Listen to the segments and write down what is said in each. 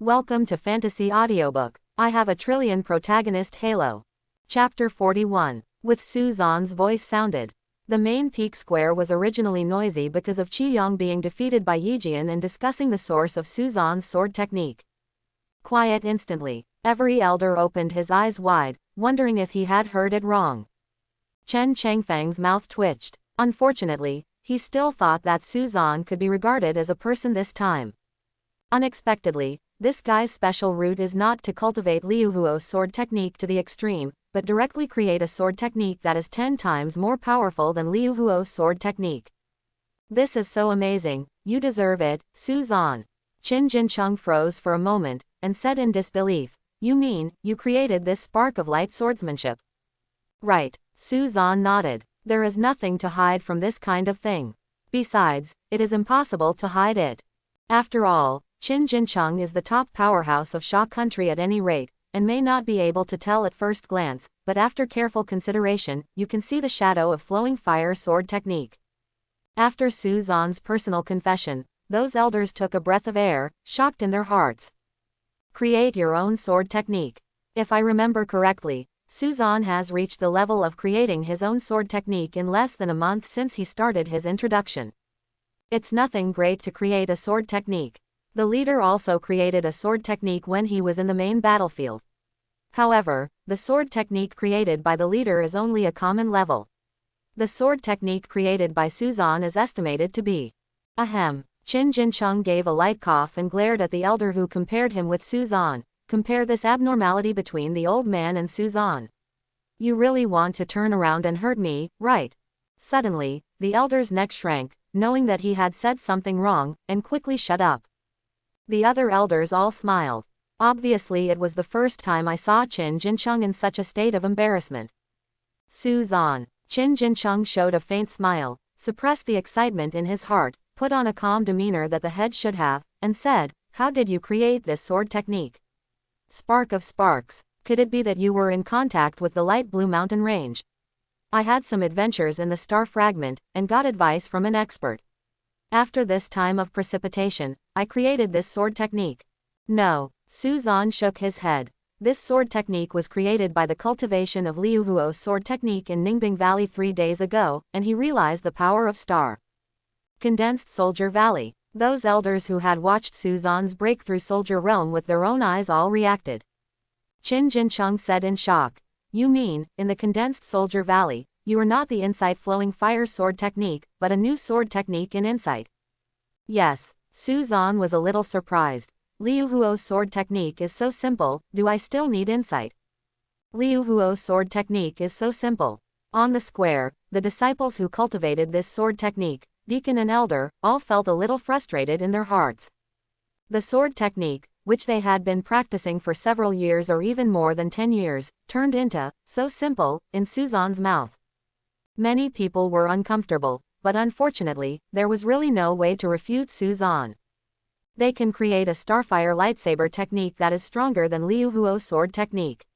Welcome to Fantasy Audiobook. I have a trillion protagonist halo. Chapter 41. With Suzanne's voice sounded. The main peak square was originally noisy because of Qiyong being defeated by Yijian and discussing the source of Suzanne's sword technique. Quiet instantly. Every elder opened his eyes wide, wondering if he had heard it wrong. Chen Chengfeng's mouth twitched. Unfortunately, he still thought that Suzanne could be regarded as a person this time. Unexpectedly, this guy's special route is not to cultivate Liu Huo's sword technique to the extreme, but directly create a sword technique that is 10 times more powerful than Liu Huo's sword technique. This is so amazing, you deserve it, Suzanne. Qin Jincheng froze for a moment, and said in disbelief, "You mean, you created this spark of light swordsmanship?" "Right," Suzanne nodded. "There is nothing to hide from this kind of thing. Besides, it is impossible to hide it. After all, Qin Jincheng is the top powerhouse of Sha country at any rate, and may not be able to tell at first glance, but after careful consideration, you can see the shadow of flowing fire sword technique." After Suzanne's personal confession, those elders took a breath of air, shocked in their hearts. Create your own sword technique. If I remember correctly, Suzanne has reached the level of creating his own sword technique in less than a month since he started his introduction. It's nothing great to create a sword technique. The leader also created a sword technique when he was in the main battlefield. However, the sword technique created by the leader is only a common level. The sword technique created by Suzanne is estimated to be. Ahem. Qin Jincheng gave a light cough and glared at the elder who compared him with Suzanne. Compare this abnormality between the old man and Suzanne. You really want to turn around and hurt me, right? Suddenly, the elder's neck shrank, knowing that he had said something wrong, and quickly shut up. The other elders all smiled. Obviously it was the first time I saw Qin Jincheng in such a state of embarrassment. Suzanne. Qin Jincheng showed a faint smile, suppressed the excitement in his heart, put on a calm demeanor that the head should have, and said, "How did you create this sword technique?" "Spark of sparks. Could it be that you were in contact with the light blue mountain range?" "I had some adventures in the star fragment, and got advice from an expert. After this time of precipitation, I created this sword technique." "No." Suzanne shook his head. "This sword technique was created by the cultivation of Liu Huo's sword technique in Ningbing Valley 3 days ago, and he realized the power of Star Condensed Soldier Valley." Those elders who had watched Suzanne's breakthrough soldier realm with their own eyes all reacted. Qin Jincheng said in shock, "You mean, in the Condensed Soldier Valley, you are not the insight flowing fire sword technique, but a new sword technique in insight?" "Yes." Suzanne was a little surprised. "Liu Huo's sword technique is so simple, do I still need insight?" Liu Huo's sword technique is so simple. On the square, the disciples who cultivated this sword technique, deacon and elder, all felt a little frustrated in their hearts. The sword technique, which they had been practicing for several years or even more than 10 years, turned into, so simple, in Suzanne's mouth. Many people were uncomfortable, but unfortunately, there was really no way to refute Suzanne. They can create a Starfire lightsaber technique that is stronger than Liu Huo's sword technique.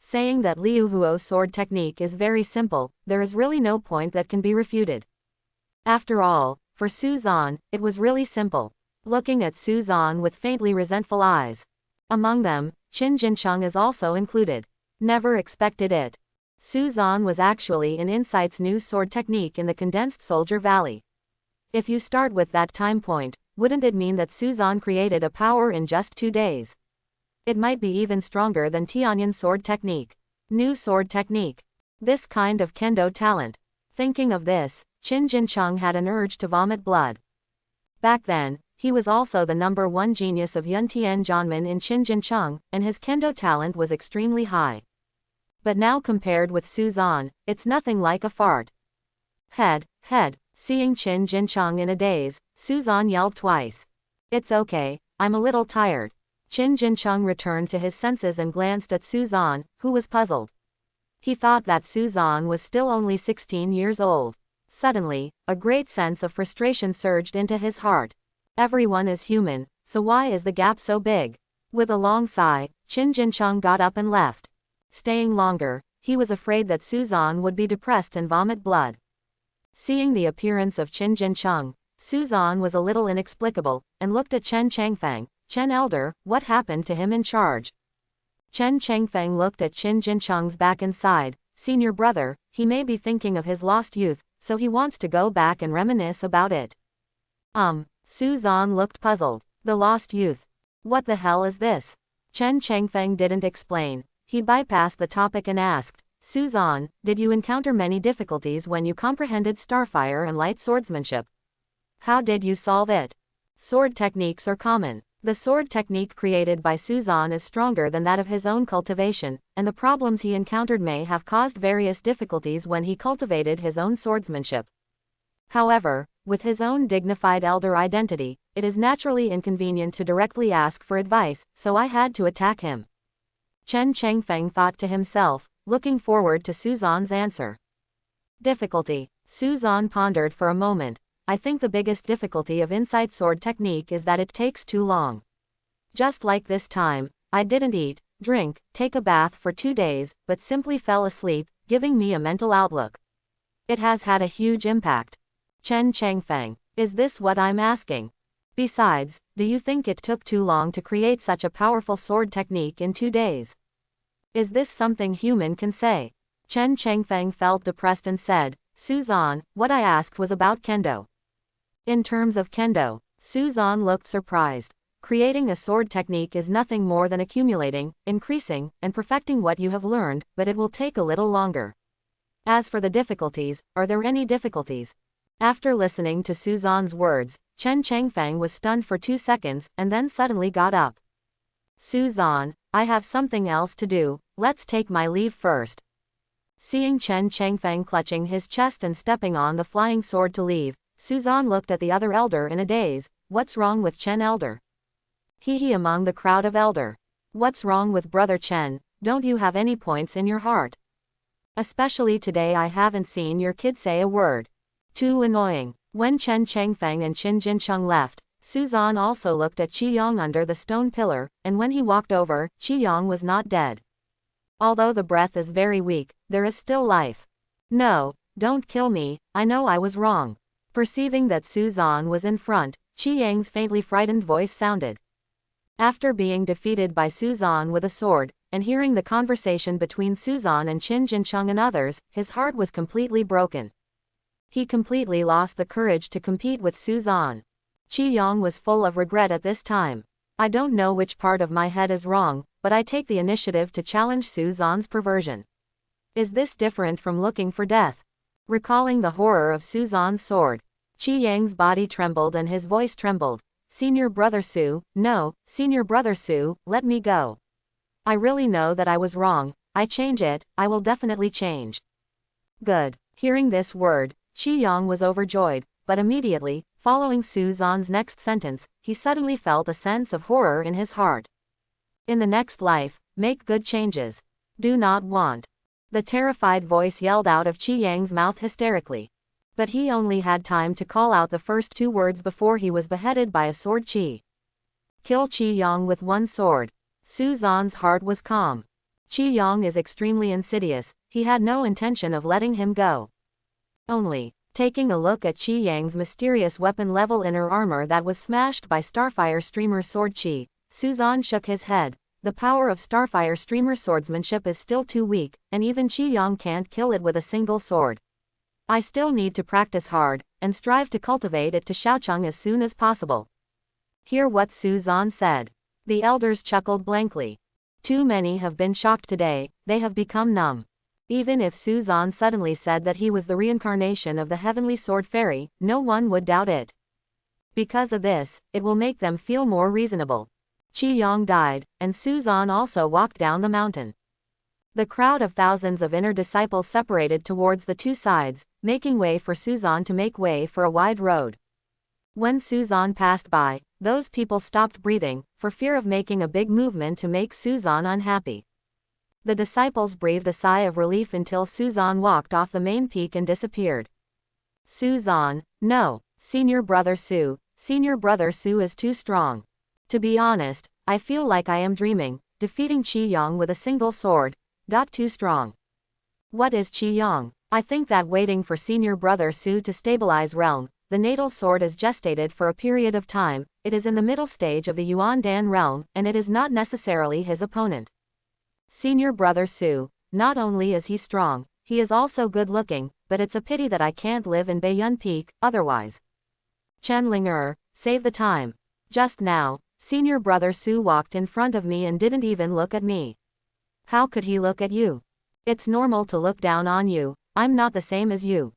Saying that Liu Huo's sword technique is very simple, there is really no point that can be refuted. After all, for Suzanne, it was really simple. Looking at Suzanne with faintly resentful eyes. Among them, Qin Jincheng is also included. Never expected it. Suzanne was actually in Insight's new sword technique in the Condensed Soldier Valley. If you start with that time point, wouldn't it mean that Suzanne created a power in just 2 days? It might be even stronger than Tianyan's sword technique. New sword technique. This kind of kendo talent. Thinking of this, Qin Jincheng had an urge to vomit blood. Back then, he was also the #1 genius of Yuntian Jianmen in Qin Jincheng, and his kendo talent was extremely high. But now compared with Suzanne, it's nothing like a fart. Head. Seeing Qin Jincheng in a daze, Suzanne yelled twice. "It's okay, I'm a little tired." Qin Jincheng returned to his senses and glanced at Suzanne, who was puzzled. He thought that Suzanne was still only 16 years old. Suddenly, a great sense of frustration surged into his heart. Everyone is human, so why is the gap so big? With a long sigh, Qin Jincheng got up and left. Staying longer, he was afraid that Suzanne would be depressed and vomit blood. Seeing the appearance of Qin Jincheng, Suzanne was a little inexplicable, and looked at Chen Changfeng. Chen Elder, what happened to him in charge? Chen Chengfeng looked at Qin Jincheng's back and sighed. Senior brother, he may be thinking of his lost youth, so he wants to go back and reminisce about it. Su Zan looked puzzled. The lost youth. What the hell is this? Chen Chengfeng didn't explain. He bypassed the topic and asked, Su Zan, did you encounter many difficulties when you comprehended Starfire and light swordsmanship? How did you solve it? Sword techniques are common. The sword technique created by Su Zan is stronger than that of his own cultivation, and the problems he encountered may have caused various difficulties when he cultivated his own swordsmanship. However, with his own dignified elder identity, it is naturally inconvenient to directly ask for advice, so I had to attack him. Chen Chengfeng thought to himself, looking forward to Su Zan's answer. Difficulty. Su Zan pondered for a moment. I think the biggest difficulty of inside sword technique is that it takes too long. Just like this time, I didn't eat, drink, take a bath for 2 days, but simply fell asleep, giving me a mental outlook. It has had a huge impact. Chen Chengfeng, is this what I'm asking? Besides, do you think it took too long to create such a powerful sword technique in 2 days? Is this something human can say? Chen Chengfeng felt depressed and said, Su Zan, what I asked was about kendo. In terms of kendo, Su Zan looked surprised. Creating a sword technique is nothing more than accumulating, increasing, and perfecting what you have learned, but it will take a little longer. As for the difficulties, are there any difficulties? After listening to Su Zan's words, Chen Chengfeng was stunned for 2 seconds, and then suddenly got up. Su Zan, I have something else to do, let's take my leave first. Seeing Chen Chengfeng clutching his chest and stepping on the flying sword to leave, Su Zan looked at the other elder in a daze. What's wrong with Chen Elder? He among the crowd of elder. What's wrong with brother Chen, don't you have any points in your heart? Especially today I haven't seen your kid say a word. Too annoying. When Chen Chengfeng and Qin Jincheng left, Su Zan also looked at Qi Yang under the stone pillar, and when he walked over, Qi Yang was not dead. Although the breath is very weak, there is still life. No, don't kill me, I know I was wrong. Perceiving that Su Zan was in front, Qi Yang's faintly frightened voice sounded. After being defeated by Su Zan with a sword, and hearing the conversation between Su Zan and Qin Jincheng and others, his heart was completely broken. He completely lost the courage to compete with Su Zan. Qi Yang was full of regret at this time. I don't know which part of my head is wrong, but I take the initiative to challenge Su Zan's perversion. Is this different from looking for death? Recalling the horror of Su Zan's sword, Qi Yang's body trembled and his voice trembled. Senior brother Su, no, senior brother Su, let me go. I really know that I was wrong, I change it, I will definitely change. Good. Hearing this word, Qi Yang was overjoyed, but immediately, following Su Zan's next sentence, he suddenly felt a sense of horror in his heart. In the next life, make good changes. Do not want. The terrified voice yelled out of Qi Yang's mouth hysterically. But he only had time to call out the first 2 words before he was beheaded by a sword. Qi. Kill Qi Yang with 1 sword. Su Zan's heart was calm. Qi Yang is extremely insidious, he had no intention of letting him go. Only, taking a look at Qi Yang's mysterious weapon-level inner armor that was smashed by Starfire Streamer Sword Qi, Su Zan shook his head. The power of Starfire Streamer swordsmanship is still too weak, and even Qi Yang can't kill it with a single sword. I still need to practice hard, and strive to cultivate it to Xiaocheng as soon as possible. Hear what Su Zan said. The elders chuckled blankly. Too many have been shocked today, they have become numb. Even if Su Zan suddenly said that he was the reincarnation of the Heavenly Sword Fairy, no one would doubt it. Because of this, it will make them feel more reasonable. Qi Yang died, and Su Zan also walked down the mountain. The crowd of thousands of inner disciples separated towards the 2 sides, making way for Su Zan to make way for a wide road. When Su Zan passed by, those people stopped breathing, for fear of making a big movement to make Su Zan unhappy. The disciples breathed a sigh of relief until Su Zan walked off the main peak and disappeared. Su Zan, no, senior brother Su is too strong. To be honest, I feel like I am dreaming, defeating Qi Yang with a single sword, too strong. What is Qi Yang? I think that waiting for senior brother Su to stabilize realm, the natal sword is gestated for a period of time, it is in the middle stage of the Yuan Dan realm, and it is not necessarily his opponent. Senior brother Su, not only is he strong, he is also good-looking, but it's a pity that I can't live in Baiyun Peak, otherwise. Chen Ling save the time. Just now, senior brother Su walked in front of me and didn't even look at me. How could he look at you? It's normal to look down on you, I'm not the same as you.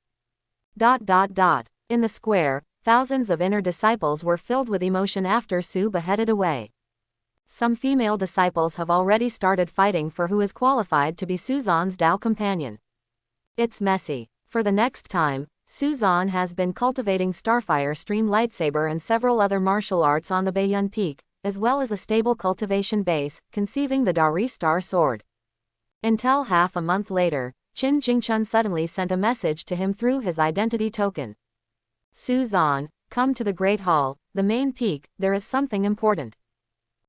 In the square, thousands of inner disciples were filled with emotion after Su beheaded away. Some female disciples have already started fighting for who is qualified to be Suzan's Dao companion. It's messy. For the next time, Suzan has been cultivating Starfire Stream Lightsaber and several other martial arts on the Baiyun Peak, as well as a stable cultivation base, conceiving the Dari Star Sword. Until half a month later, Qin Jingchun suddenly sent a message to him through his identity token. Suzan, come to the Great Hall, the main peak, there is something important.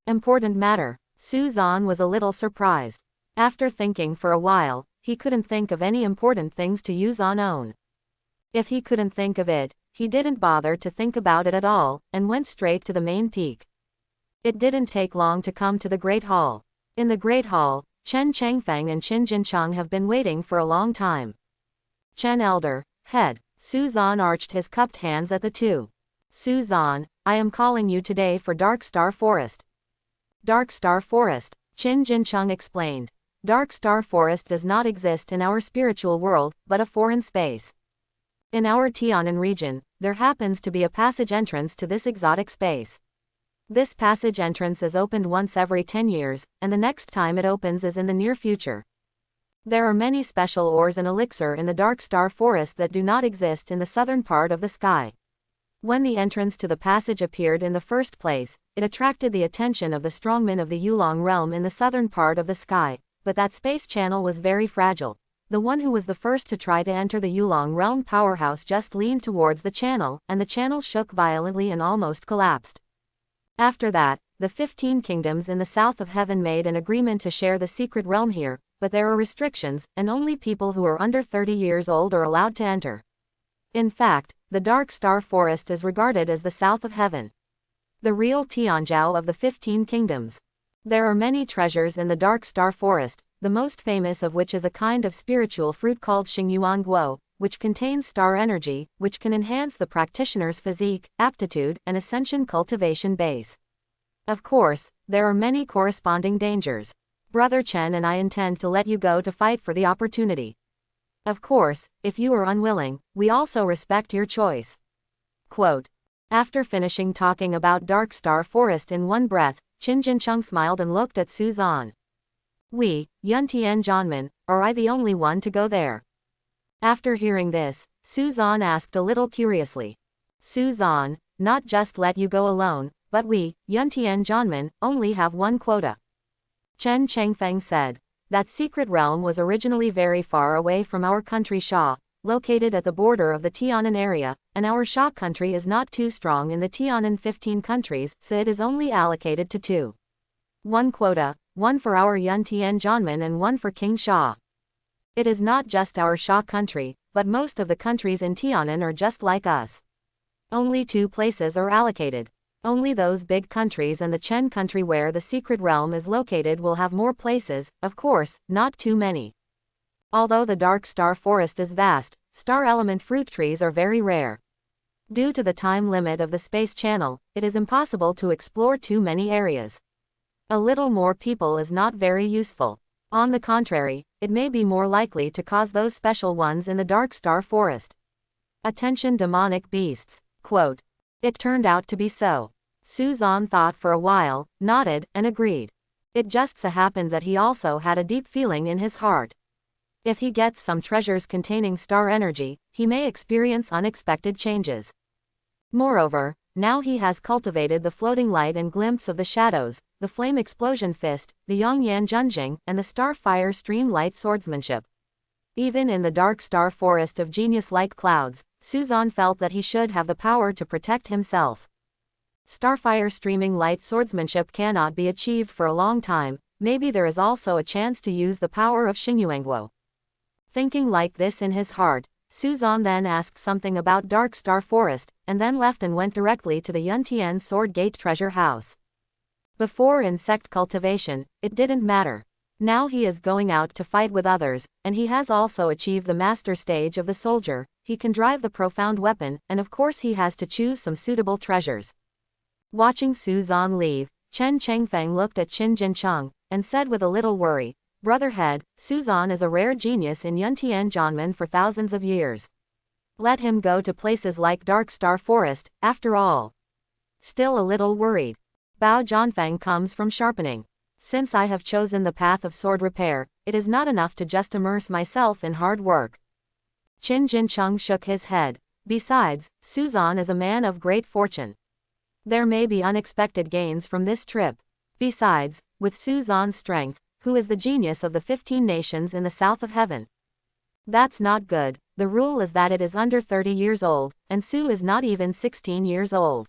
Important matter. Suzan was a little surprised. After thinking for a while, he couldn't think of any important things to use on own. If he couldn't think of it, he didn't bother to think about it at all, and went straight to the main peak. It didn't take long to come to the Great Hall. In the Great Hall, Chen Changfeng and Qin Jincheng have been waiting for a long time. Chen Elder, head. Suzan arched his cupped hands at the two. Suzan, I am calling you today for Dark Star Forest. Dark Star Forest, Qin Jincheng explained. Dark Star Forest does not exist in our spiritual world, but a foreign space. In our Tianan region, there happens to be a passage entrance to this exotic space. This passage entrance is opened once every 10 years, and the next time it opens is in the near future. There are many special ores and elixir in the Dark Star Forest that do not exist in the southern part of the sky. When the entrance to the passage appeared in the first place, it attracted the attention of the strongmen of the Yulong realm in the southern part of the sky, but that space channel was very fragile. The one who was the first to try to enter the Yulong realm powerhouse just leaned towards the channel, and the channel shook violently and almost collapsed. After that, the 15 kingdoms in the south of heaven made an agreement to share the secret realm here, but there are restrictions, and only people who are under 30 years old are allowed to enter. In fact, the Dark Star Forest is regarded as the south of heaven. The real Tianzhou of the 15 kingdoms. There are many treasures in the Dark Star Forest, the most famous of which is a kind of spiritual fruit called Xingyuan Guo, which contains star energy, which can enhance the practitioner's physique, aptitude, and ascension cultivation base. Of course, there are many corresponding dangers. Brother Chen and I intend to let you go to fight for the opportunity. Of course, if you are unwilling, we also respect your choice. Quote. After finishing talking about Dark Star Forest in one breath, Qin Jincheng smiled and looked at Suzan. We, Yuntian Janman, are I the only one to go there? After hearing this, Suzan asked a little curiously. Suzan, not just let you go alone, but we, Yuntian Janman, only have one quota. Chen Changfeng said. That secret realm was originally very far away from our country Sha, located at the border of the Tianan area, and our Sha country is not too strong in the Tianan 15 countries, so it is only allocated to 2. One quota, one for our Yuntian Janman and one for King Sha. It is not just our Sha country, but most of the countries in Tianan are just like us. Only 2 places are allocated. Only those big countries and the Chen country where the secret realm is located will have more places, of course, not too many. Although the Dark Star Forest is vast, star element fruit trees are very rare. Due to the time limit of the space channel, it is impossible to explore too many areas. A little more people is not very useful. On the contrary, it may be more likely to cause those special ones in the Dark Star Forest. Attention demonic beasts. Quote. It turned out to be so. Suzan thought for a while, nodded, and agreed. It just so happened that he also had a deep feeling in his heart. If he gets some treasures containing star energy, he may experience unexpected changes. Moreover, now he has cultivated the floating light and glimpse of the shadows, the flame explosion fist, the Yongyan Junjing, and the starfire stream light swordsmanship. Even in the Dark Star Forest of genius-like clouds, Suzan felt that he should have the power to protect himself. Starfire streaming light swordsmanship cannot be achieved for a long time, maybe there is also a chance to use the power of Xingyuanguo. Thinking like this in his heart, Suzan then asked something about Dark Star Forest, and then left and went directly to the Yuntian Sword Gate treasure house. Before insect cultivation, it didn't matter. Now he is going out to fight with others, and he has also achieved the master stage of the soldier. He can drive the profound weapon, and of course he has to choose some suitable treasures. Watching Suzan leave, Chen Chengfeng looked at Qin Jincheng, and said with a little worry, "Brother Head, Suzan is a rare genius in Yuntian Zhanmen for thousands of years. Let him go to places like Dark Star Forest, after all." Still a little worried. Bao Zhanfeng comes from sharpening. Since I have chosen the path of sword repair, it is not enough to just immerse myself in hard work. Qin Jincheng shook his head. Besides, Suzan is a man of great fortune. There may be unexpected gains from this trip. Besides, with Suzan's strength, who is the genius of the 15 nations in the south of heaven? That's not good. The rule is that it is under 30 years old, and Su is not even 16 years old.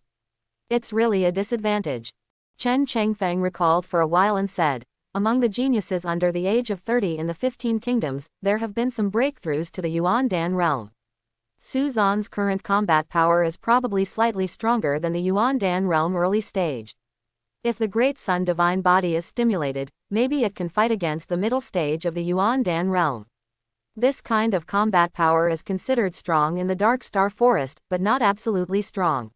It's really a disadvantage. Chen Chengfeng recalled for a while and said, among the geniuses under the age of 30 in the 15 kingdoms, there have been some breakthroughs to the Yuan Dan realm. Suzan's current combat power is probably slightly stronger than the Yuan Dan realm early stage. If the Great Sun Divine Body is stimulated, maybe it can fight against the middle stage of the Yuan Dan realm. This kind of combat power is considered strong in the Dark Star Forest, but not absolutely strong.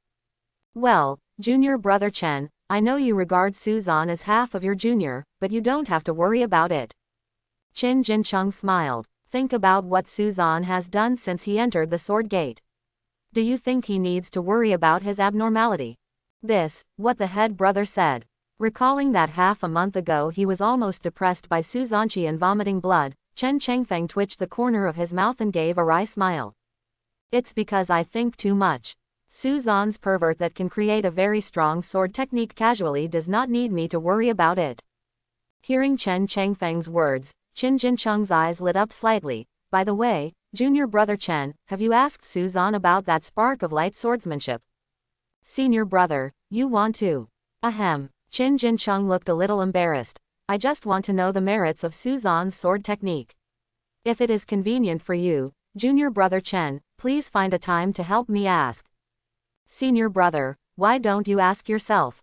Well, junior brother Chen, I know you regard Suzan as half of your junior, but you don't have to worry about it. Qin Jincheng smiled. Think about what Suzan has done since he entered the Sword Gate. Do you think he needs to worry about his abnormality? This, what the head brother said. Recalling that half a month ago he was almost depressed by Suzanchi and vomiting blood, Chen Chengfeng twitched the corner of his mouth and gave a wry smile. It's because I think too much. Suzan's pervert that can create a very strong sword technique casually does not need me to worry about it. Hearing Chen Chengfeng's words, Qin Jincheng's eyes lit up slightly. By the way, junior brother Chen, have you asked Suzan about that spark of light swordsmanship? Senior brother, you want to? Ahem. Qin Jincheng looked a little embarrassed. I just want to know the merits of Suzan's sword technique. If it is convenient for you, junior brother Chen, please find a time to help me ask. Senior brother, why don't you ask yourself?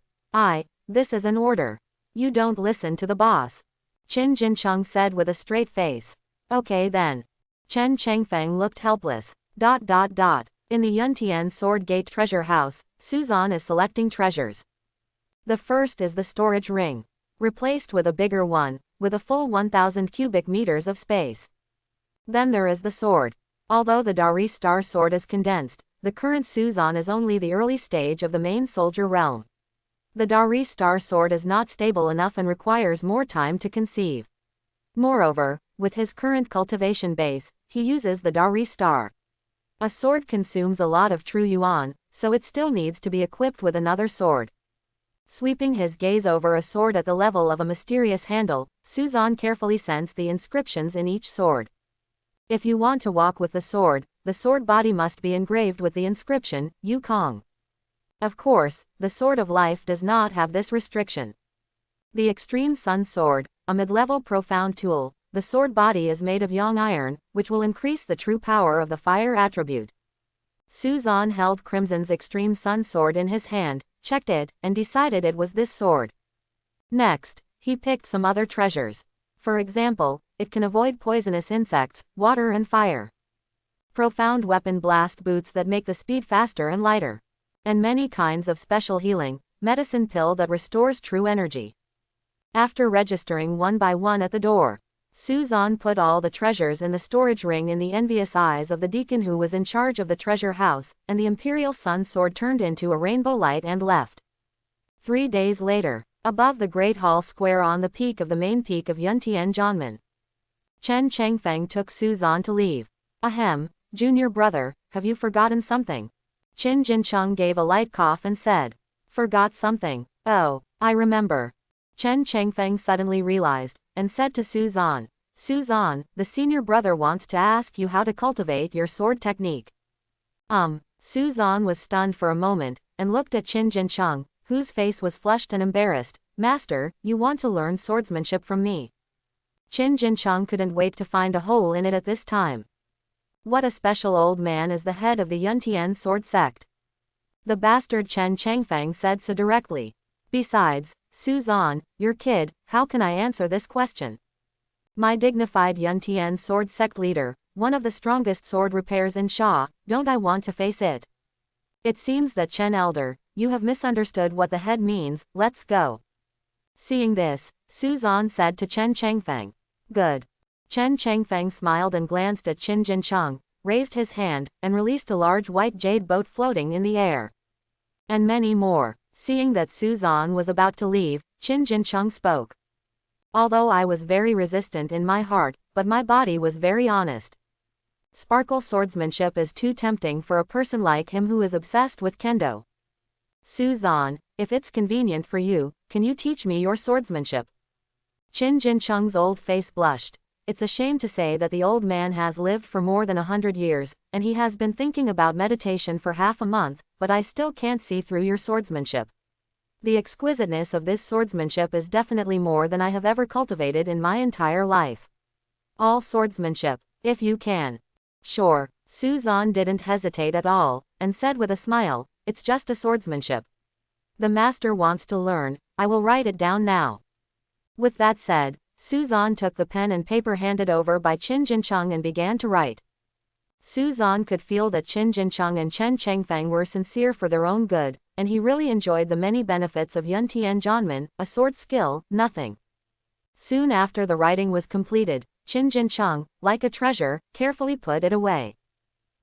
This is an order. You don't listen to the boss. Qin Jincheng said with a straight face. Okay then. Chen Chengfeng looked helpless. In the Yuntian Sword Gate treasure house, Suzan is selecting treasures. The first is the storage ring. Replaced with a bigger one, with a full 1000 cubic meters of space. Then there is the sword. Although the Dari Star sword is condensed, the current Suzan is only the early stage of the main soldier realm. The Dari Star sword is not stable enough and requires more time to conceive. Moreover, with his current cultivation base, he uses the Dari Star. A sword consumes a lot of true yuan, so it still needs to be equipped with another sword. Sweeping his gaze over a sword at the level of a mysterious handle, Suzan carefully sensed the inscriptions in each sword. If you want to walk with the sword body must be engraved with the inscription, Yu Kong. Of course, the Sword of Life does not have this restriction. The Extreme Sun Sword, a mid-level profound tool, the sword body is made of yang iron, which will increase the true power of the fire attribute. Suzan held Crimson's Extreme Sun Sword in his hand, checked it, and decided it was this sword. Next, he picked some other treasures. For example, it can avoid poisonous insects, water and fire. Profound weapon blast boots that make the speed faster and lighter. And many kinds of special healing, medicine pill that restores true energy. After registering one by one at the door, Suzan put all the treasures in the storage ring in the envious eyes of the deacon who was in charge of the treasure house, and the Imperial Sun Sword turned into a rainbow light and left. 3 days later, above the Great Hall Square on the peak of the main peak of Yuntian Zhanmen, Chen Chengfeng took Suzan to leave. Ahem, junior brother, have you forgotten something? Qin Jincheng gave a light cough and said. Forgot something? Oh, I remember. Chen Chengfeng suddenly realized, and said to Suzan, Suzan, the senior brother wants to ask you how to cultivate your sword technique. Suzan was stunned for a moment, and looked at Qin Jincheng, whose face was flushed and embarrassed. Master, you want to learn swordsmanship from me? Qin Jincheng couldn't wait to find a hole in it at this time. What a special old man is the head of the Yuntian sword sect. The bastard Chen Changfeng said so directly. Besides, Su Zan, your kid, how can I answer this question? My dignified Yuntian sword sect leader, one of the strongest sword repairs in Sha, don't I want to face it? It seems that Chen Elder, you have misunderstood what the head means, let's go. Seeing this, Su Zan said to Chen Changfeng. Good. Chen Changfeng smiled and glanced at Qin Jincheng, raised his hand, and released a large white jade boat floating in the air. And many more. Seeing that Su Zan was about to leave, Qin Jincheng spoke. Although I was very resistant in my heart, but my body was very honest. Sparkle swordsmanship is too tempting for a person like him who is obsessed with kendo. Su Zan, if it's convenient for you, can you teach me your swordsmanship? Qin Jincheng's old face blushed. It's a shame to say that the old man has lived for more than 100 years, and he has been thinking about meditation for half a month, but I still can't see through your swordsmanship. The exquisiteness of this swordsmanship is definitely more than I have ever cultivated in my entire life. All swordsmanship, if you can. Sure, Su Zan didn't hesitate at all, and said with a smile, it's just a swordsmanship. The master wants to learn, I will write it down now. With that said, Su Zan took the pen and paper handed over by Qin Jincheng and began to write. Su Zan could feel that Qin Jincheng and Chen Changfeng were sincere for their own good, and he really enjoyed the many benefits of Yuntian Janmen, a sword skill, nothing. Soon after the writing was completed, Qin Jincheng, like a treasure, carefully put it away.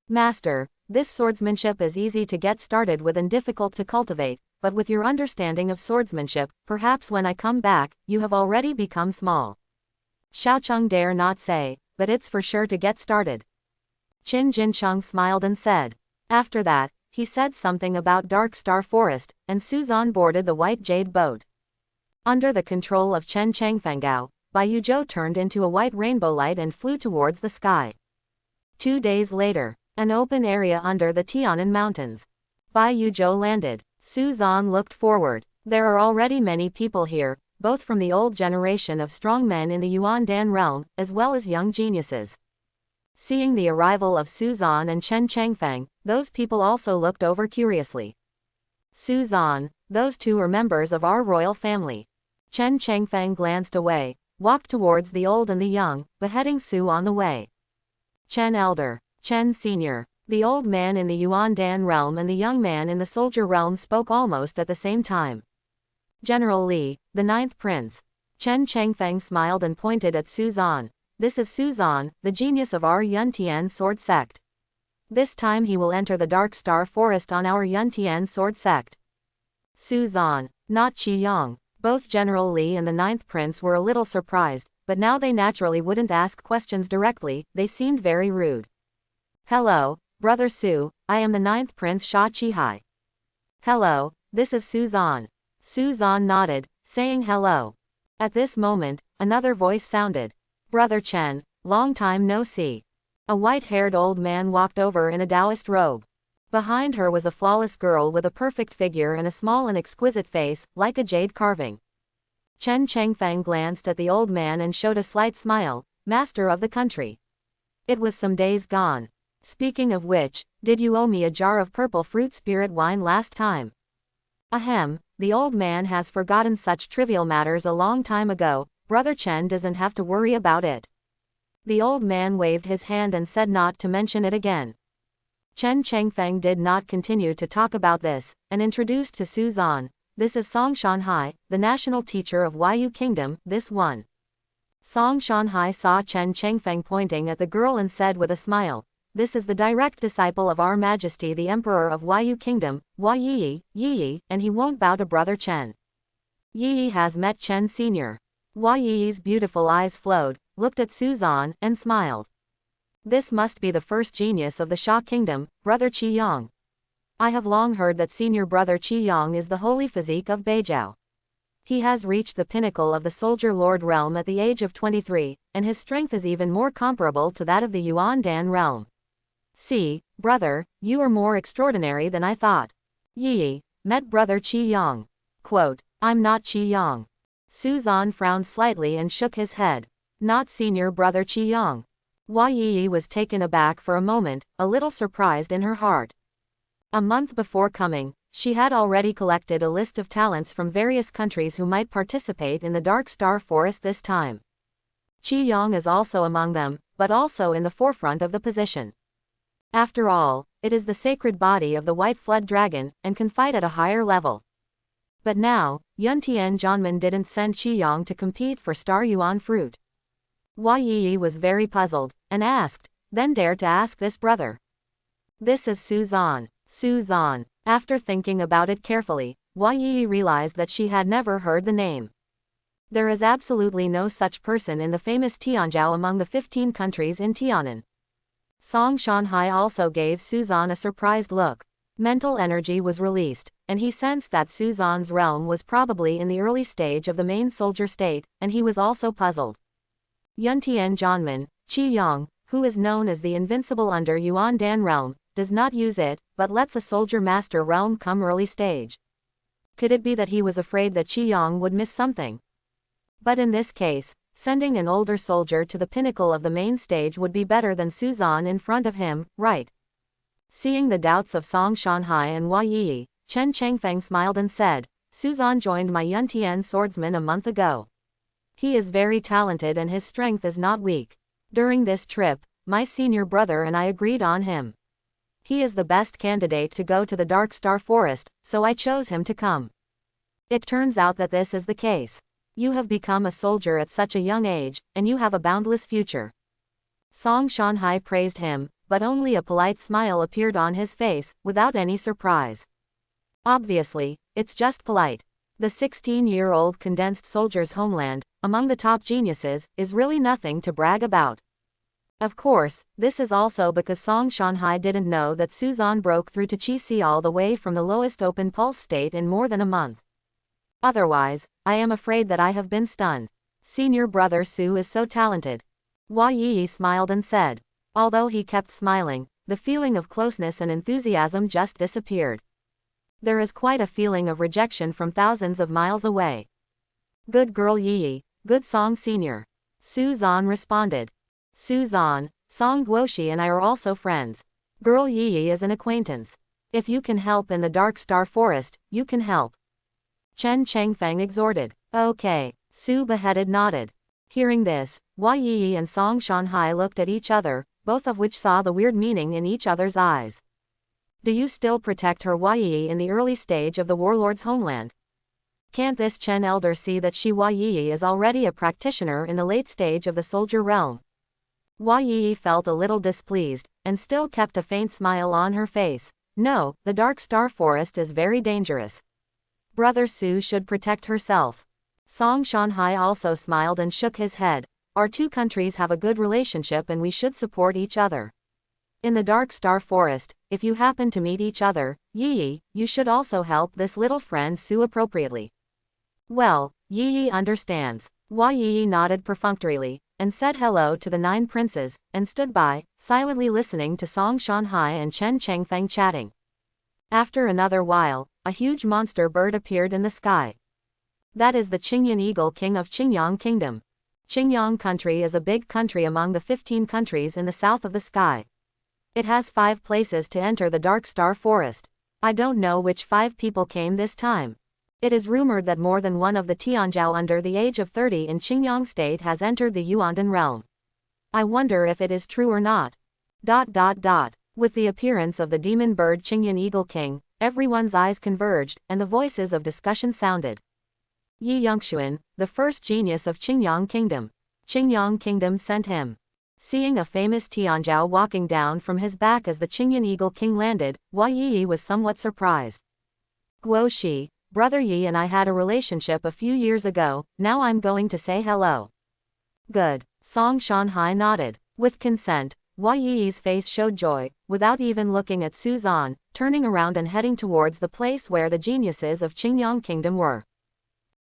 Master, this swordsmanship is easy to get started with and difficult to cultivate, but with your understanding of swordsmanship, perhaps when I come back, you have already become small. Xiaocheng dare not say, but it's for sure to get started. Qin Jincheng smiled and said. After that, he said something about Dark Star Forest, and Su Zan boarded the white jade boat. Under the control of Chen Changfengao, Bai Yuzhou turned into a white rainbow light and flew towards the sky. 2 days later, an open area under the Tianan Mountains. Bai Yuzhou landed. Su Zan looked forward. There are already many people here, both from the old generation of strong men in the Yuan Dan realm, as well as young geniuses. Seeing the arrival of Su Zan and Chen Changfeng, those people also looked over curiously. Su Zan, those two are members of our royal family. Chen Changfeng glanced away, walked towards the old and the young, beheading Su on the way. Chen Elder, Chen Senior. The old man in the Yuan Dan realm and the young man in the soldier realm spoke almost at the same time. General Li, the 9th prince. Chen Changfeng smiled and pointed at Su Zan. This is Su Zan, the genius of our Yuntian sword sect. This time he will enter the Dark Star Forest on our Yuntian sword sect. Su Zan, not Qi Yang. Both General Li and the 9th prince were a little surprised, but now they naturally wouldn't ask questions directly, they seemed very rude. Hello, Brother Su, I am the 9th prince Sha Qihai. Hello, this is Su Zan. Su Zan nodded, saying hello. At this moment, another voice sounded. Brother Chen, long time no see. A white-haired old man walked over in a Taoist robe. Behind her was a flawless girl with a perfect figure and a small and exquisite face, like a jade carving. Chen Changfeng glanced at the old man and showed a slight smile, master of the country. It was some days gone. Speaking of which, did you owe me a jar of purple fruit spirit wine last time? Ahem, the old man has forgotten such trivial matters a long time ago, Brother Chen doesn't have to worry about it. The old man waved his hand and said not to mention it again. Chen Changfeng did not continue to talk about this, and introduced to Su Zan. This is Song Shanhai, the national teacher of Yu Kingdom, this one. Song Shanhai saw Chen Changfeng pointing at the girl and said with a smile, this is the direct disciple of Our Majesty the Emperor of Yu Kingdom, Hua Yi, and he won't bow to Brother Chen. Yi has met Chen Senior. Hua Yi's beautiful eyes flowed, looked at Su Zan, and smiled. This must be the first genius of the Sha Kingdom, Brother Qi Yang. I have long heard that senior Brother Qi Yang is the holy physique of Beijiao. He has reached the pinnacle of the soldier lord realm at the age of 23, and his strength is even more comparable to that of the Yuan Dan realm. See, brother, you are more extraordinary than I thought. Yi met Brother Qi Yang. Quote, I'm not Qi Yang. Su Zan frowned slightly and shook his head. Not senior Brother Qi Yang. Hua Yi was taken aback for a moment, a little surprised in her heart. A month before coming, she had already collected a list of talents from various countries who might participate in the Dark Star Forest this time. Qi Yang is also among them, but also in the forefront of the position. After all, it is the sacred body of the White Flood Dragon, and can fight at a higher level. But now, Yuntian Jianmen didn't send Qi Yang to compete for Star Yuan fruit. Hua Yi was very puzzled, and asked, then dared to ask this brother. This is Su Zan. Su Zan. After thinking about it carefully, Hua Yi realized that she had never heard the name. There is absolutely no such person in the famous Tianzhou among the 15 countries in Tianan. Song Shanhai also gave Su Zan a surprised look. Mental energy was released, and he sensed that Su Zan's realm was probably in the early stage of the main soldier state, and he was also puzzled. Yuntian Jianmen, Qi Yang, who is known as the invincible under Yuan Dan realm, does not use it, but lets a soldier master realm come early stage. Could it be that he was afraid that Qi Yang would miss something? But in this case, sending an older soldier to the pinnacle of the main stage would be better than Su Zan in front of him, right? Seeing the doubts of Song Shanhai and Hua Yi, Chen Chengfeng smiled and said, Su Zan joined my Yuntian swordsman a month ago. He is very talented and his strength is not weak. During this trip, my senior brother and I agreed on him. He is the best candidate to go to the Dark Star Forest, so I chose him to come. It turns out that this is the case. You have become a soldier at such a young age, and you have a boundless future. Song Shanhai praised him, but only a polite smile appeared on his face, without any surprise. Obviously, it's just polite. The 16-year-old condensed soldier's homeland, among the top geniuses, is really nothing to brag about. Of course, this is also because Song Shanhai didn't know that Su Zan broke through to Qi Si all the way from the lowest open pulse state in more than a month. Otherwise, I am afraid that I have been stunned. Senior brother Su is so talented. Hua Yi smiled and said. Although he kept smiling, the feeling of closeness and enthusiasm just disappeared. There is quite a feeling of rejection from thousands of miles away. Good girl Yi, good Song Senior. Su Zan responded. Su Zan, Song Guoshi and I are also friends. Girl Yi is an acquaintance. If you can help in the Dark Star Forest, you can help. Chen Chengfeng exhorted. Okay. Su Beheaded nodded. Hearing this, Hua Yi and Song Shanhai looked at each other, both of which saw the weird meaning in each other's eyes. Do you still protect her Hua Yi in the early stage of the warlord's homeland? Can't this Chen elder see that she Hua Yi is already a practitioner in the late stage of the soldier realm? Hua Yi felt a little displeased, and still kept a faint smile on her face. No, the Dark Star Forest is very dangerous. Brother Su should protect herself. Song Shanhai also smiled and shook his head. Our two countries have a good relationship and we should support each other. In the Dark Star Forest, if you happen to meet each other, Yi, you should also help this little friend Su appropriately. Well, Yi understands. Hua Yi nodded perfunctorily, and said hello to the 9 princes, and stood by, silently listening to Song Shanhai and Chen Chengfeng chatting. After another while, a huge monster bird appeared in the sky. That is the Qingyan Eagle King of Qingyang Kingdom. Qingyang country is a big country among the 15 countries in the south of the sky. It has 5 places to enter the Dark Star Forest. I don't know which 5 people came this time. It is rumored that more than one of the Tianzhou under the age of 30 in Qingyang State has entered the Yuandan realm. I wonder if it is true or not. With the appearance of the demon bird Qingyan Eagle King, everyone's eyes converged, and the voices of discussion sounded. Yi Yongxuan, the first genius of Qingyang Kingdom. Qingyang Kingdom sent him. Seeing a famous Tianzhou walking down from his back as the Qingyan Eagle King landed, Hua Yi was somewhat surprised. Guo Shi, brother Yi and I had a relationship a few years ago, now I'm going to say hello. Good. Song Shanhai nodded. With consent, Hua Yi's face showed joy, without even looking at Su Zan, turning around and heading towards the place where the geniuses of Qingyang Kingdom were.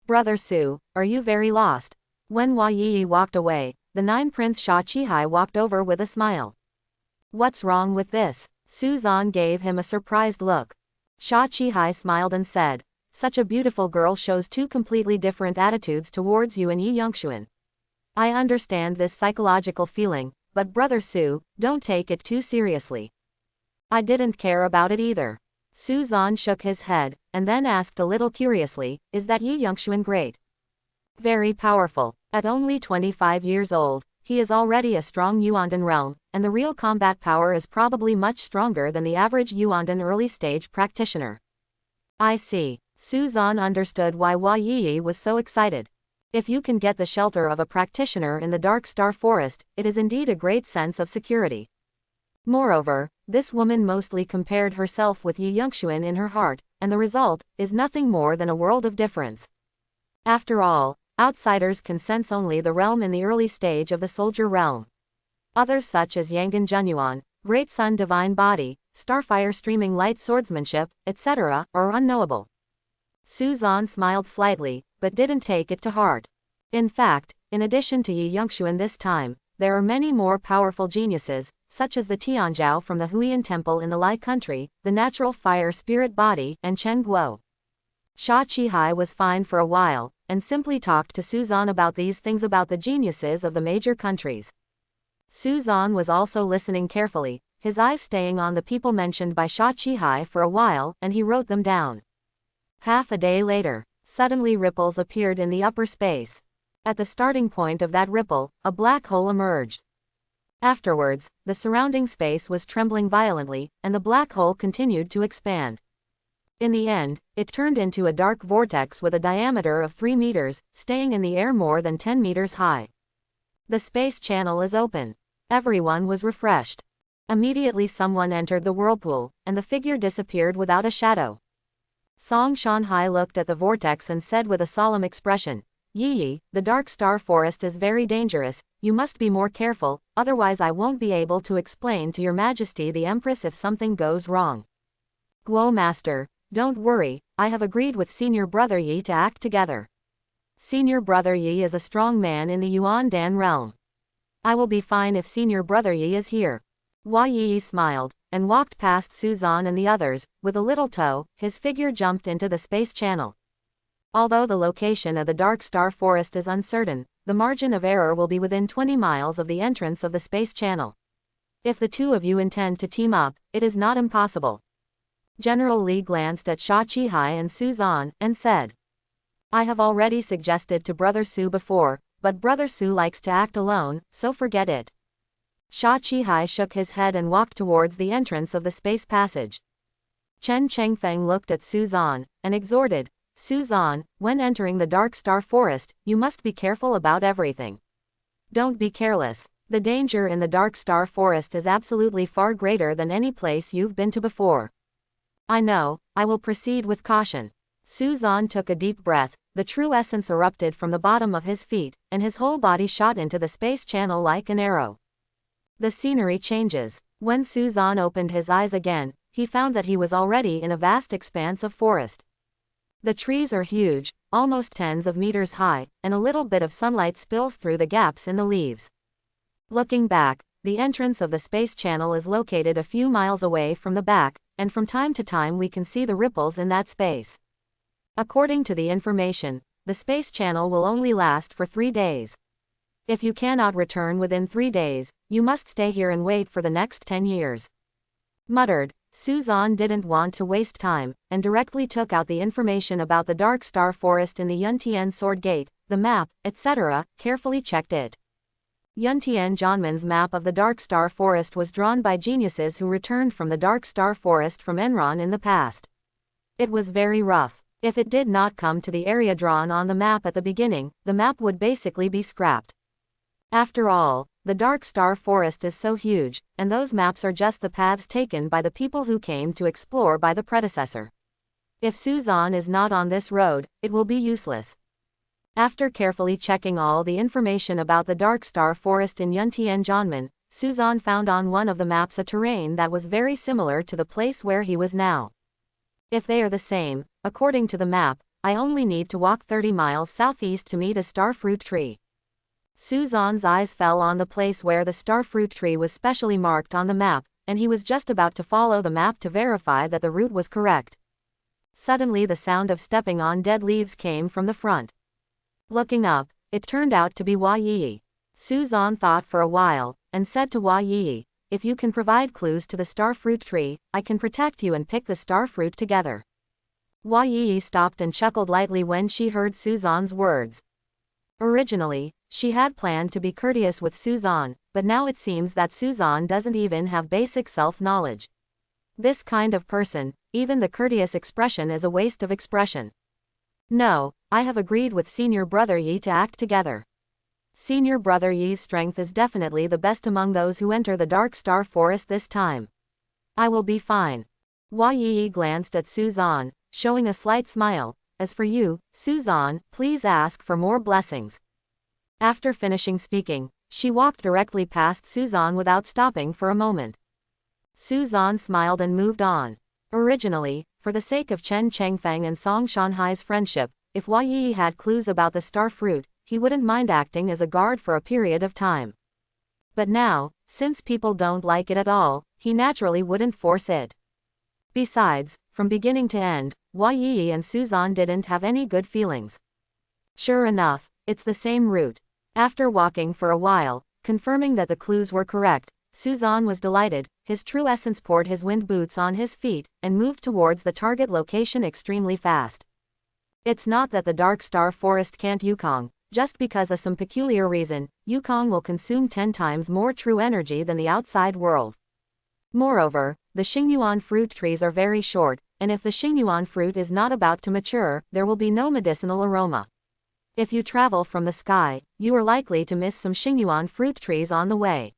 Brother Su, are you very lost? When Hua Yi walked away, the 9 Prince Sha Qihai walked over with a smile. What's wrong with this? Su Zan gave him a surprised look. Sha Qihai smiled and said, such a beautiful girl shows 2 completely different attitudes towards you and Yi Yongxuan. I understand this psychological feeling, but Brother Su, don't take it too seriously. I didn't care about it either. Suzan shook his head, and then asked a little curiously, is that Yi Yongshuan great? Very powerful. At only 25 years old, he is already a strong Yuandan realm, and the real combat power is probably much stronger than the average Yuandan early-stage practitioner. I see. Suzan understood why Hua Yi was so excited. If you can get the shelter of a practitioner in the Dark Star Forest, it is indeed a great sense of security. Moreover, this woman mostly compared herself with Yi Yongshuan in her heart, and the result is nothing more than a world of difference. After all, outsiders can sense only the realm in the early stage of the soldier realm. Others such as Yangan Junyuan, Great Sun Divine Body, Starfire Streaming Light Swordsmanship, etc., are unknowable. Suzan smiled slightly, but didn't take it to heart. In fact, in addition to Yi Yongshuan this time, there are many more powerful geniuses, such as the Tianzhao from the Huiyan Temple in the Lai country, the Natural Fire Spirit Body, and Chen Guo. Sha Qihai was fine for a while, and simply talked to Suzan about these things about the geniuses of the major countries. Suzan was also listening carefully, his eyes staying on the people mentioned by Sha Qihai for a while, and he wrote them down. Half a day later, suddenly ripples appeared in the upper space. At the starting point of that ripple, a black hole emerged. Afterwards, the surrounding space was trembling violently, and the black hole continued to expand. In the end, it turned into a dark vortex with a diameter of 3 meters, staying in the air more than 10 meters high. The space channel is open. Everyone was refreshed. Immediately someone entered the whirlpool, and the figure disappeared without a shadow. Song Shanhai looked at the vortex and said with a solemn expression, Yi, the Dark Star Forest is very dangerous, you must be more careful, otherwise I won't be able to explain to your Majesty the Empress if something goes wrong. Guo Master, don't worry, I have agreed with Senior Brother Yi to act together. Senior Brother Yi is a strong man in the Yuan Dan realm. I will be fine if Senior Brother Yi is here. Hua Yi smiled, and walked past Suzan and the others. With a little toe, his figure jumped into the space channel. Although the location of the Dark Star Forest is uncertain, the margin of error will be within 20 miles of the entrance of the space channel. If the two of you intend to team up, it is not impossible. General Li glanced at Sha Qihai and Suzan, and said, I have already suggested to Brother Su before, but Brother Su likes to act alone, so forget it. Sha Qihai shook his head and walked towards the entrance of the space passage. Chen Chengfeng looked at Suzan, and exhorted, Suzan, when entering the Dark Star Forest, you must be careful about everything. Don't be careless. The danger in the Dark Star Forest is absolutely far greater than any place you've been to before. I know, I will proceed with caution. Suzan took a deep breath, the true essence erupted from the bottom of his feet, and his whole body shot into the space channel like an arrow. The scenery changes. When Suzan opened his eyes again, he found that he was already in a vast expanse of forest. The trees are huge, almost tens of meters high, and a little bit of sunlight spills through the gaps in the leaves. Looking back, the entrance of the space channel is located a few miles away from the back, and from time to time we can see the ripples in that space. According to the information, the space channel will only last for 3 days. If you cannot return within 3 days, you must stay here and wait for the next 10 years. Muttered, Suzan didn't want to waste time, and directly took out the information about the Dark Star Forest in the Yuntian Sword Gate, the map, etc., carefully checked it. Yuntian Janman's map of the Dark Star Forest was drawn by geniuses who returned from the Dark Star Forest from Enron in the past. It was very rough. If it did not come to the area drawn on the map at the beginning, the map would basically be scrapped. After all, the Dark Star Forest is so huge, and those maps are just the paths taken by the people who came to explore by the predecessor. If Suzan is not on this road, it will be useless. After carefully checking all the information about the Dark Star Forest in Yuntian Janman, Suzan found on one of the maps a terrain that was very similar to the place where he was now. If they are the same, according to the map, I only need to walk 30 miles southeast to meet a starfruit tree. Suzan's eyes fell on the place where the starfruit tree was specially marked on the map, and he was just about to follow the map to verify that the route was correct. Suddenly the sound of stepping on dead leaves came from the front. Looking up, it turned out to be Hua Yi. Suzan thought for a while, and said to Hua Yi, if you can provide clues to the star fruit tree, I can protect you and pick the star fruit together. Hua Yi stopped and chuckled lightly when she heard Suzan's words. Originally, she had planned to be courteous with Suzan, but now it seems that Suzan doesn't even have basic self-knowledge. This kind of person, even the courteous expression is a waste of expression. No, I have agreed with Senior Brother Yi to act together. Senior Brother Yi's strength is definitely the best among those who enter the Dark Star Forest this time. I will be fine. Hua Yi glanced at Suzan, showing a slight smile. As for you, Suzan, please ask for more blessings. After finishing speaking, she walked directly past Suzan without stopping for a moment. Suzan smiled and moved on. Originally, for the sake of Chen Chengfeng and Song Shanhai's friendship, if Hua Yi had clues about the star fruit, he wouldn't mind acting as a guard for a period of time. But now, since people don't like it at all, he naturally wouldn't force it. Besides, from beginning to end, Hua Yi and Suzan didn't have any good feelings. Sure enough, it's the same route. After walking for a while, confirming that the clues were correct, Suzan was delighted. His true essence poured his wind boots on his feet, and moved towards the target location extremely fast. It's not that the Dark Star Forest can't Yukong, just because of some peculiar reason, Yukong will consume 10 times more true energy than the outside world. Moreover, the Xingyuan fruit trees are very short, and if the Xingyuan fruit is not about to mature, there will be no medicinal aroma. If you travel from the sky, you are likely to miss some Xingyuan fruit trees on the way.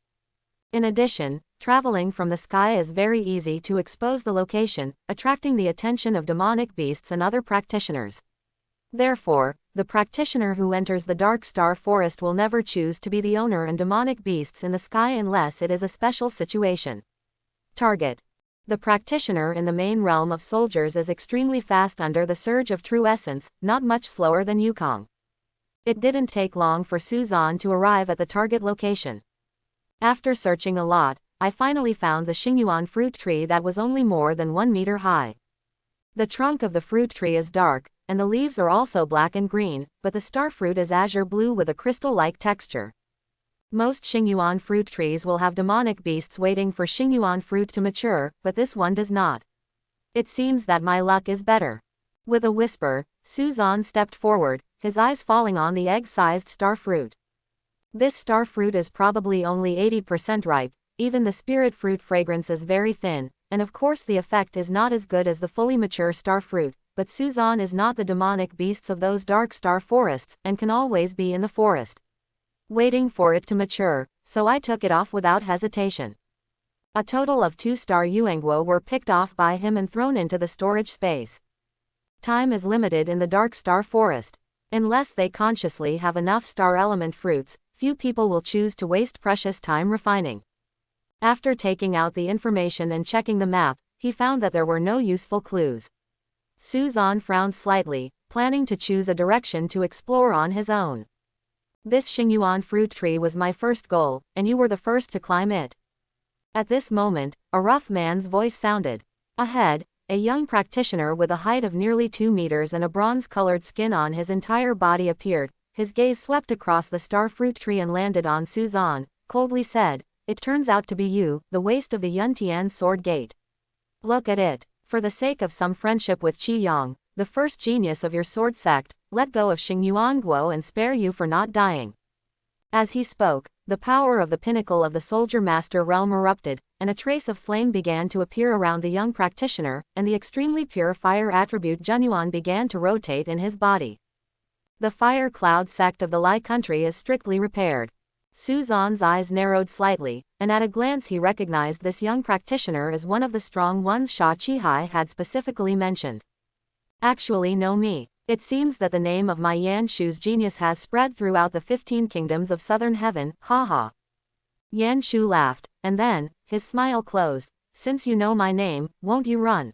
In addition, traveling from the sky is very easy to expose the location, attracting the attention of demonic beasts and other practitioners. Therefore, the practitioner who enters the Dark Star Forest will never choose to be the owner and demonic beasts in the sky unless it is a special situation. Target. The practitioner in the main realm of soldiers is extremely fast under the surge of true essence, not much slower than Yukong. It didn't take long for Suzan to arrive at the target location. After searching a lot, I finally found the Xingyuan fruit tree that was only more than 1 meter high. The trunk of the fruit tree is dark, and the leaves are also black and green, but the star fruit is azure blue with a crystal-like texture. Most Xingyuan fruit trees will have demonic beasts waiting for Xingyuan fruit to mature, but this one does not. It seems that my luck is better. With a whisper, Suzan stepped forward, his eyes falling on the egg-sized star fruit. This star fruit is probably only 80% ripe, even the spirit fruit fragrance is very thin, and of course the effect is not as good as the fully mature star fruit, but Suzan is not the demonic beasts of those dark star forests, and can always be in the forest, waiting for it to mature, so I took it off without hesitation. A total of 2 star Yuanguo were picked off by him and thrown into the storage space. Time is limited in the dark star forest. Unless they consciously have enough star element fruits, few people will choose to waste precious time refining. After taking out the information and checking the map, he found that there were no useful clues. Suzan frowned slightly, planning to choose a direction to explore on his own. This Xingyuan fruit tree was my first goal, and you were the first to climb it. At this moment, a rough man's voice sounded. Ahead, a young practitioner with a height of nearly 2 meters and a bronze-colored skin on his entire body appeared. His gaze swept across the star fruit tree and landed on Suzan, coldly said, "It turns out to be you, the waste of the Yuntian Sword Gate. Look at it. For the sake of some friendship with Qi Yang, the first genius of your sword sect, let go of Xingyuan Guo and spare you for not dying." As he spoke, the power of the pinnacle of the soldier master realm erupted, and a trace of flame began to appear around the young practitioner, and the extremely pure fire attribute Junyuan began to rotate in his body. The fire cloud sect of the Lai country is strictly repaired. Suzan's eyes narrowed slightly, and at a glance he recognized this young practitioner as one of the strong ones Sha Qihai had specifically mentioned. Actually no me. It seems that the name of my Yan Shu's genius has spread throughout the 15 kingdoms of southern heaven, haha. Yan Shu laughed, and then, his smile closed. Since you know my name, won't you run?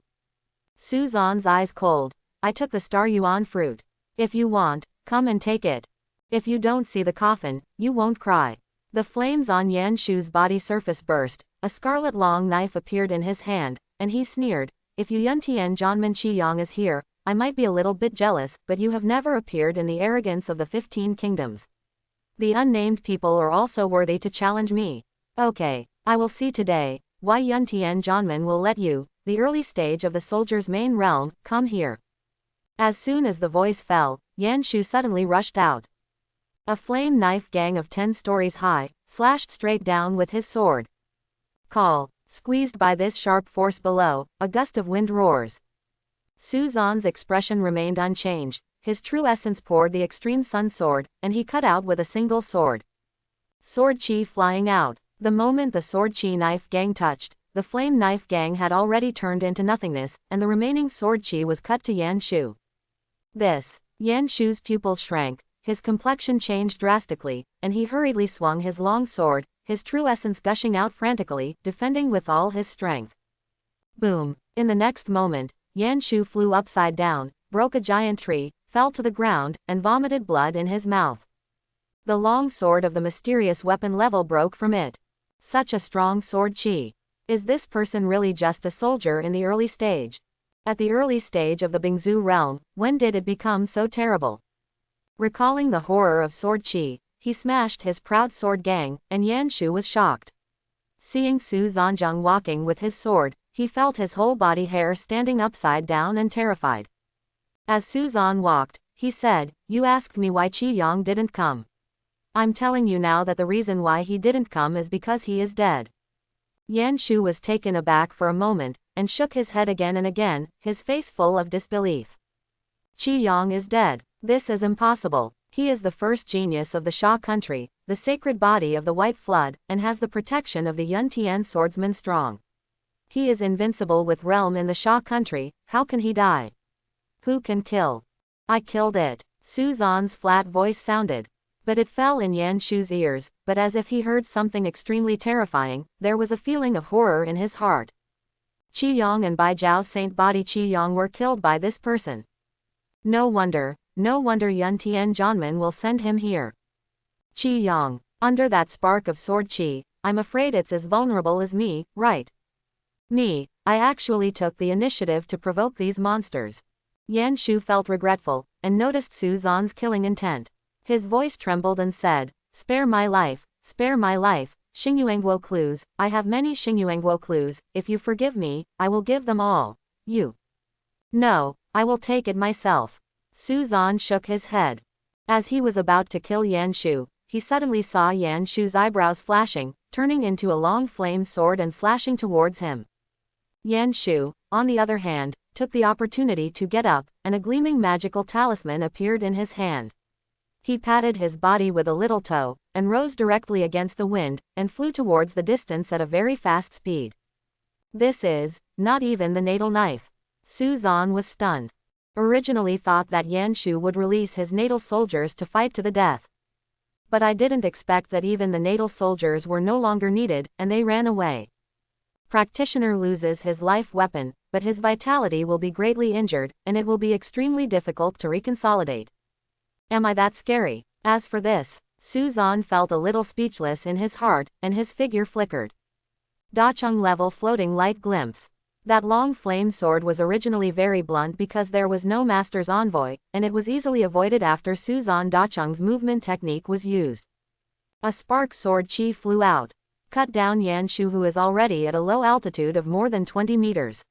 Suzan's eyes cold. I took the star yuan fruit. If you want, come and take it. If you don't see the coffin, you won't cry. The flames on Yan Shu's body surface burst, a scarlet long knife appeared in his hand, and he sneered, "If Yu Yuntian Zhanmen Qiyang is here, I might be a little bit jealous, but you have never appeared in the arrogance of the 15 kingdoms. The unnamed people are also worthy to challenge me. Okay, I will see today why Yun Tian Janman will let you, the early stage of the soldier's main realm, come here. As soon as the voice fell, Yan Shu suddenly rushed out. A flame knife gang of 10 stories high, slashed straight down with his sword. Call. Squeezed by this sharp force below, a gust of wind roars. Su Zan's expression remained unchanged, his true essence poured the extreme sun sword, and he cut out with a single sword. Sword chi flying out. The moment the sword chi knife gang touched, the flame knife gang had already turned into nothingness, and the remaining sword chi was cut to Yan Shu. Yan Shu's pupils shrank, his complexion changed drastically, and he hurriedly swung his long sword, his true essence gushing out frantically, defending with all his strength. Boom! In the next moment, Yan Shu flew upside down, broke a giant tree, fell to the ground, and vomited blood in his mouth. The long sword of the mysterious weapon level broke from it. Such a strong sword chi. Is this person really just a soldier in the early stage? At the early stage of the Bingzu realm, when did it become so terrible? Recalling the horror of sword chi, he smashed his proud sword gang, and Yan Shu was shocked. Seeing Su Zanzheng walking with his sword, he felt his whole body hair standing upside down and terrified. As Su Zan walked, he said, "You asked me why Qi Yang didn't come. I'm telling you now that the reason why he didn't come is because he is dead." Yan Shu was taken aback for a moment, and shook his head again and again, his face full of disbelief. Qi Yang is dead. This is impossible. He is the first genius of the Sha country, the sacred body of the White Flood, and has the protection of the Yun Tian swordsman strong. He is invincible with realm in the Sha country, how can he die? Who can kill? I killed it. Su Zan's flat voice sounded. But it fell in Yan Shu's ears, but as if he heard something extremely terrifying, there was a feeling of horror in his heart. Qi Yang and Bai Jiao Saint Body Qi Yang were killed by this person. No wonder Yun Tian Janman will send him here. Qi Yang, under that spark of sword chi, I'm afraid it's as vulnerable as me, right? Me, I actually took the initiative to provoke these monsters. Yan Shu felt regretful, and noticed Su Zan's killing intent. His voice trembled and said, spare my life, Xingyuanguo clues, I have many Xingyuanguo clues, if you forgive me, I will give them all. You. No, I will take it myself. Su Zan shook his head. As he was about to kill Yan Shu, he suddenly saw Yan Shu's eyebrows flashing, turning into a long flame sword and slashing towards him. Yan Shu, on the other hand, took the opportunity to get up, and a gleaming magical talisman appeared in his hand. He patted his body with a little toe, and rose directly against the wind, and flew towards the distance at a very fast speed. This is not even the natal knife. Su Zan was stunned. Originally thought that Yan Shu would release his natal soldiers to fight to the death. But I didn't expect that even the natal soldiers were no longer needed, and they ran away. Practitioner loses his life weapon, but his vitality will be greatly injured, and it will be extremely difficult to reconsolidate. Am I that scary? As for this, Su Zan felt a little speechless in his heart, and his figure flickered. Dacheng level floating light glimpse. That long flame sword was originally very blunt because there was no master's envoy, and it was easily avoided after Su Zan Dacheng's movement technique was used. A spark sword chi flew out. Cut down Yan Shu, who is already at a low altitude of more than 20 meters.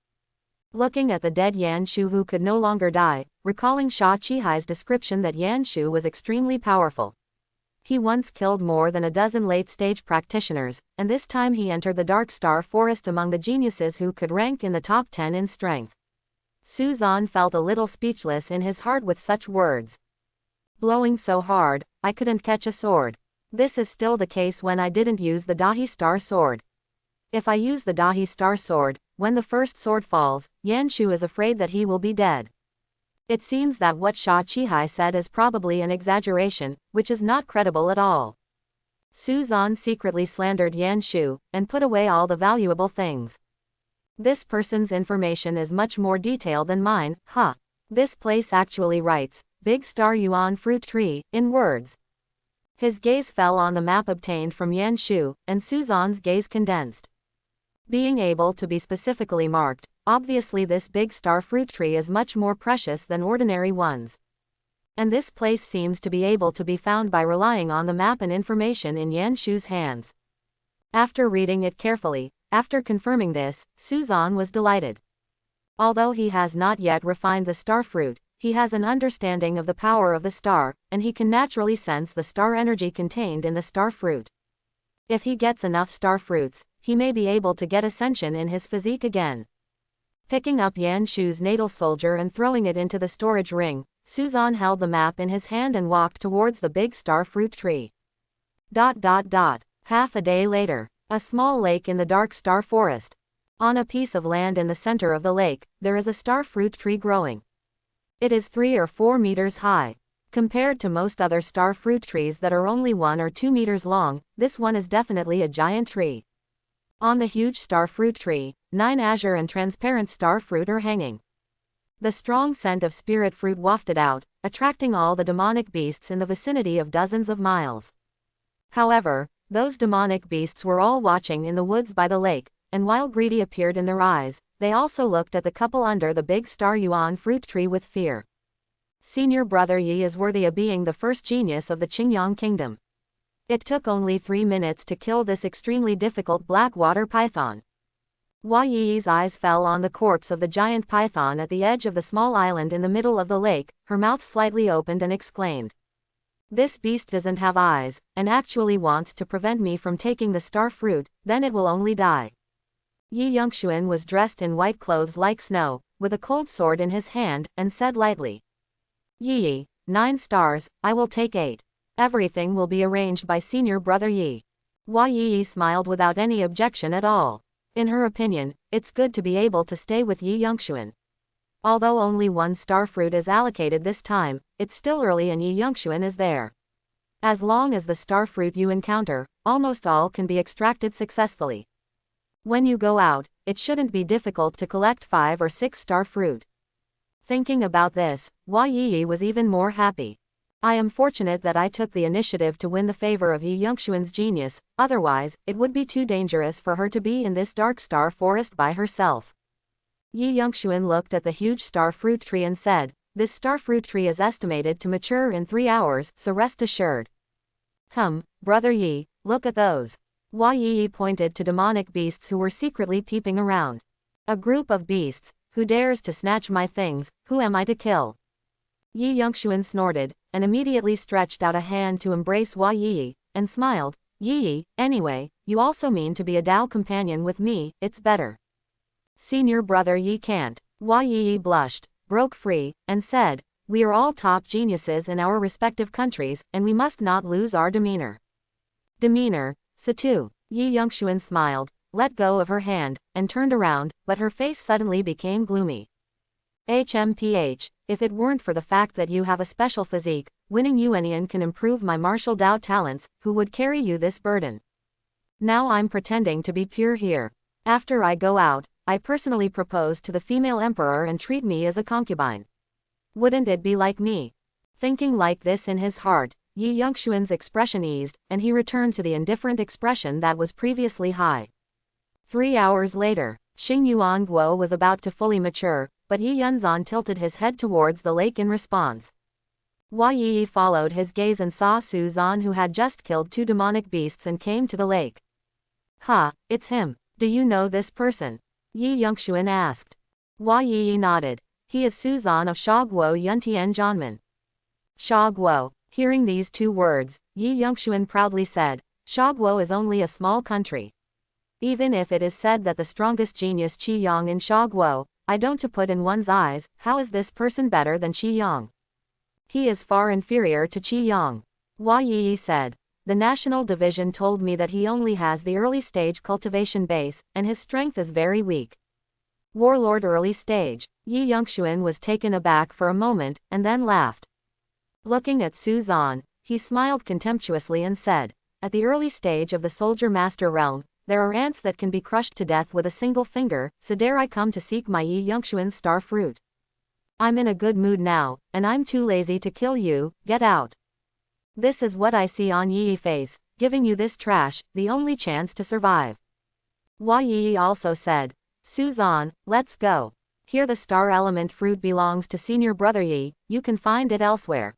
Looking at the dead Yan Shu, who could no longer die, recalling Sha Qihai's description that Yan Shu was extremely powerful. He once killed more than a dozen late-stage practitioners, and this time he entered the Dark Star Forest among the geniuses who could rank in the top 10 in strength. Su Zan felt a little speechless in his heart with such words. Blowing so hard, I couldn't catch a sword. This is still the case when I didn't use the Dahi Star Sword. If I use the Dahi Star Sword, when the first sword falls, Yan Shu is afraid that he will be dead. It seems that what Sha Qihai said is probably an exaggeration, which is not credible at all. Su Zan secretly slandered Yan Shu, and put away all the valuable things. This person's information is much more detailed than mine, huh? This place actually writes, Big Star Yuan Fruit Tree, in words. His gaze fell on the map obtained from Yan Shu, and Su Zan's gaze condensed. Being able to be specifically marked, obviously this big star fruit tree is much more precious than ordinary ones. And this place seems to be able to be found by relying on the map and information in Yan Shu's hands. After reading it carefully, after confirming this, Suzan was delighted. Although he has not yet refined the star fruit, he has an understanding of the power of the star, and he can naturally sense the star energy contained in the star fruit. If he gets enough star fruits, he may be able to get ascension in his physique again. Picking up Yan Shu's natal soldier and throwing it into the storage ring, Suzan held the map in his hand and walked towards the big star fruit tree. Half a day later, a small lake in the dark star forest. On a piece of land in the center of the lake, there is a star fruit tree growing. It is 3 or 4 meters high. Compared to most other star fruit trees that are only 1 or 2 meters long, this one is definitely a giant tree. On the huge star fruit tree, 9 azure and transparent star fruit are hanging. The strong scent of spirit fruit wafted out, attracting all the demonic beasts in the vicinity of dozens of miles. However, those demonic beasts were all watching in the woods by the lake, and while greedy appeared in their eyes, they also looked at the couple under the big star yuan fruit tree with fear. Senior brother Yi is worthy of being the first genius of the Qingyang kingdom. It took only 3 minutes to kill this extremely difficult black water python. Hua Yi's eyes fell on the corpse of the giant python at the edge of the small island in the middle of the lake, her mouth slightly opened and exclaimed. This beast doesn't have eyes, and actually wants to prevent me from taking the star fruit, then it will only die. Yi Yongxuan was dressed in white clothes like snow, with a cold sword in his hand, and said lightly. Yi, 9 stars, I will take 8. Everything will be arranged by senior brother Yi. Hua Yi smiled without any objection at all. In her opinion, it's good to be able to stay with Yi Yongxuan. Although only 1 star fruit is allocated this time, it's still early and Yi Yongxuan is there. As long as the star fruit you encounter, almost all can be extracted successfully. When you go out, it shouldn't be difficult to collect 5 or 6 star fruit. Thinking about this, Hua Yi was even more happy. I am fortunate that I took the initiative to win the favor of Yi Yongxuan's genius, otherwise, it would be too dangerous for her to be in this dark star forest by herself. Yi Yongxuan looked at the huge star fruit tree and said, this star fruit tree is estimated to mature in 3 hours, so rest assured. Brother Yi, look at those. Hua Yi pointed to demonic beasts who were secretly peeping around. A group of beasts, who dares to snatch my things, who am I to kill? Yi Yongxuan snorted, and immediately stretched out a hand to embrace Hua Yi, and smiled. Yi, anyway, you also mean to be a Dao companion with me, it's better. Senior brother Yi can't. Hua Yi blushed, broke free, and said, we are all top geniuses in our respective countries, and we must not lose our demeanor. Demeanor, Satu. Yi Yongxuan smiled, let go of her hand, and turned around, but her face suddenly became gloomy. HMPH, if it weren't for the fact that you have a special physique, winning Yuanian can improve my martial Dao talents, who would carry you this burden? Now I'm pretending to be pure here. After I go out, I personally propose to the female emperor and treat me as a concubine. Wouldn't it be like me? Thinking like this in his heart, Yi Yongxuan's expression eased, and he returned to the indifferent expression that was previously high. 3 hours later, Xing Yuan Guo was about to fully mature, but Yi Yunzan tilted his head towards the lake in response. Hua Yi followed his gaze and saw Suzan, who had just killed 2 demonic beasts and came to the lake. It's him. Do you know this person? Yi Yongxuan asked. Hua Yi nodded. He is Suzan of Shaguo Yuntian Zhanmen. Shaguo. Hearing these 2 words, Yi Yongxuan proudly said, Shaguo is only a small country. Even if it is said that the strongest genius Qi Yang in Shaguo, I don't to put in one's eyes, how is this person better than Qi Yang? He is far inferior to Qi Yang. Hua Yi said. The national division told me that he only has the early stage cultivation base, and his strength is very weak. Warlord early stage. Yi Yongxuan was taken aback for a moment, and then laughed. Looking at Suzan, he smiled contemptuously and said, at the early stage of the soldier master realm, there are ants that can be crushed to death with a single finger, so dare I come to seek my Yi Yongxuan's star fruit. I'm in a good mood now, and I'm too lazy to kill you, get out. This is what I see on Yi face, giving you this trash, the only chance to survive. Hua Yi also said, Suzan, let's go. Here the star element fruit belongs to senior brother Yi, you can find it elsewhere.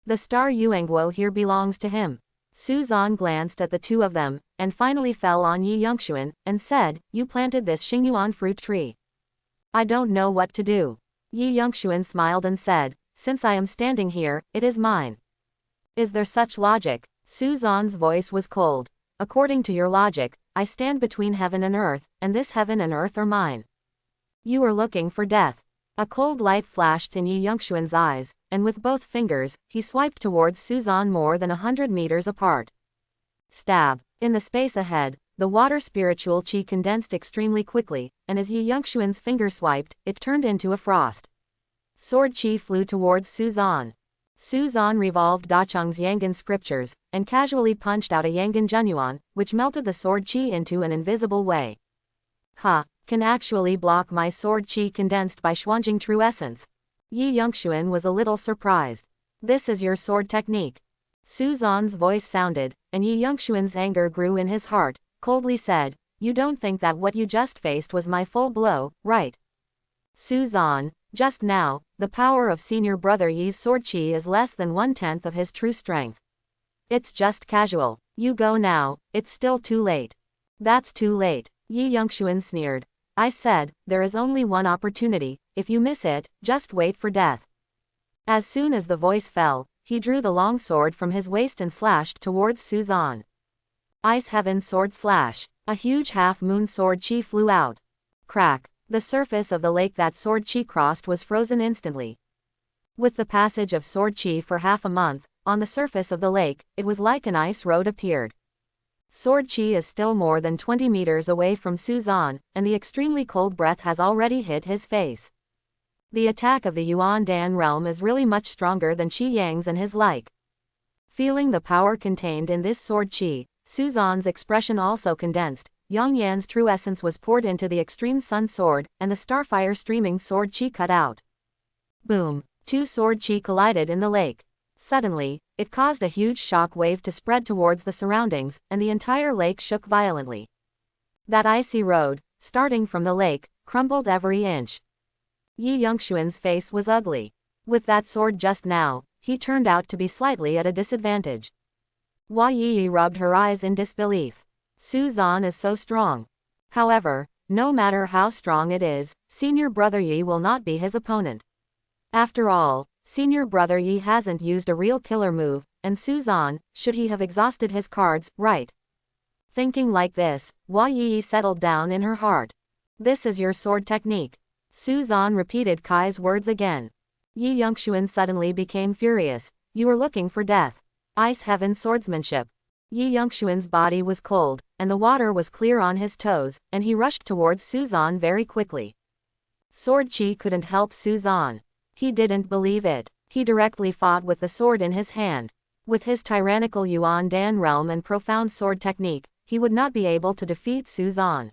The star Yuangguo here belongs to him. Su Zan glanced at the two of them, and finally fell on Yi Yongxuan, and said, you planted this Xingyuan fruit tree. I don't know what to do. Yi Yongxuan smiled and said, since I am standing here, it is mine. Is there such logic? Su Zan's voice was cold. According to your logic, I stand between heaven and earth, and this heaven and earth are mine. You are looking for death. A cold light flashed in Yi Yongxuan's eyes, and with both fingers, he swiped towards Su Zan more than 100 meters apart. Stab. In the space ahead, the water spiritual chi condensed extremely quickly, and as Yi Yongxuan's finger swiped, it turned into a frost. Sword chi flew towards Su Zan. Su Zan revolved Dacheng's Yangan scriptures, and casually punched out a Yangan Zhenyuan, which melted the sword chi into an invisible way. Ha! Can actually block my sword chi condensed by Xuanjing true essence. Yi Yongxuan was a little surprised. This is your sword technique. Su Zan's voice sounded, and Yi Yongxuan's anger grew in his heart, coldly said, you don't think that what you just faced was my full blow, right? Su Zan, just now, the power of senior brother Yi's sword chi is less than 1/10 of his true strength. It's just casual. You go now, it's still too late. That's too late. Yi Yongxuan sneered. I said, there is only one opportunity, if you miss it, just wait for death. As soon as the voice fell, he drew the long sword from his waist and slashed towards Su Zan. Ice Heaven Sword Slash. A huge half-moon sword chi flew out. Crack. The surface of the lake that sword chi crossed was frozen instantly. With the passage of sword chi for half a month, on the surface of the lake, it was like an ice road appeared. Sword chi is still more than 20 meters away from Su Zan, and the extremely cold breath has already hit his face. The attack of the Yuan Dan realm is really much stronger than Qi Yang's and his like. Feeling the power contained in this sword chi, Su Zan's expression also condensed. Yang Yan's true essence was poured into the extreme sun sword, and the starfire streaming sword chi cut out. Boom! Two sword chi collided in the lake. Suddenly, it caused a huge shock wave to spread towards the surroundings, and the entire lake shook violently. That icy road, starting from the lake, crumbled every inch. Yi Yongxuan's face was ugly. With that sword just now, he turned out to be slightly at a disadvantage. Hua Yi rubbed her eyes in disbelief. Su Zan is so strong. However, no matter how strong it is, senior brother Yi will not be his opponent. After all, senior brother Yi hasn't used a real killer move, and Su Zan, should he have exhausted his cards, right? Thinking like this, Hua Yi settled down in her heart. This is your sword technique. Su Zan repeated Kai's words again. Yi Yongxuan suddenly became furious. You are looking for death. Ice Heaven swordsmanship. Yi Yongxuan's body was cold, and the water was clear on his toes, and he rushed towards Su Zan very quickly. Sword chi couldn't help Su Zan. He didn't believe it. He directly fought with the sword in his hand. With his tyrannical Yuan Dan realm and profound sword technique, he would not be able to defeat Su Zan.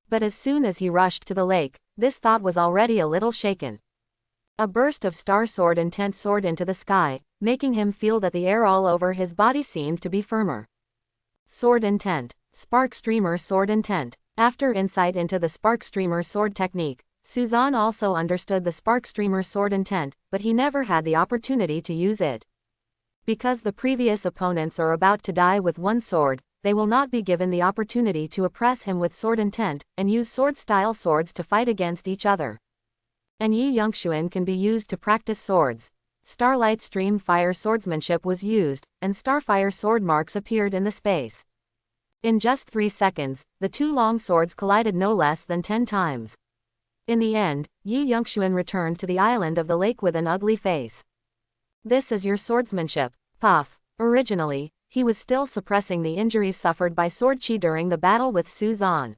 But as soon as he rushed to the lake, this thought was already a little shaken. A burst of star sword intent soared into the sky, making him feel that the air all over his body seemed to be firmer. Sword intent. Spark streamer sword intent. After insight into the spark streamer sword technique, Su Zan also understood the spark streamer sword intent, but he never had the opportunity to use it. Because the previous opponents are about to die with one sword, they will not be given the opportunity to oppress him with sword intent, and use sword-style swords to fight against each other. And Yi Yongxuan can be used to practice swords. Starlight Stream Fire swordsmanship was used, and starfire sword marks appeared in the space. In just 3 seconds, the two long swords collided no less than 10 times. In the end, Yi Yongxuan returned to the island of the lake with an ugly face. This is your swordsmanship. Puff. Originally, he was still suppressing the injuries suffered by sword chi during the battle with Su Zan.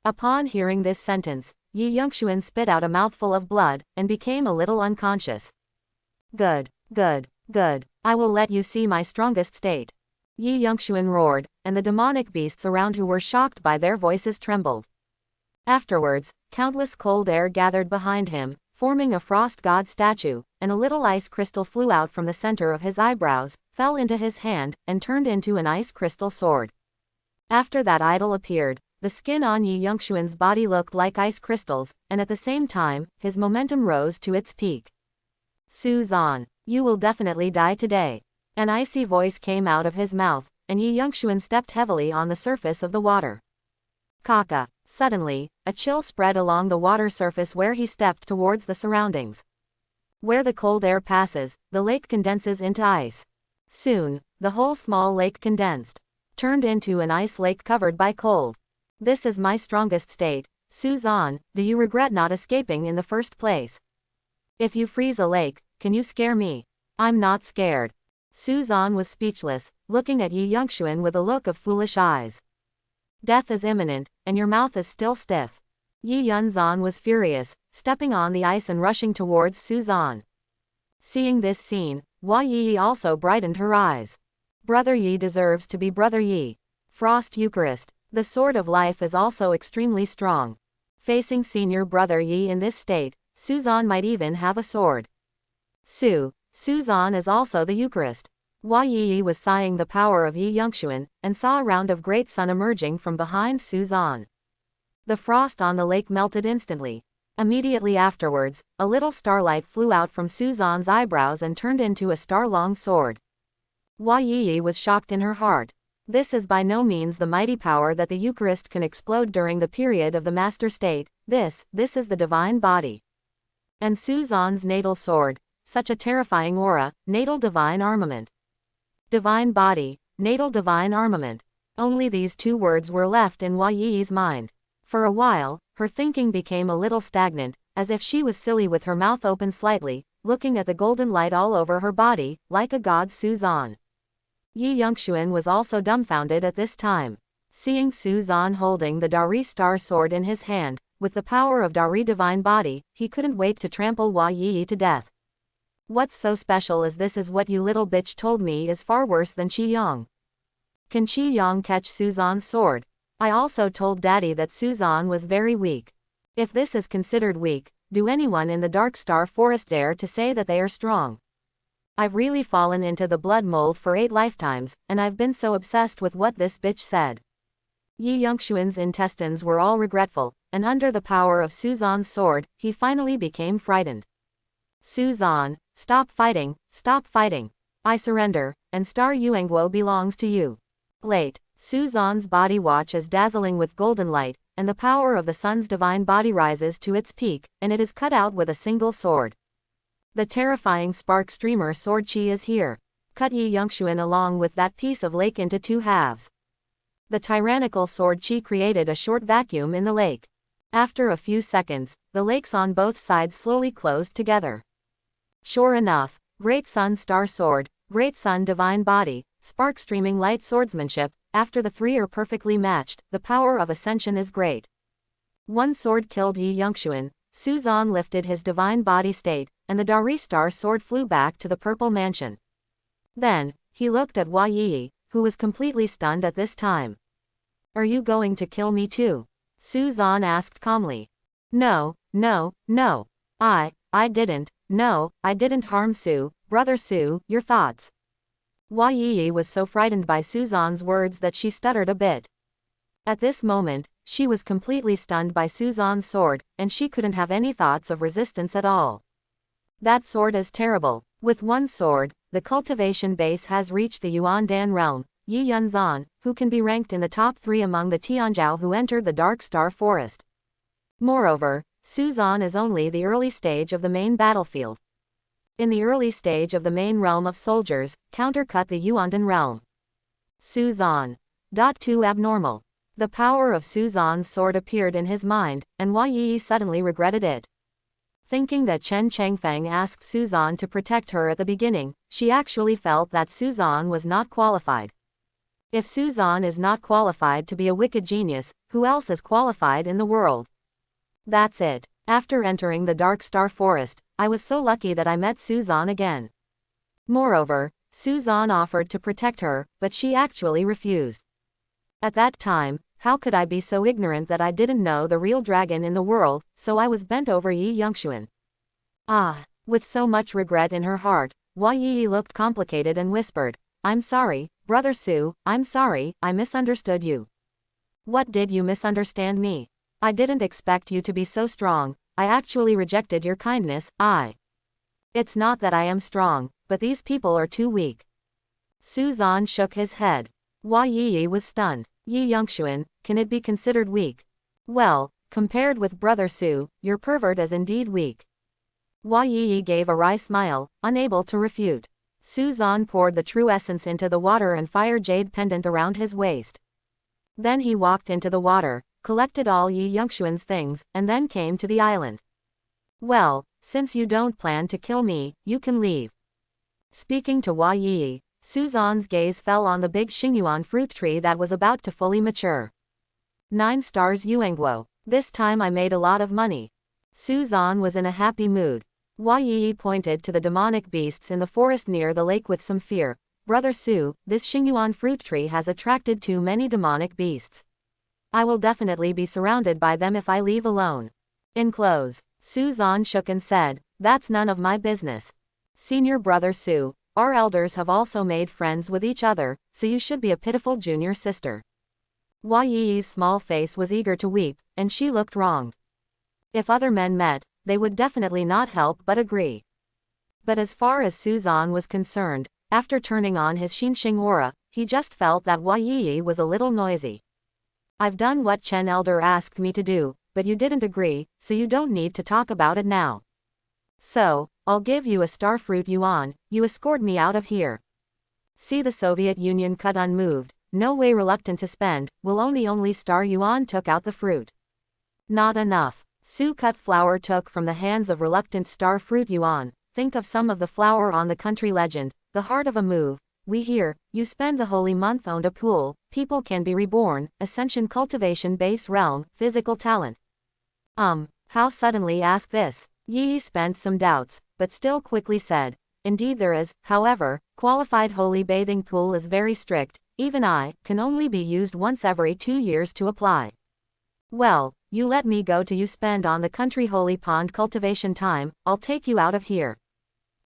Upon hearing this sentence, Yi Yongxuan spit out a mouthful of blood, and became a little unconscious. Good, good, good. I will let you see my strongest state. Yi Yongxuan roared, and the demonic beasts around who were shocked by their voices trembled. Afterwards, countless cold air gathered behind him, forming a frost god statue, and a little ice crystal flew out from the center of his eyebrows, fell into his hand, and turned into an ice crystal sword. After that idol appeared, the skin on Yi Yongxuan's body looked like ice crystals, and at the same time, his momentum rose to its peak. Su Zan. You will definitely die today. An icy voice came out of his mouth, and Yi Youngxuan stepped heavily on the surface of the water. Kaka. Suddenly, a chill spread along the water surface where he stepped towards the surroundings. Where the cold air passes, the lake condenses into ice. Soon, the whole small lake condensed, turned into an ice lake covered by cold. This is my strongest state. Suzan, do you regret not escaping in the first place? If you freeze a lake, can you scare me? I'm not scared. Suzan was speechless, looking at Yi Youngxuan with a look of foolish eyes. Death is imminent, and your mouth is still stiff. Yi Yunzan was furious, stepping on the ice and rushing towards Suzan. Seeing this scene, Hua Yi also brightened her eyes. Brother Yi deserves to be Brother Yi. Frost Eucharist. The sword of life is also extremely strong. Facing senior brother Yi in this state, Suzan might even have a sword. Suzan is also the Eucharist. Hua Yi was sighing the power of Yi Youngxuan, and saw a round of great sun emerging from behind Suzan. The frost on the lake melted instantly. Immediately afterwards, a little starlight flew out from Suzan's eyebrows and turned into a star-long sword. Hua Yi was shocked in her heart. This is by no means the mighty power that the Eucharist can explode during the period of the master state. This is the divine body. And Suzan's natal sword, such a terrifying aura, natal divine armament. Divine body, natal divine armament. Only these two words were left in Hua Yi's mind. For a while, her thinking became a little stagnant, as if she was silly with her mouth open slightly, looking at the golden light all over her body, like a god Suzan. Yi Youngxuan was also dumbfounded at this time. Seeing Suzan holding the Dari star sword in his hand, with the power of Dari divine body, he couldn't wait to trample Hua Yi to death. What's so special is this is what you little bitch told me is far worse than Qi Yang. Can Qi Yang catch Suzan's sword? I also told Daddy that Suzan was very weak. If this is considered weak, do anyone in the Dark Star Forest dare to say that they are strong? I've really fallen into the blood mold for 8 lifetimes, and I've been so obsessed with what this bitch said. Yi Youngxuan's intestines were all regretful, and under the power of Suzan's sword, he finally became frightened. Suzan, stop fighting, stop fighting. I surrender, and Star Yuanguo belongs to you. Late, Suzan's body watch is dazzling with golden light, and the power of the sun's divine body rises to its peak, and it is cut out with a single sword. The terrifying spark streamer sword chi is here. Cut Yi Youngxuan along with that piece of lake into 2 halves. The tyrannical sword chi created a short vacuum in the lake. After a few seconds, the lakes on both sides slowly closed together. Sure enough, Great Sun Star Sword, Great Sun Divine Body, Spark Streaming Light Swordsmanship, after the 3 are perfectly matched, the power of ascension is great. One sword killed Yi Youngxuan, Suzan lifted his divine body state, and the Dari Star Sword flew back to the Purple Mansion. Then, he looked at Hua Yi, who was completely stunned at this time. Are you going to kill me too? Suzan asked calmly. No. I didn't. No, I didn't harm Su, brother Su, your thoughts. Hua Yi was so frightened by Suzan's words that she stuttered a bit. At this moment, she was completely stunned by Suzan's sword, and she couldn't have any thoughts of resistance at all. That sword is terrible. With one sword, the cultivation base has reached the Yuandan realm, Yi Yunzan, who can be ranked in the top 3 among the Tianzhou who entered the Dark Star Forest. Moreover, Suzan is only the early stage of the main battlefield. In the early stage of the main realm of soldiers, countercut the Yuandan realm. Suzan. Too abnormal. The power of Suzan's sword appeared in his mind, and Hua Yi suddenly regretted it. Thinking that Chen Chengfeng asked Suzan to protect her at the beginning, she actually felt that Suzan was not qualified. If Suzan is not qualified to be a wicked genius, who else is qualified in the world? That's it. After entering the Dark Star Forest, I was so lucky that I met Suzan again. Moreover, Suzan offered to protect her, but she actually refused. At that time, how could I be so ignorant that I didn't know the real dragon in the world, so I was bent over Yi Youngxuan. With so much regret in her heart, Hua Yi looked complicated and whispered, I'm sorry, brother Su, I'm sorry, I misunderstood you. What did you misunderstand me? I didn't expect you to be so strong, I actually rejected your kindness, It's not that I am strong, but these people are too weak. Su Zan shook his head. Hua Yi was stunned. Yi Yongxuan, can it be considered weak? Well, compared with Brother Su, your pervert is indeed weak. Hua Yi gave a wry smile, unable to refute. Su Zan poured the true essence into the water and fire jade pendant around his waist. Then he walked into the water, collected all Yi Yongxuan's things, and then came to the island. Well, since you don't plan to kill me, you can leave. Speaking to Hua Yi, Su Zan's gaze fell on the big Xingyuan fruit tree that was about to fully mature. 9 stars Yuangguo. This time I made a lot of money. Su Zan was in a happy mood. Hua Yi pointed to the demonic beasts in the forest near the lake with some fear. Brother Su, this Xingyuan fruit tree has attracted too many demonic beasts. I will definitely be surrounded by them if I leave alone. Enclose. Su Zan shook and said, that's none of my business. Senior Brother Su, our elders have also made friends with each other, so you should be a pitiful junior sister. Hua Yi's small face was eager to weep, and she looked wronged. If other men met, they would definitely not help but agree. But as far as Su Zan was concerned, after turning on his Xinxing aura, he just felt that Hua Yi was a little noisy. I've done what Chen Elder asked me to do, but you didn't agree, so you don't need to talk about it now. So, I'll give you a starfruit yuan, you escort me out of here. See the Soviet Union cut unmoved, no way reluctant to spend, will only star yuan took out the fruit. Not enough. Su cut flower took from the hands of reluctant star fruit yuan, think of some of the flower on the country legend, the heart of a move, we hear, you spend the holy month owned a pool, people can be reborn, ascension cultivation base realm, physical talent. How suddenly ask this? Yi spent some doubts, but still quickly said, indeed there is, however, qualified holy bathing pool is very strict, even I, can only be used once every 2 years to apply. Well, you let me go till you spend on the country holy pond cultivation time, I'll take you out of here.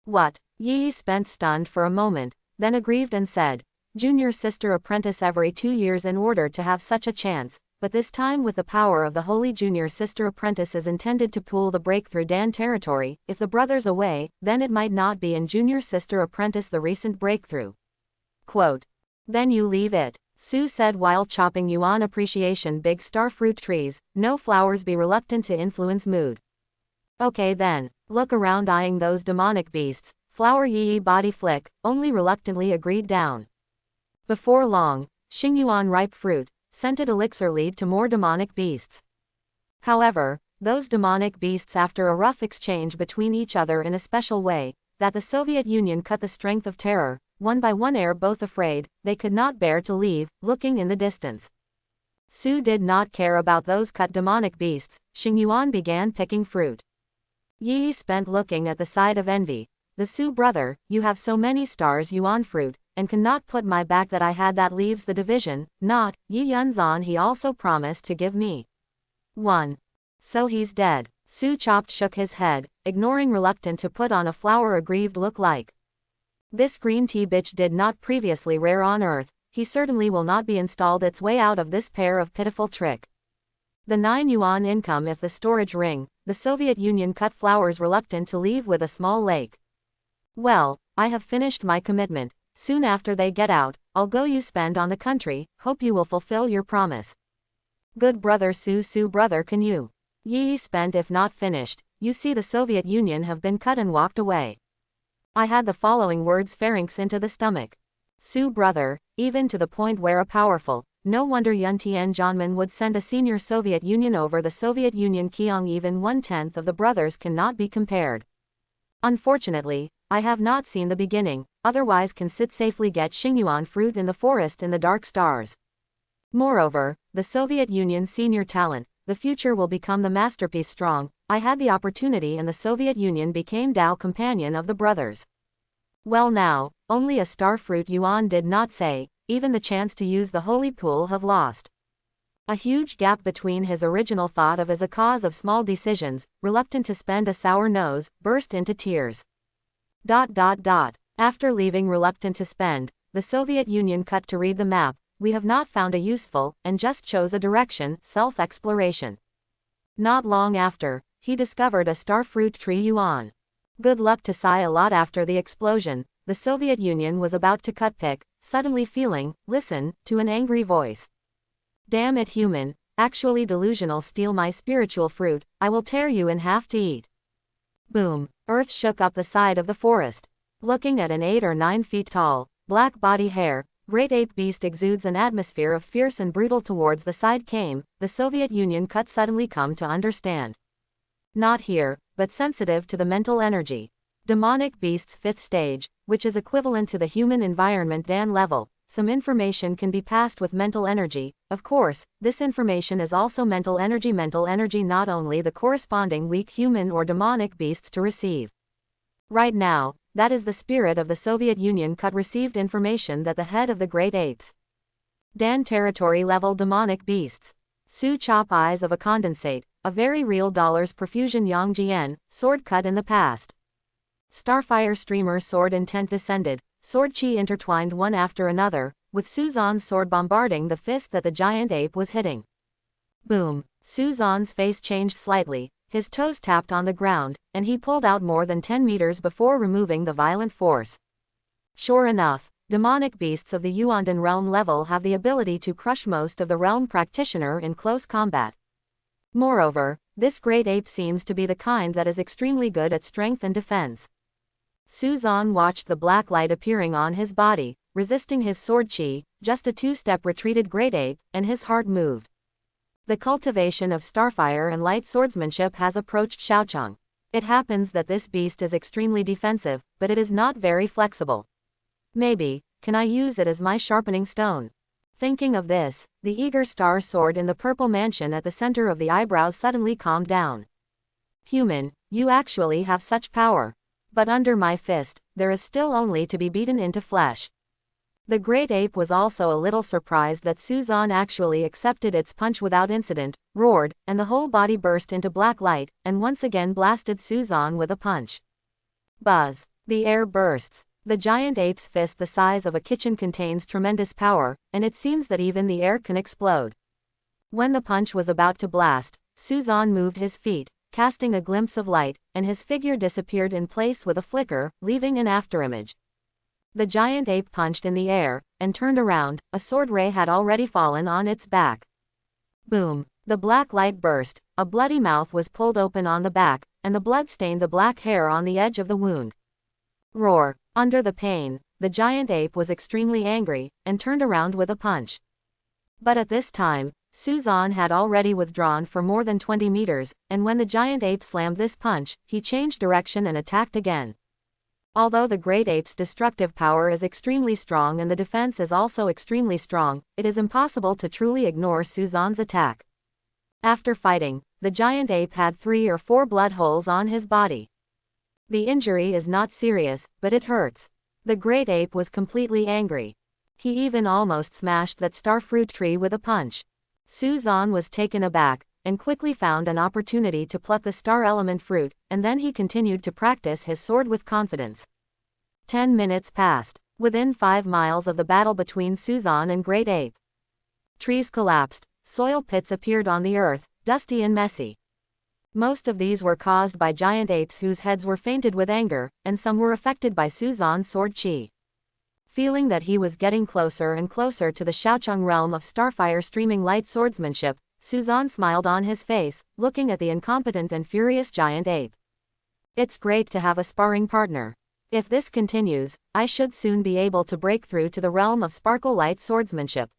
What? Yi spent stunned for a moment, then aggrieved and said, junior sister apprentice every 2 years in order to have such a chance, but this time with the power of the holy junior sister apprentice is intended to pool the breakthrough Dan territory, if the brother's away, then it might not be in junior sister apprentice the recent breakthrough. Quote. Then you leave it, Su said while chopping yuan appreciation big starfruit trees, no flowers be reluctant to influence mood. Okay then, look around eyeing those demonic beasts, flower Yi body flick, only reluctantly agreed down. Before long, Xingyuan ripe fruit, scented elixir lead to more demonic beasts. However, those demonic beasts after a rough exchange between each other in a special way, that the Soviet Union cut the strength of terror, one by one ere both afraid, they could not bear to leave, looking in the distance. Su did not care about those cut demonic beasts, Xingyuan began picking fruit. Yi spent looking at the side of envy. The Su brother, you have so many stars yuan fruit, and cannot put my back that I had that leaves the division, not, Yi Yunzan he also promised to give me 1. So he's dead. Su chopped shook his head, ignoring reluctant to put on a flower aggrieved look like. This green tea bitch did not previously rare on earth, he certainly will not be installed its way out of this pair of pitiful trick. The 9 yuan income if the storage ring, the Soviet Union cut flowers reluctant to leave with a small lake. Well, I have finished my commitment. Soon after they get out, I'll go you spend on the country, hope you will fulfill your promise. Good brother Su brother can you? Yi spent if not finished, you see the Soviet Union have been cut and walked away. I had the following words pharynx into the stomach. Su brother, even to the point where a powerful, no wonder Yun Tianzhanmen would send a senior Soviet Union over the Soviet Union Qiang even 1/10 of the brothers cannot be compared. Unfortunately, I have not seen the beginning, otherwise can sit safely get Xingyuan fruit in the forest in the dark stars. Moreover, the Soviet Union senior talent, the future will become the masterpiece strong, I had the opportunity and the Soviet Union became Dao companion of the brothers. Well now, only a starfruit yuan did not say, even the chance to use the holy pool have lost. A huge gap between his original thought of as a cause of small decisions, reluctant to spend a sour nose, burst into tears. After leaving reluctant to spend, the Soviet Union cut to read the map, we have not found a useful, and just chose a direction, self-exploration. Not long after, he discovered a starfruit tree yuan. Good luck to sigh a lot after the explosion. The Soviet Union was about to cut pick, suddenly feeling, listen, to an angry voice. Damn it, human, actually delusional, steal my spiritual fruit, I will tear you in half to eat. Boom. Earth shook up the side of the forest. Looking at an 8 or 9 feet tall, black body hair, great ape beast exudes an atmosphere of fierce and brutal. Towards the side came, the Soviet Union cut suddenly come to understand. Not here, but sensitive to the mental energy. Demonic beast's 5th stage, which is equivalent to the human environment Dan level. Some information can be passed with mental energy. Of course, this information is also mental energy, not only the corresponding weak human or demonic beasts to receive. Right now, that is the spirit of the Soviet Union cut received information that the head of the great apes. Dan territory level demonic beasts. Su chop eyes of a condensate, a very real dollars perfusion yang jian, sword cut in the past. Starfire streamer sword intent descended. Sword chi intertwined one after another, with Suzan's sword bombarding the fist that the giant ape was hitting. Boom. Suzan's face changed slightly, his toes tapped on the ground, and he pulled out more than 10 meters before removing the violent force. Sure enough, demonic beasts of the Yuandan realm level have the ability to crush most of the realm practitioner in close combat. Moreover, this great ape seems to be the kind that is extremely good at strength and defense. Suzan watched the black light appearing on his body, resisting his sword chi, just a 2-step retreated great ape, and his heart moved. The cultivation of starfire and light swordsmanship has approached Xiaocheng. It happens that this beast is extremely defensive, but it is not very flexible. Maybe, can I use it as my sharpening stone? Thinking of this, the eager star sword in the purple mansion at the center of the eyebrows suddenly calmed down. Human, you actually have such power. But under my fist, there is still only to be beaten into flesh. The great ape was also a little surprised that Suzan actually accepted its punch without incident, roared, and the whole body burst into black light, and once again blasted Suzan with a punch. Buzz. The air bursts. The giant ape's fist the size of a kitchen contains tremendous power, and it seems that even the air can explode. When the punch was about to blast, Suzan moved his feet, casting a glimpse of light, and his figure disappeared in place with a flicker, leaving an afterimage. The giant ape punched in the air, and turned around, a sword ray had already fallen on its back. Boom. The black light burst, a bloody mouth was pulled open on the back, and the blood stained the black hair on the edge of the wound. Roar. Under the pain, the giant ape was extremely angry, and turned around with a punch. But at this time, Suzan had already withdrawn for more than 20 meters, and when the giant ape slammed this punch, he changed direction and attacked again. Although the great ape's destructive power is extremely strong and the defense is also extremely strong, it is impossible to truly ignore Suzan's attack. After fighting, the giant ape had 3 or 4 blood holes on his body. The injury is not serious, but it hurts. The great ape was completely angry. He even almost smashed that star fruit tree with a punch. Suzan was taken aback, and quickly found an opportunity to pluck the star element fruit, and then he continued to practice his sword with confidence. 10 minutes passed. Within 5 miles of the battle between Suzan and great ape, trees collapsed, soil pits appeared on the earth, dusty and messy. Most of these were caused by giant apes whose heads were fainted with anger, and some were affected by Suzan's sword chi. Feeling that he was getting closer and closer to the Xiaocheng realm of starfire streaming light swordsmanship, Suzan smiled on his face, looking at the incompetent and furious giant ape. It's great to have a sparring partner. If this continues, I should soon be able to break through to the realm of sparkle light swordsmanship.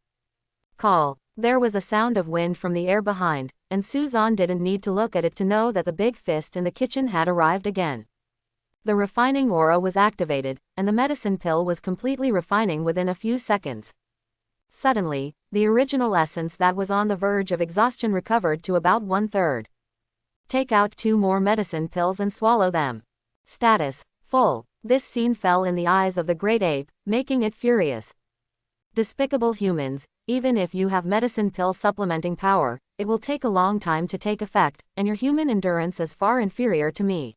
Call. There was a sound of wind from the air behind, and Suzan didn't need to look at it to know that the big fist in the kitchen had arrived again. The refining aura was activated, and the medicine pill was completely refining within a few seconds. Suddenly, the original essence that was on the verge of exhaustion recovered to about 1/3. Take out 2 more medicine pills and swallow them. Status: full. This scene fell in the eyes of the great ape, making it furious. Despicable humans, even if you have medicine pill supplementing power, it will take a long time to take effect, and your human endurance is far inferior to me.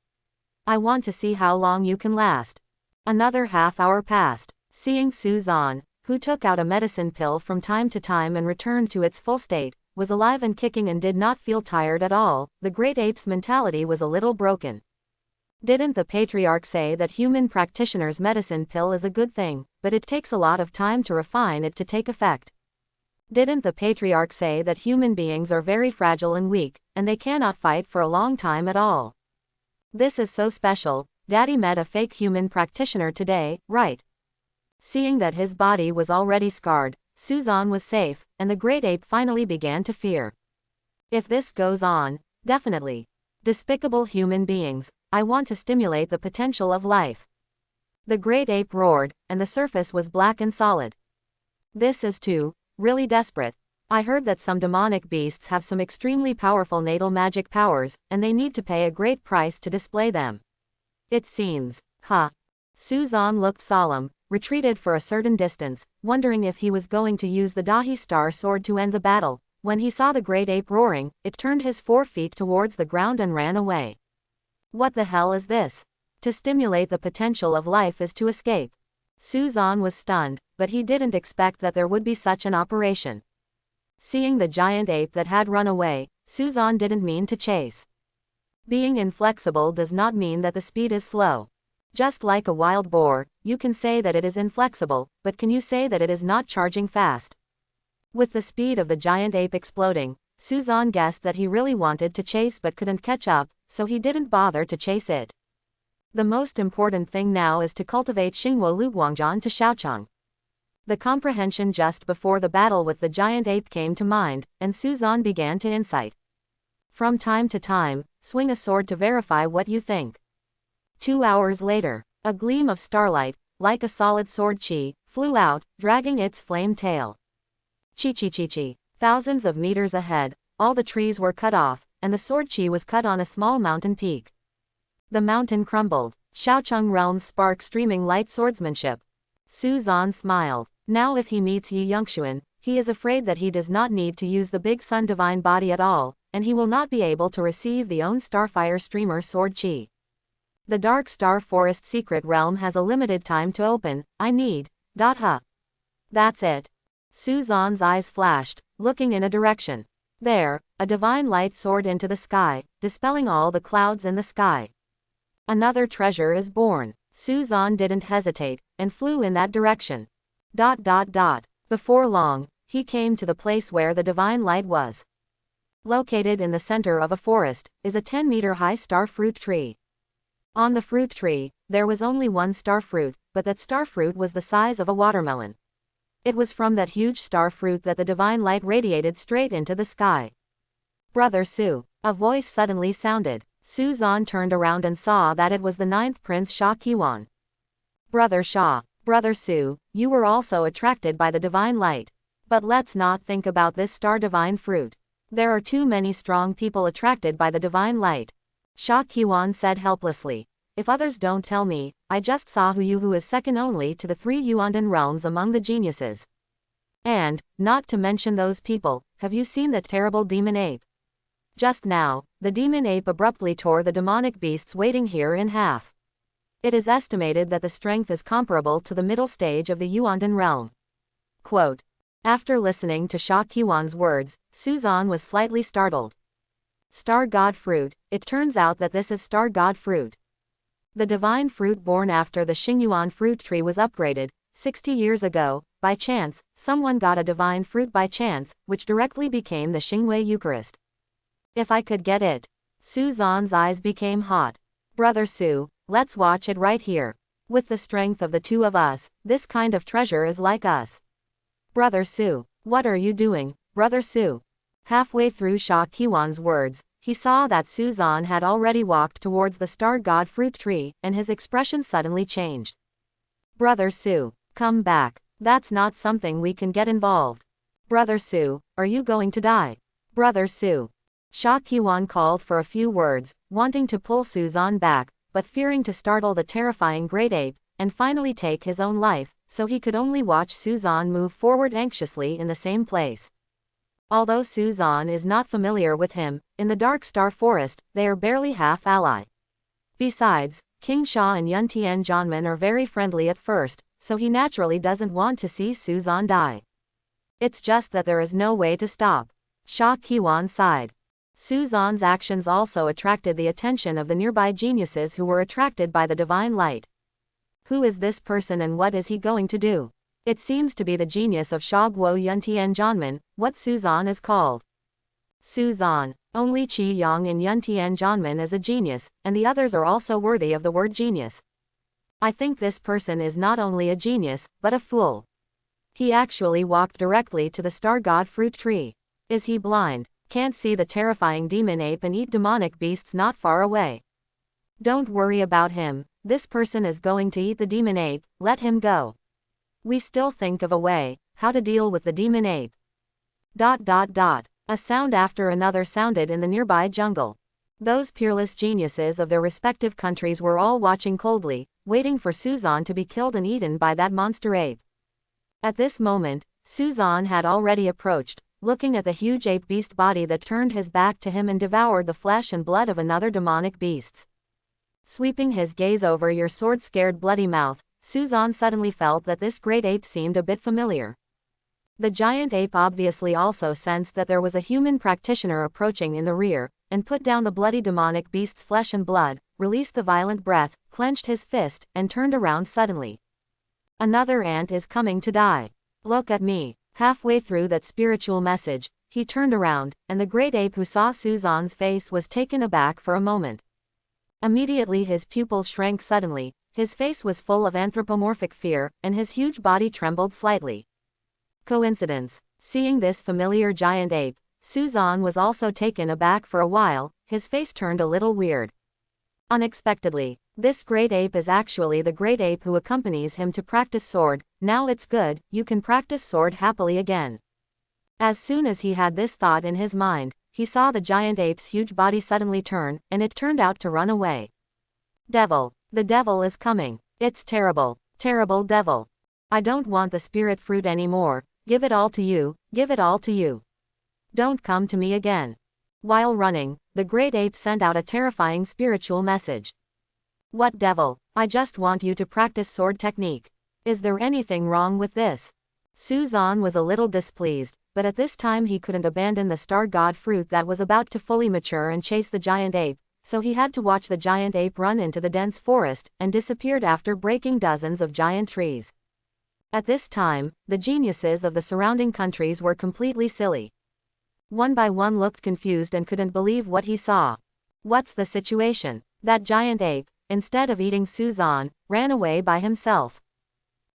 I want to see how long you can last. Another half-hour passed. Seeing Suzan, who took out a medicine pill from time to time and returned to its full state, was alive and kicking and did not feel tired at all, the great ape's mentality was a little broken. Didn't the patriarch say that human practitioners' medicine pill is a good thing, but it takes a lot of time to refine it to take effect? Didn't the patriarch say that human beings are very fragile and weak, and they cannot fight for a long time at all? This is so special. Daddy met a fake human practitioner today, right? Seeing that his body was already scarred, Suzan was safe, and the great ape finally began to fear. If this goes on, definitely. Despicable human beings, I want to stimulate the potential of life. The great ape roared, and the surface was black and solid. This is too, really desperate. I heard that some demonic beasts have some extremely powerful natal magic powers, and they need to pay a great price to display them. It seems. Suzan looked solemn, retreated for a certain distance, wondering if he was going to use the Dahi Star Sword to end the battle. When he saw the great ape roaring, it turned his 4 feet towards the ground and ran away. What the hell is this? To stimulate the potential of life is to escape. Suzan was stunned, but he didn't expect that there would be such an operation. Seeing the giant ape that had run away, Suzan didn't mean to chase. Being inflexible does not mean that the speed is slow. Just like a wild boar, you can say that it is inflexible, but can you say that it is not charging fast? With the speed of the giant ape exploding, Suzan guessed that he really wanted to chase but couldn't catch up, so he didn't bother to chase it. The most important thing now is to cultivate Xingwo Luguangzhan to Xiaocheng. The comprehension just before the battle with the giant ape came to mind, and Suzan began to incite. From time to time, swing a sword to verify what you think. 2 hours later, a gleam of starlight, like a solid sword chi, flew out, dragging its flame tail. Chi. Thousands of meters ahead, all the trees were cut off, and the sword chi was cut on a small mountain peak. The mountain crumbled. Xiaocheng realms spark streaming light swordsmanship. Suzan smiled. Now if he meets Yi Yongxuan, he is afraid that he does not need to use the big sun divine body at all, and he will not be able to receive the own starfire streamer sword chi. The Dark Star Forest secret realm has a limited time to open. I need. That's it. Suzan's eyes flashed, looking in a direction. There, a divine light soared into the sky, dispelling all the clouds in the sky. Another treasure is born. Suzan didn't hesitate, and flew in that direction. Before long, he came to the place where the divine light was. Located in the center of a forest, is a 10-meter-high star fruit tree. On the fruit tree, there was only one star fruit, but that star fruit was the size of a watermelon. It was from that huge star fruit that the divine light radiated straight into the sky. Brother Su, a voice suddenly sounded. Suzan turned around and saw that it was the 9th Prince Sha Qiwan. Brother Sha, Brother Su, you were also attracted by the divine light. But let's not think about this star divine fruit. There are too many strong people attracted by the divine light. Sha Qiwan said helplessly. If others don't tell me, I just saw who is second only to the 3 Yuandan realms among the geniuses. And, not to mention those people, have you seen that terrible demon ape? Just now, the demon ape abruptly tore the demonic beasts waiting here in half. It is estimated that the strength is comparable to the middle stage of the Yuandan realm. Quote. After listening to Sha Qiwan's words, Suzan was slightly startled. Star God fruit, it turns out that this is star God fruit. The divine fruit born after the Xingyuan fruit tree was upgraded, 60 years ago, by chance, someone got a divine fruit by chance, which directly became the Xingwei Eucharist. If I could get it. Suzan's eyes became hot. Brother Su, let's watch it right here. With the strength of the two of us, this kind of treasure is like us. Brother Su, what are you doing, Brother Su? Halfway through Sha Qiwan's words, he saw that Suzan had already walked towards the star god fruit tree, and his expression suddenly changed. Brother Su, come back. That's not something we can get involved. Brother Su, are you going to die? Brother Su. Sha Qiwan called for a few words, wanting to pull Suzan back, but fearing to startle the terrifying great ape, and finally take his own life, so he could only watch Suzan move forward anxiously in the same place. Although Suzan is not familiar with him, in the Dark Star Forest, they are barely half ally. Besides, King Sha and Yuntian Janman are very friendly at first, so he naturally doesn't want to see Suzan die. It's just that there is no way to stop. Sha Qiwan sighed. Suzanne's actions also attracted the attention of the nearby geniuses who were attracted by the divine light. Who is this person and what is he going to do? It seems to be the genius of Shagwo Yuntian Janman, what Suzanne is called. Suzanne. Only Qi Yang in Yuntian Janman is a genius, and the others are also worthy of the word genius. I think this person is not only a genius, but a fool. He actually walked directly to the star god fruit tree. Is he blind? Can't see the terrifying demon ape and eat demonic beasts not far away. Don't worry about him. This person is going to eat the demon ape, let him go. We still think of a way, how to deal with the demon ape. ... A sound after another sounded in the nearby jungle. Those peerless geniuses of their respective countries were all watching coldly, waiting for Suzanne to be killed and eaten by that monster ape. At this moment, Suzanne had already approached, looking at the huge ape beast body that turned his back to him and devoured the flesh and blood of another demonic beasts. Sweeping his gaze over your sword-scared bloody mouth, Suzanne suddenly felt that this great ape seemed a bit familiar. The giant ape obviously also sensed that there was a human practitioner approaching in the rear, and put down the bloody demonic beast's flesh and blood, released the violent breath, clenched his fist, and turned around suddenly. Another ant is coming to die. Look at me. Halfway through that spiritual message, he turned around, and the great ape who saw Suzanne's face was taken aback for a moment. Immediately his pupils shrank suddenly, his face was full of anthropomorphic fear, and his huge body trembled slightly. Coincidence. Seeing this familiar giant ape, Suzanne was also taken aback for a while, his face turned a little weird. Unexpectedly, this great ape is actually the great ape who accompanies him to practice sword. Now it's good, you can practice sword happily again. As soon as he had this thought in his mind, he saw the giant ape's huge body suddenly turn, and it turned out to run away. Devil. The devil is coming. It's terrible, terrible devil. I don't want the spirit fruit anymore, give it all to you, give it all to you. Don't come to me again. While running, the great ape sent out a terrifying spiritual message. What devil? I just want you to practice sword technique. Is there anything wrong with this? Suzanne was a little displeased, but at this time he couldn't abandon the star god fruit that was about to fully mature and chase the giant ape, so he had to watch the giant ape run into the dense forest, and disappeared after breaking dozens of giant trees. At this time, the geniuses of the surrounding countries were completely silly. One by one looked confused and couldn't believe what he saw. What's the situation? That giant ape, instead of eating Suzanne, ran away by himself.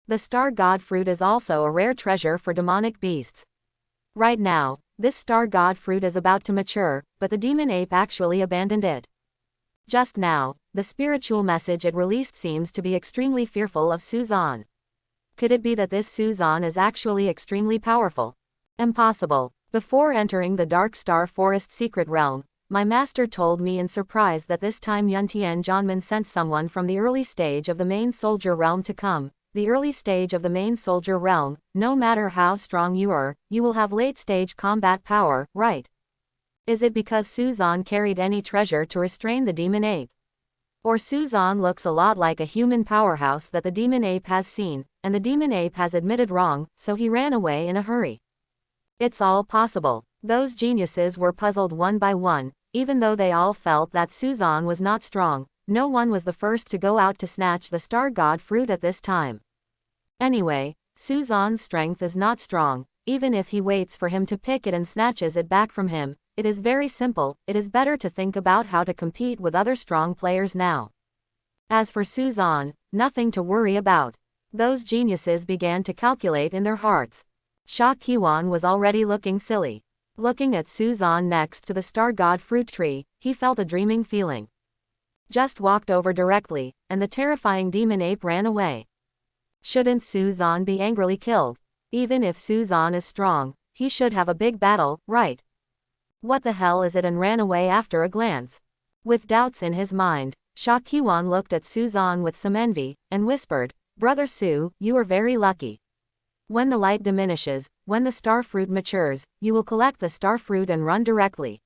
The star god fruit is also a rare treasure for demonic beasts. Right now, this star god fruit is about to mature, but the demon ape actually abandoned it. Just now, the spiritual message it released seems to be extremely fearful of Suzanne. Could it be that this Suzanne is actually extremely powerful? Impossible. Before entering the Dark Star Forest secret realm, my master told me in surprise that this time Yuntian Janman sent someone from the early stage of the main soldier realm to come. The early stage of the main soldier realm, no matter how strong you are, you will have late stage combat power, right? Is it because Suzanne carried any treasure to restrain the demon ape? Or Suzanne looks a lot like a human powerhouse that the demon ape has seen, and the demon ape has admitted wrong, so he ran away in a hurry. It's all possible. Those geniuses were puzzled one by one, even though they all felt that Suzanne was not strong. No one was the first to go out to snatch the star god fruit at this time. Anyway, Suzanne's strength is not strong, even if he waits for him to pick it and snatches it back from him. It is very simple, it is better to think about how to compete with other strong players now. As for Suzanne, nothing to worry about. Those geniuses began to calculate in their hearts. Sha Qiwan was already looking silly. Looking at Suzanne next to the star god fruit tree, he felt a dreaming feeling. Just walked over directly, and the terrifying demon ape ran away. Shouldn't Suzanne be angrily killed? Even if Suzanne is strong, he should have a big battle, right? What the hell is it, and ran away after a glance. With doubts in his mind, Sha Qiwan looked at Suzanne with some envy, and whispered, "Brother Su, you are very lucky. When the light diminishes, when the star fruit matures, you will collect the star fruit and run directly.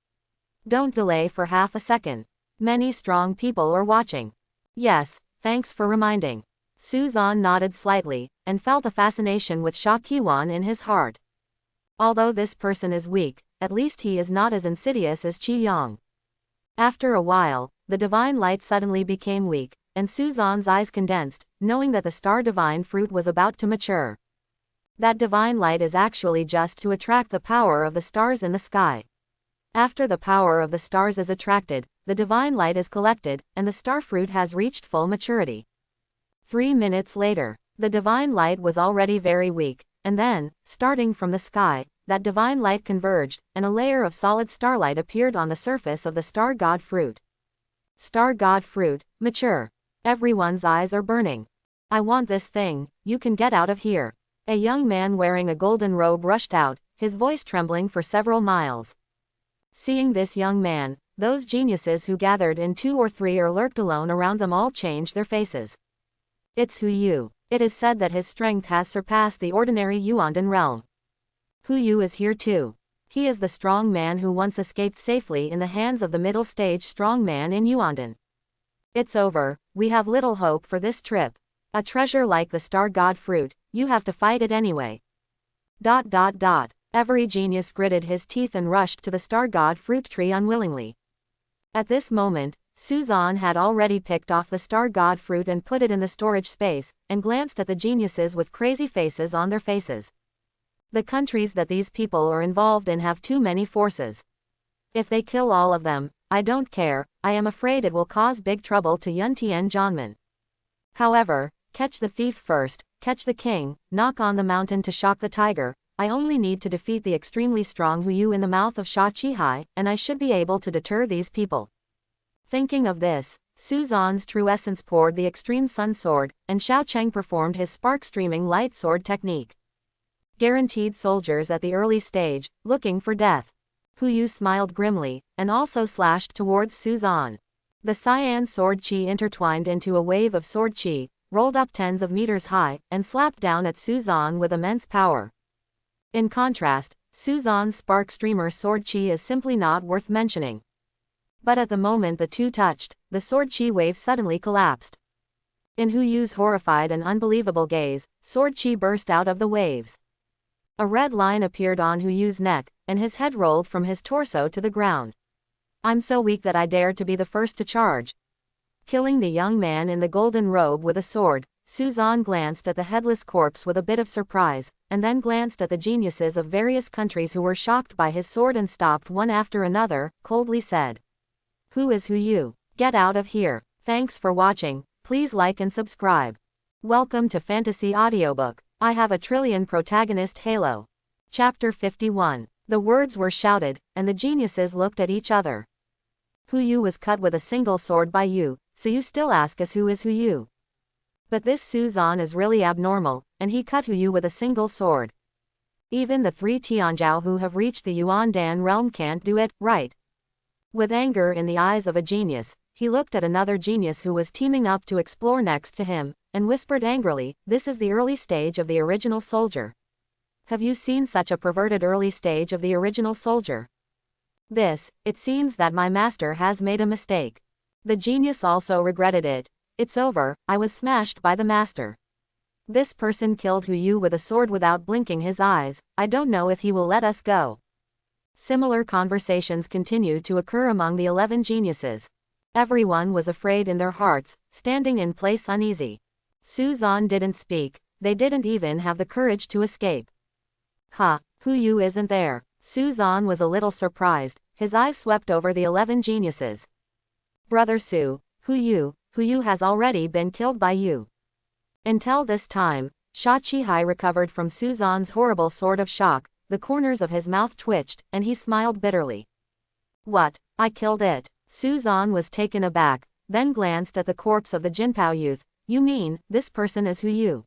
Don't delay for half a second. Many strong people are watching." Yes, thanks for reminding. Suzanne nodded slightly, and felt a fascination with Sha Qiwan in his heart. Although this person is weak, at least he is not as insidious as Qi Yang. After a while, the divine light suddenly became weak, and Suzan's eyes condensed, knowing that the star divine fruit was about to mature. That divine light is actually just to attract the power of the stars in the sky. After the power of the stars is attracted, the divine light is collected, and the star fruit has reached full maturity. 3 minutes later, the divine light was already very weak, and then, starting from the sky, that divine light converged, and a layer of solid starlight appeared on the surface of the star god fruit. Star god fruit, mature. Everyone's eyes are burning. I want this thing, you can get out of here. A young man wearing a golden robe rushed out, his voice trembling for several miles. Seeing this young man, those geniuses who gathered in 2 or 3 or lurked alone around them all changed their faces. It's Hu Yu. It is said that his strength has surpassed the ordinary Yuandan realm. Hu Yu is here too. He is the strong man who once escaped safely in the hands of the middle stage strong man in Yuandan. It's over, we have little hope for this trip. A treasure like the star god fruit, you have to fight it anyway. ... Every genius gritted his teeth and rushed to the star god fruit tree unwillingly. At this moment, Suzan had already picked off the star god fruit and put it in the storage space, and glanced at the geniuses with crazy faces on their faces. The countries that these people are involved in have too many forces. If they kill all of them, I don't care, I am afraid it will cause big trouble to Yuntian Jianmen. However, catch the thief first, catch the king, knock on the mountain to shock the tiger. I only need to defeat the extremely strong Hu Yu in the mouth of Sha Qihai, and I should be able to deter these people. Thinking of this, Suzan's true essence poured the extreme sun sword, and Xiao Cheng performed his spark-streaming light sword technique. Guaranteed soldiers at the early stage, looking for death. Hu Yu smiled grimly, and also slashed towards Suzan. The cyan sword qi intertwined into a wave of sword qi, rolled up tens of meters high, and slapped down at Suzan with immense power. In contrast, Suzan's spark streamer sword qi is simply not worth mentioning. But at the moment the two touched, the sword qi wave suddenly collapsed. In Hu Yu's horrified and unbelievable gaze, sword qi burst out of the waves. A red line appeared on Hu Yu's neck, and his head rolled from his torso to the ground. I'm so weak that I dared to be the first to charge. Killing the young man in the golden robe with a sword, Suzan glanced at the headless corpse with a bit of surprise, and then glanced at the geniuses of various countries who were shocked by his sword and stopped one after another, coldly said. Who is Hu Yu? Get out of here. Thanks for watching, please like and subscribe. Welcome to Fantasy Audiobook. I have a trillion protagonist Halo. Chapter 51. The words were shouted, and the geniuses looked at each other. Hu Yu was cut with a single sword by you, so you still ask us who is Hu Yu? But this Suzan is really abnormal, and he cut Hu Yu with a single sword. Even the 3 Tianzhao who have reached the Yuandan realm can't do it, right? With anger in the eyes of a genius, he looked at another genius who was teaming up to explore next to him, and whispered angrily, this is the early stage of the original soldier. Have you seen such a perverted early stage of the original soldier? It seems that my master has made a mistake. The genius also regretted it. It's over, I was smashed by the master. This person killed Hu Yu with a sword without blinking his eyes, I don't know if he will let us go. Similar conversations continued to occur among the 11 geniuses. Everyone was afraid in their hearts, standing in place uneasy. Suzan didn't speak, they didn't even have the courage to escape. Hu Yu isn't there. Suzan was a little surprised, his eyes swept over the 11 geniuses. Brother Su, Hu Yu has already been killed by you. Until this time, Sha Qihai recovered from Suzan's horrible sword of shock, the corners of his mouth twitched, and he smiled bitterly. What? I killed it? Suzan was taken aback, then glanced at the corpse of the Jinpao youth. You mean, this person is Hu Yu?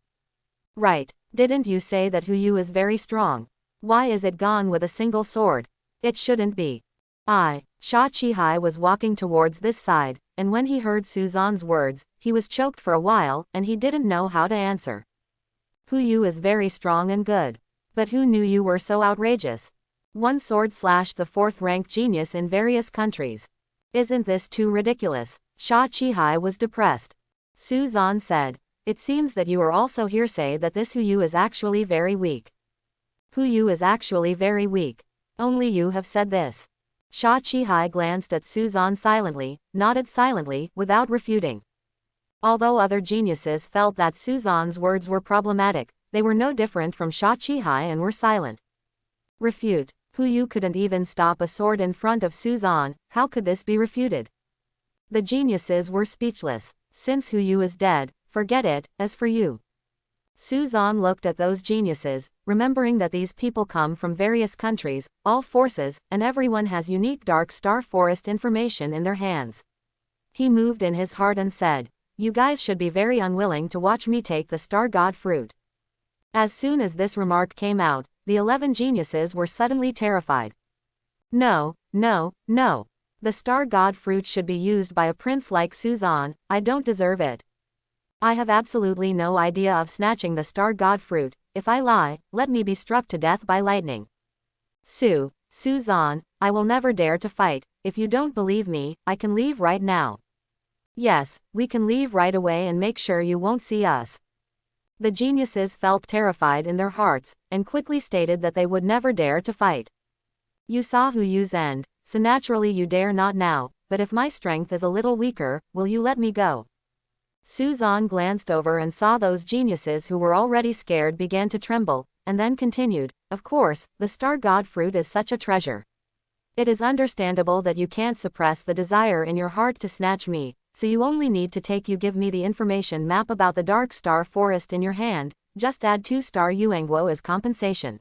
Right, didn't you say that Hu Yu is very strong? Why is it gone with a single sword? It shouldn't be. Sha Qihai was walking towards this side, and when he heard Suzan's words, he was choked for a while, and he didn't know how to answer. Hu Yu is very strong and good. But who knew you were so outrageous? One sword slashed the 4th-ranked genius in various countries. Isn't this too ridiculous? Sha Qihai was depressed. Suzan said, it seems that you are also hearsay that this Hu Yu is actually very weak. Hu Yu is actually very weak. Only you have said this. Sha Qihai glanced at Suzan silently, nodded silently, without refuting. Although other geniuses felt that Suzan's words were problematic, they were no different from Sha Qihai and were silent. Refute. Hu Yu couldn't even stop a sword in front of Suzan, how could this be refuted? The geniuses were speechless. Since Hu Yu is dead, forget it. As for you. Suzan looked at those geniuses, remembering that these people come from various countries, all forces, and everyone has unique Dark Star Forest information in their hands. He moved in his heart and said, "You guys should be very unwilling to watch me take the Star God fruit." As soon as this remark came out, the 11 geniuses were suddenly terrified. No, no, no. The Star God fruit should be used by a prince like Suzan. I don't deserve it. I have absolutely no idea of snatching the Star God fruit. If I lie, let me be struck to death by lightning. Suzan, I will never dare to fight. If you don't believe me, I can leave right now. Yes, we can leave right away and make sure you won't see us. The geniuses felt terrified in their hearts, and quickly stated that they would never dare to fight. You saw Hu Yu's end, so naturally you dare not now, but if my strength is a little weaker, will you let me go? Suzan glanced over and saw those geniuses who were already scared began to tremble, and then continued, of course, the Star God fruit is such a treasure. It is understandable that you can't suppress the desire in your heart to snatch me, so you only need to give me the information map about the Dark Star Forest in your hand, just add 2-star Yuanguo as compensation.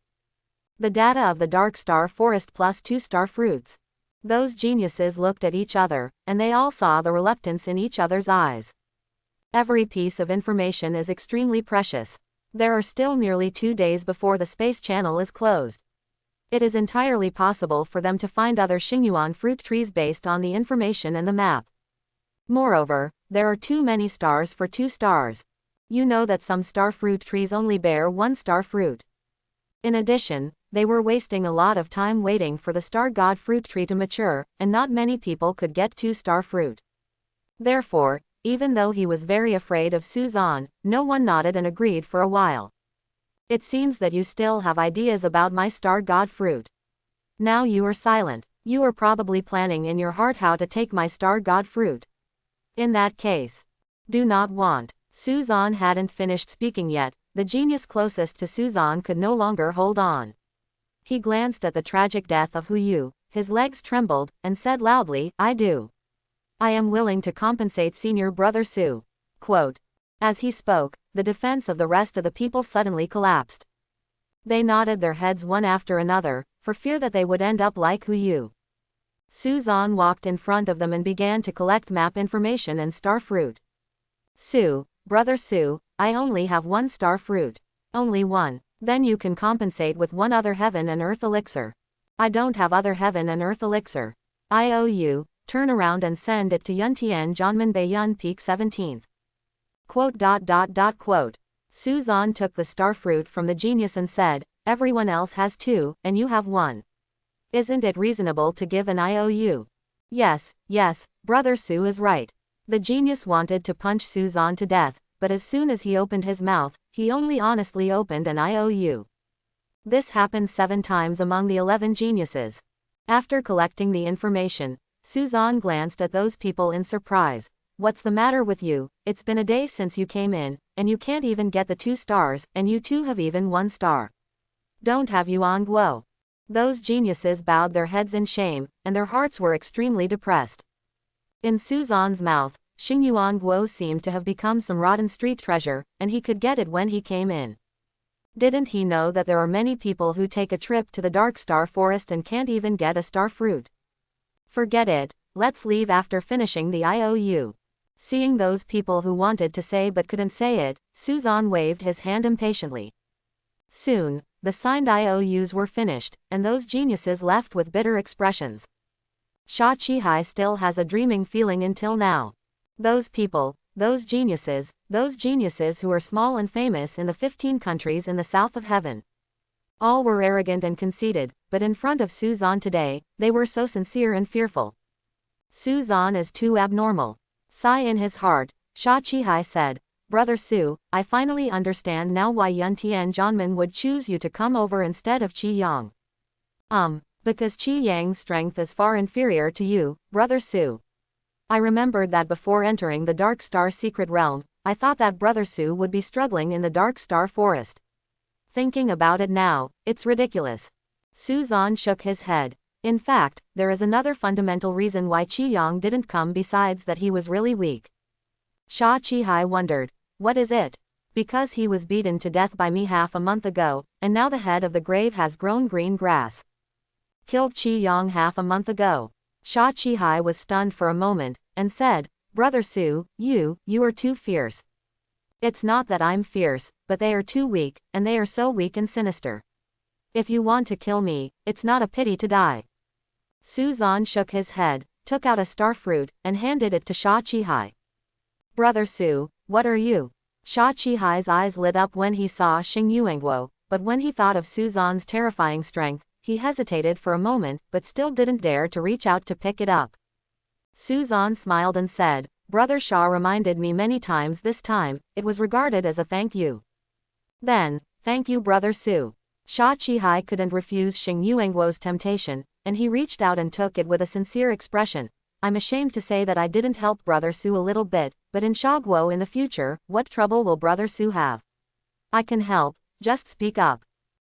The data of the Dark Star Forest plus 2-star fruits. Those geniuses looked at each other, and they all saw the reluctance in each other's eyes. Every piece of information is extremely precious. There are still nearly 2 days before the space channel is closed. It is entirely possible for them to find other Xingyuan fruit trees based on the information and the map. Moreover, there are too many stars for 2 stars. You know that some star fruit trees only bear 1-star fruit. In addition, they were wasting a lot of time waiting for the Star God fruit tree to mature, and not many people could get 2-star fruit. Therefore, even though he was very afraid of Suzan, no one nodded and agreed for a while. It seems that you still have ideas about my Star God fruit. Now you are silent. You are probably planning in your heart how to take my Star God fruit. In that case, do not want. Suzan hadn't finished speaking yet. The genius closest to Suzan could no longer hold on. He glanced at the tragic death of Hu Yu, his legs trembled, and said loudly, I do. I am willing to compensate senior brother Su. Quote. As he spoke, the defense of the rest of the people suddenly collapsed. They nodded their heads one after another, for fear that they would end up like Hu Yu. Suzan walked in front of them and began to collect map information and star fruit. Brother Su, I only have 1-star fruit. Only one. Then you can compensate with 1 other heaven and earth elixir. I don't have other heaven and earth elixir. I owe you, turn around and send it to Yuntian Jianmen Beiyun Peak 17th. Quote. Suzan took the star fruit from the genius and said, everyone else has 2, and you have 1. Isn't it reasonable to give an IOU? Yes, brother Su is right. The genius wanted to punch Suzan to death, but as soon as he opened his mouth, he only honestly opened an IOU. This happened 7 times among the 11 geniuses. After collecting the information, Suzan glanced at those people in surprise. What's the matter with you? It's been a day since you came in, and you can't even get the 2 stars, and you 2 have even 1 star. Don't have Yuan Guo. Those geniuses bowed their heads in shame, and their hearts were extremely depressed. In Suzan's mouth, Xingyuan Guo seemed to have become some rotten street treasure, and he could get it when he came in. Didn't he know that there are many people who take a trip to the Dark Star Forest and can't even get a star fruit? Forget it, let's leave after finishing the IOU. Seeing those people who wanted to say but couldn't say it, Suzan waved his hand impatiently. Soon, the signed IOUs were finished, and those geniuses left with bitter expressions. Sha Qihai still has a dreaming feeling until now. Those people, those geniuses who are small and famous in the 15 countries in the south of heaven. All were arrogant and conceited, but in front of Suzan today, they were so sincere and fearful. Suzan is too abnormal. Sigh in his heart, Sha Qihai said, Brother Su, I finally understand now why Yuntian Jianmen would choose you to come over instead of Qi Yang. Because Qi Yang's strength is far inferior to you, Brother Su. I remembered that before entering the Dark Star secret realm, I thought that Brother Su would be struggling in the Dark Star forest. Thinking about it now, it's ridiculous. Su Zan shook his head. In fact, there is another fundamental reason why Qi Yang didn't come besides that he was really weak. Sha Qihai wondered. What is it? Because he was beaten to death by me half a month ago, and now the head of the grave has grown green grass. Killed Qi Yang half a month ago. Sha Qihai was stunned for a moment, and said, Brother Su, you are too fierce. It's not that I'm fierce, but they are too weak, and they are so weak and sinister. If you want to kill me, it's not a pity to die. Su Zan shook his head, took out a star fruit, and handed it to Sha Qihai. Brother Su, what are you? Sha Qihai's eyes lit up when he saw Xing Yuanguo, but when he thought of Su Zan's terrifying strength, he hesitated for a moment, but still didn't dare to reach out to pick it up. Su Zan smiled and said, Brother Sha reminded me many times this time, it was regarded as a thank you. Then, thank you Brother Su. Sha Qihai couldn't refuse Xing Yuanguo's temptation, and he reached out and took it with a sincere expression. I'm ashamed to say that I didn't help Brother Su a little bit, but in Shaguo in the future, what trouble will Brother Su have? I can help, just speak up.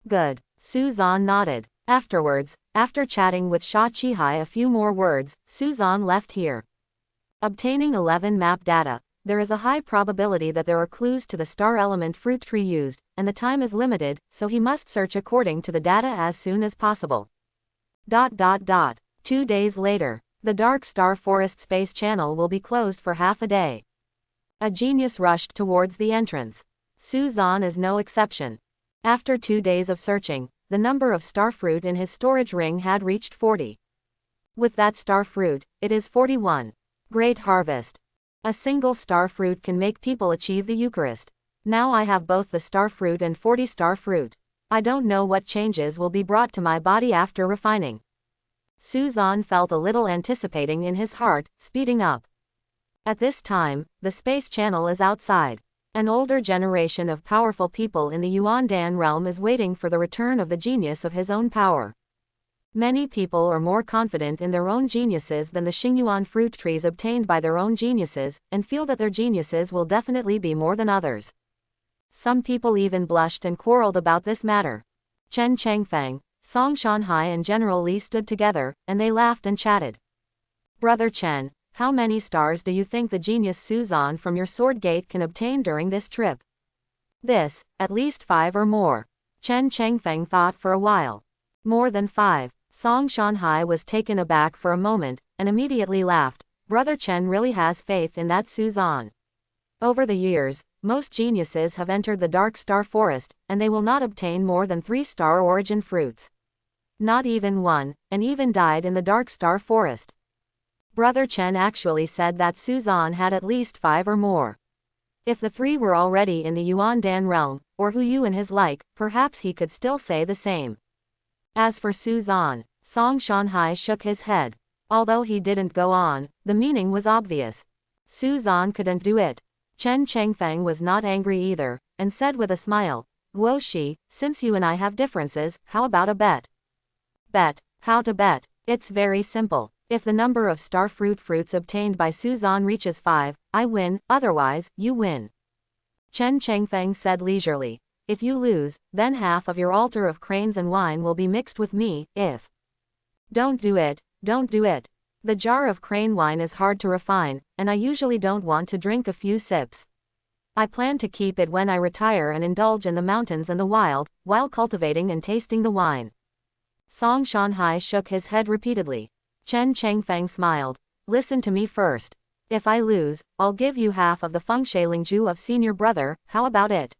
Good. Su Zan nodded. Afterwards, after chatting with Sha Qihai a few more words, Su Zan left here. Obtaining 11 map data, there is a high probability that there are clues to the star element fruit tree used, and the time is limited, so he must search according to the data as soon as possible. 2 days later. The Dark Star Forest Space Channel will be closed for half a day. A genius rushed towards the entrance. Su Zan is no exception. After 2 days of searching, the number of starfruit in his storage ring had reached 40. With that starfruit, it is 41. Great harvest. A single starfruit can make people achieve the Eucharist. Now I have both the starfruit and 40 starfruit. I don't know what changes will be brought to my body after refining. Su Zan felt a little anticipating in his heart, speeding up. At this time, the space channel is outside. An older generation of powerful people in the Yuandan realm is waiting for the return of the genius of his own power. Many people are more confident in their own geniuses than the Xingyuan fruit trees obtained by their own geniuses, and feel that their geniuses will definitely be more than others. Some people even blushed and quarreled about this matter. Chen Chengfeng, Song Shanhai and General Li stood together, and they laughed and chatted. Brother Chen, how many stars do you think the genius Su Zan from your sword gate can obtain during this trip? This, at least 5 or more. Chen Chengfeng thought for a while. More than 5. Song Shanhai was taken aback for a moment, and immediately laughed. Brother Chen really has faith in that Su Zan. Over the years, most geniuses have entered the Dark Star Forest, and they will not obtain more than 3-star origin fruits. Not even 1, and even died in the Dark Star Forest. Brother Chen actually said that Su Zan had at least 5 or more. If the 3 were already in the Yuandan realm, or Hu Yu and his like, perhaps he could still say the same. As for Su Zan, Song Shanhai shook his head. Although he didn't go on, the meaning was obvious. Su Zan couldn't do it. Chen Chengfeng was not angry either, and said with a smile, Guo Shi, since you and I have differences, how about a bet? Bet. How to bet? It's very simple. If the number of starfruit fruits obtained by Su Zan reaches 5, I win, otherwise, you win. Chen Chengfeng said leisurely. If you lose, then half of your altar of cranes and wine will be mixed with me, if. Don't do it, don't do it. The jar of crane wine is hard to refine, and I usually don't want to drink a few sips. I plan to keep it when I retire and indulge in the mountains and the wild, while cultivating and tasting the wine. Song Shanhai shook his head repeatedly. Chen Chengfeng smiled. Listen to me first. If I lose, I'll give you half of the Fengshe Lingju of senior brother, how about it?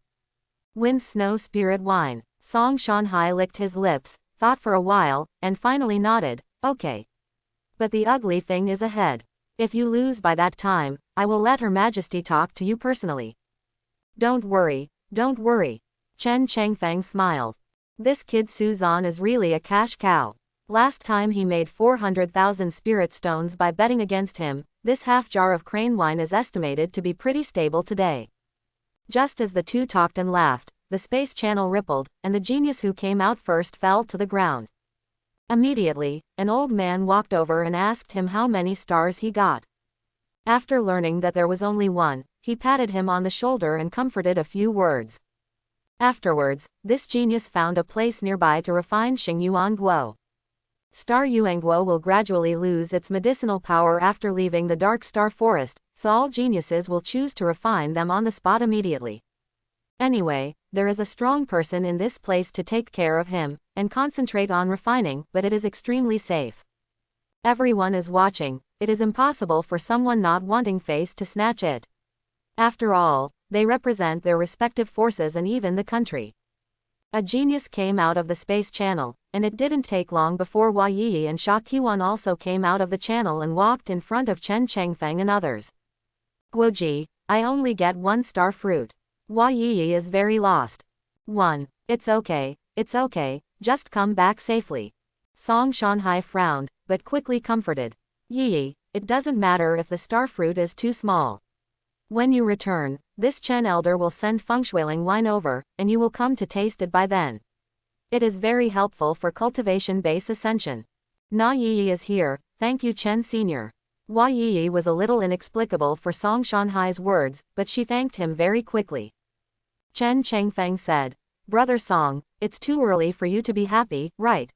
Wind Snow Spirit Wine. Song Shanhai licked his lips, thought for a while, and finally nodded, okay. But the ugly thing is ahead. If you lose by that time, I will let Her Majesty talk to you personally. Don't worry, don't worry. Chen Chengfeng smiled. This kid Su Zan is really a cash cow. Last time he made 400,000 spirit stones by betting against him. This half jar of crane wine is estimated to be pretty stable today. Just as the two talked and laughed, the space channel rippled, and the genius who came out first fell to the ground. Immediately, an old man walked over and asked him how many stars he got. After learning that there was only one, he patted him on the shoulder and comforted a few words. Afterwards, this genius found a place nearby to refine Xingyuan Guo. Star Yuanguo will gradually lose its medicinal power after leaving the Dark Star Forest, so all geniuses will choose to refine them on the spot immediately. Anyway, there is a strong person in this place to take care of him, and concentrate on refining, but it is extremely safe. Everyone is watching, it is impossible for someone not wanting face to snatch it. After all, they represent their respective forces and even the country. A genius came out of the space channel, and it didn't take long before Hua Yi and Sha Qiwan also came out of the channel and walked in front of Chen Chengfeng and others. Guoji, I only get 1 star fruit. Hua Yi is very lost. 1. It's okay, just come back safely. Song Shanhai frowned, but quickly comforted. Yi, it doesn't matter if the star fruit is too small. When you return, this Chen elder will send fengshuiling wine over, and you will come to taste it by then. It is very helpful for cultivation base ascension. Na Yi is here, thank you Chen Senior. Hua Yi was a little inexplicable for Song Shanhai's words, but she thanked him very quickly. Chen Chengfeng said, Brother Song, it's too early for you to be happy, right?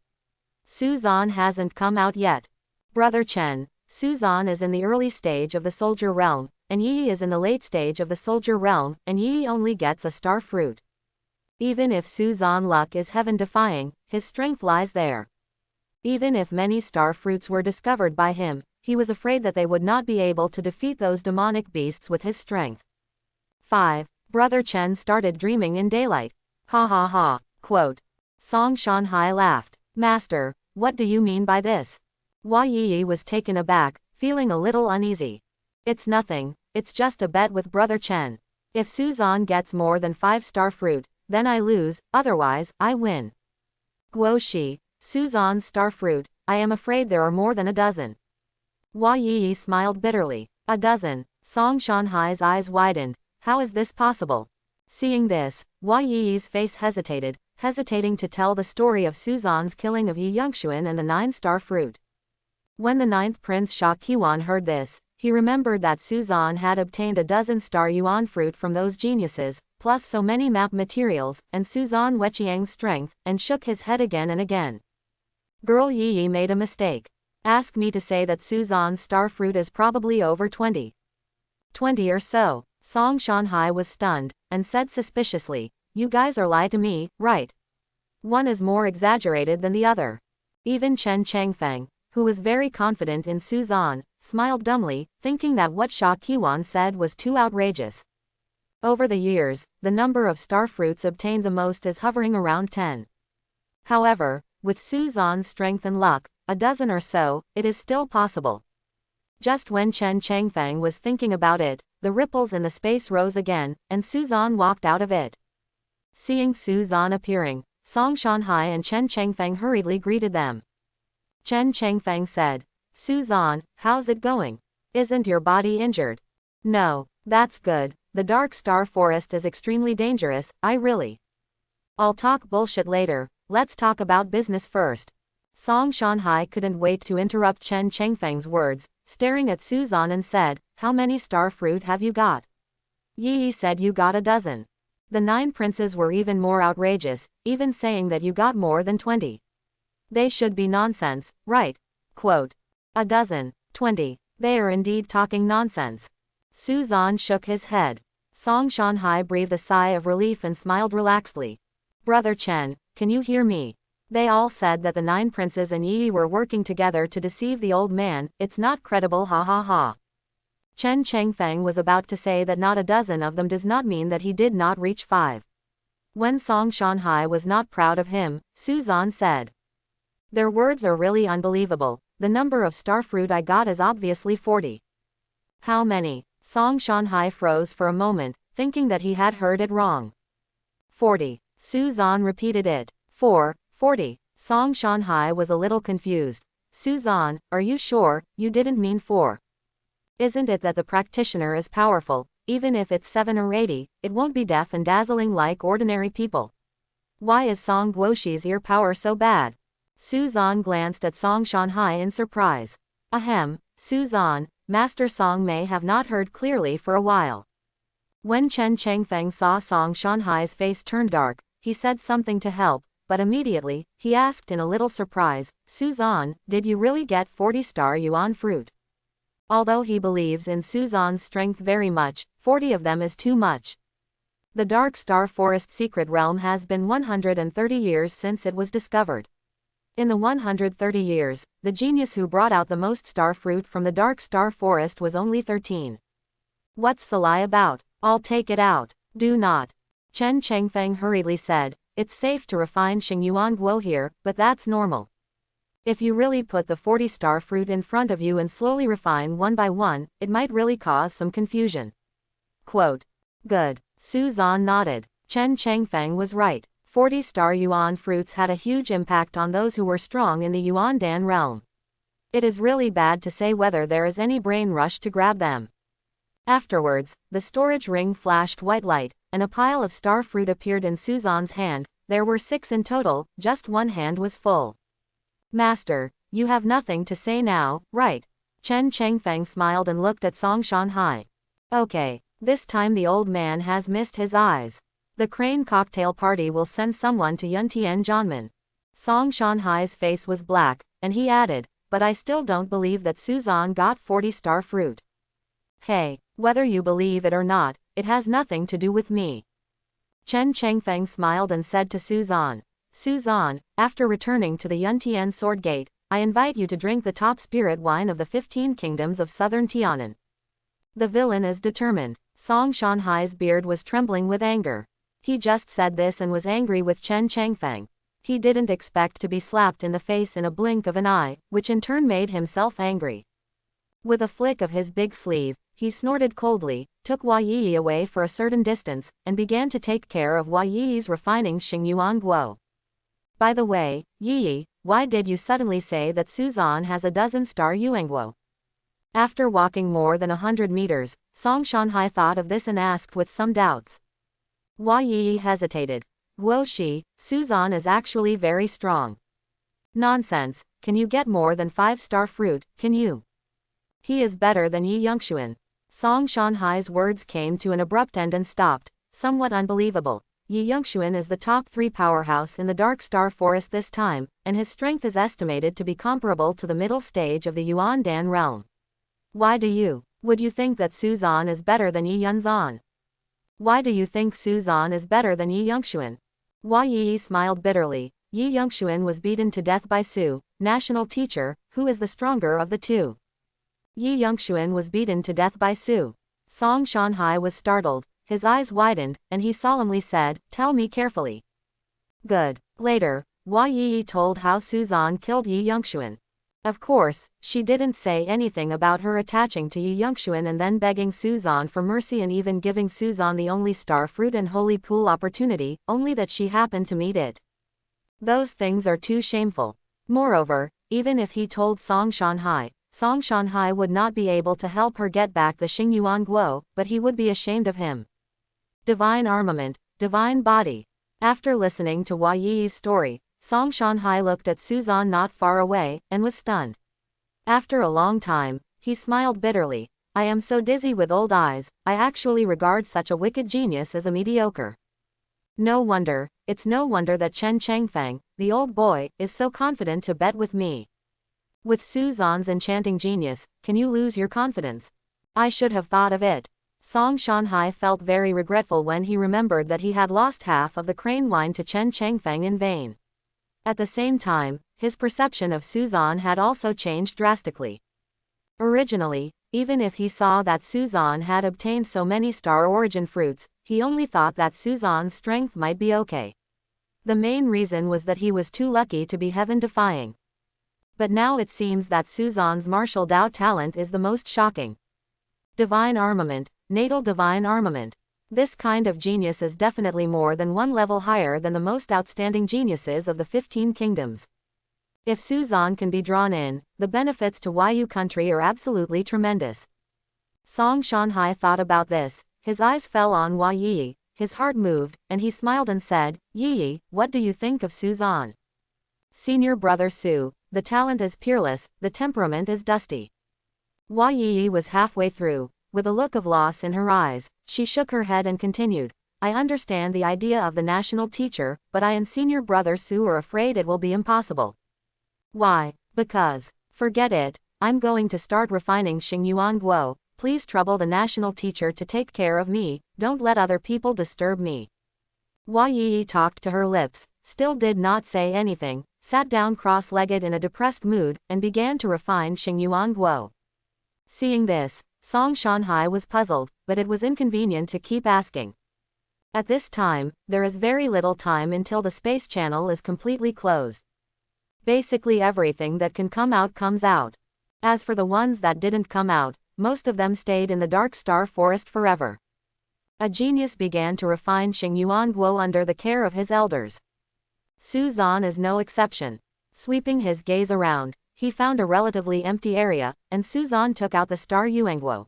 Suzan hasn't come out yet. Brother Chen, Suzan is in the early stage of the soldier realm, and Yi is in the late stage of the soldier realm, and Yi only gets a star fruit. Even if Suzan luck is heaven-defying, his strength lies there. Even if many star fruits were discovered by him, he was afraid that they would not be able to defeat those demonic beasts with his strength. 5. Brother Chen started dreaming in daylight. Ha ha ha. Quote. Song Shanhai laughed. Master, what do you mean by this? Hua Yi was taken aback, feeling a little uneasy. It's nothing, it's just a bet with Brother Chen. If Suzan gets more than 5-star fruit, then I lose, otherwise, I win. Guo Shi, Suzan's star fruit, I am afraid there are more than a dozen. Hua Yi smiled bitterly. A dozen. Song Shanhai's eyes widened. How is this possible? Seeing this, Hua Yi's face hesitating to tell the story of Suzan's killing of Yi Yongxuan and the 9-star fruit. When the 9th Prince Sha Qiwan heard this, he remembered that Suzan had obtained a dozen star yuan fruit from those geniuses, plus so many map materials, and Suzan Weqiang's strength, and shook his head again and again. Girl Yi made a mistake. Ask me to say that Suzan's star fruit is probably over 20. 20 or so. Song Shanhai was stunned, and said suspiciously, you guys are lying to me, right? One is more exaggerated than the other. Even Chen Chengfeng, who was very confident in Suzan, smiled dumbly, thinking that what Sha Qiwan said was too outrageous. Over the years, the number of star fruits obtained the most is hovering around 10. However, with Suzan's strength and luck, a dozen or so, it is still possible. Just when Chen Chengfeng was thinking about it, the ripples in the space rose again, and Suzan walked out of it. Seeing Suzan appearing, Song Shanhai and Chen Chengfeng hurriedly greeted them. Chen Chengfeng said, Suzan, how's it going? Isn't your body injured? No, that's good. The Dark Star Forest is extremely dangerous, I'll talk bullshit later, let's talk about business first. Song Shanhai couldn't wait to interrupt Chen Chengfeng's words, staring at Suzan and said, how many star fruit have you got? Yi said you got a dozen. The 9 princes were even more outrageous, even saying that you got more than 20. They should be nonsense, right? Quote. A dozen, 20. They are indeed talking nonsense. Suzan shook his head. Song Shanhai breathed a sigh of relief and smiled relaxedly. Brother Chen, can you hear me? They all said that the 9 princes and Yi were working together to deceive the old man, it's not credible, ha ha ha. Chen Chengfeng was about to say that not a dozen of them does not mean that he did not reach 5. When Song Shanhai was not proud of him, Suzan said. Their words are really unbelievable, the number of star fruit I got is obviously 40. How many? Song Shanhai froze for a moment, thinking that he had heard it wrong. 40. Suzan repeated it. 40. Song Shanhai was a little confused. Suzan, are you sure, you didn't mean 4? Isn't it that the practitioner is powerful, even if it's 7 or 80, it won't be deaf and dazzling like ordinary people? Why is Song Guoshi's ear power so bad? Suzan glanced at Song Shanhai in surprise. Ahem, Suzan, Master Song may have not heard clearly for a while. When Chen Chengfeng saw Song Shanhai's face turn dark, he said something to help, but immediately, he asked in a little surprise, Suzan, did you really get 40-star yuan fruit? Although he believes in Suzan's strength very much, 40 of them is too much. The Dark Star Forest secret realm has been 130 years since it was discovered. In the 130 years, the genius who brought out the most star fruit from the Dark Star Forest was only 13. What's the lie about? I'll take it out. Do not. Chen Chengfeng hurriedly said, it's safe to refine Xingyuan Guo here, but that's normal. If you really put the 40-star fruit in front of you and slowly refine one by one, it might really cause some confusion. Quote. Good. Suzan nodded. Chen Chengfeng was right. 40-star yuan fruits had a huge impact on those who were strong in the Yuan Dan realm. It is really bad to say whether there is any brain rush to grab them. Afterwards, the storage ring flashed white light, and a pile of star fruit appeared in Suzan's hand. There were 6 in total, just one hand was full. Master, you have nothing to say now, right? Chen Chengfeng smiled and looked at Song Shanhai. Okay, this time the old man has missed his eyes. The crane cocktail party will send someone to Yuntian Jianmen. Song Shanhai's face was black, and he added, but I still don't believe that Suzan got 40-star fruit. Hey, whether you believe it or not, it has nothing to do with me. Chen Chengfeng smiled and said to Suzan, Suzan, after returning to the Yuntian Sword Gate, I invite you to drink the top spirit wine of the 15 kingdoms of southern Tianan. The villain is determined. Song Shanhai's beard was trembling with anger. He just said this and was angry with Chen Chengfeng. He didn't expect to be slapped in the face in a blink of an eye, which in turn made himself angry. With a flick of his big sleeve, he snorted coldly, took Hua Yi away for a certain distance, and began to take care of Hua Yi's refining Xingyuan Guo. By the way, Yi, why did you suddenly say that Suzan has a dozen-star Yuanguo? After walking more than 100 meters, Song Shanhai thought of this and asked with some doubts. Hua Yi hesitated. Guoshi, Suzan is actually very strong. Nonsense, can you get more than 5-star fruit, can you? He is better than Yi Yongxuan. Song Shanhai's words came to an abrupt end and stopped, somewhat unbelievable. Yi Yongxuan is the top 3 powerhouse in the Dark Star Forest this time, and his strength is estimated to be comparable to the middle stage of the Yuan Dan realm. Would you think that Suzan is better than Yi Yunzan? Why do you think Suzan is better than Yi Yongxuan? Hua Yi smiled bitterly. Yi Yongxuan was beaten to death by Su, national teacher, who is the stronger of the two. Yi Yongxuan was beaten to death by Su. Song Shanhai was startled, his eyes widened, and he solemnly said, tell me carefully. Good. Later, Hua Yi told how Suzan killed Yi Yongxuan. Of course, she didn't say anything about her attaching to Yi Yongxuan and then begging Suzan for mercy and even giving Suzan the only star fruit and holy pool opportunity, only that she happened to meet it. Those things are too shameful. Moreover, even if he told Song Shanhai would not be able to help her get back the Xingyuan Guo, but he would be ashamed of him. Divine armament, divine body. After listening to Hua Yi's story, Song Shanhai looked at Suzan not far away, and was stunned. After a long time, he smiled bitterly. I am so dizzy with old eyes, I actually regard such a wicked genius as a mediocre. It's no wonder that Chen Chengfeng, the old boy, is so confident to bet with me. With Suzan's enchanting genius, can you lose your confidence? I should have thought of it. Song Shanhai felt very regretful when he remembered that he had lost half of the crane wine to Chen Chengfeng in vain. At the same time, his perception of Suzan had also changed drastically. Originally, even if he saw that Suzan had obtained so many star origin fruits, he only thought that Suzan's strength might be okay. The main reason was that he was too lucky to be heaven-defying. But now it seems that Suzan's martial Dao talent is the most shocking. Divine armament, natal divine armament. This kind of genius is definitely more than one level higher than the most outstanding geniuses of the 15 kingdoms. If Suzan can be drawn in, the benefits to Yu country are absolutely tremendous. Song Shanhai thought about this, his eyes fell on Hua Yi, his heart moved, and he smiled and said, Yi, what do you think of Suzan? Senior brother Su, the talent is peerless, the temperament is dusty. Hua Yi was halfway through. With a look of loss in her eyes, she shook her head and continued, I understand the idea of the national teacher, but I and senior brother Su are afraid it will be impossible. Why? Because. Forget it, I'm going to start refining Xingyuan Guo. Please trouble the national teacher to take care of me, don't let other people disturb me. Hua Yi talked to her lips, still did not say anything, sat down cross-legged in a depressed mood, and began to refine Xingyuan Guo. Seeing this, Song Shanhai was puzzled, but it was inconvenient to keep asking. At this time, there is very little time until the space channel is completely closed. Basically everything that can come out comes out. As for the ones that didn't come out, most of them stayed in the Dark Star Forest forever. A genius began to refine Xingyuan Guo under the care of his elders. Su Zan is no exception. Sweeping his gaze around, he found a relatively empty area, and Su Zan took out the star Yuanguo.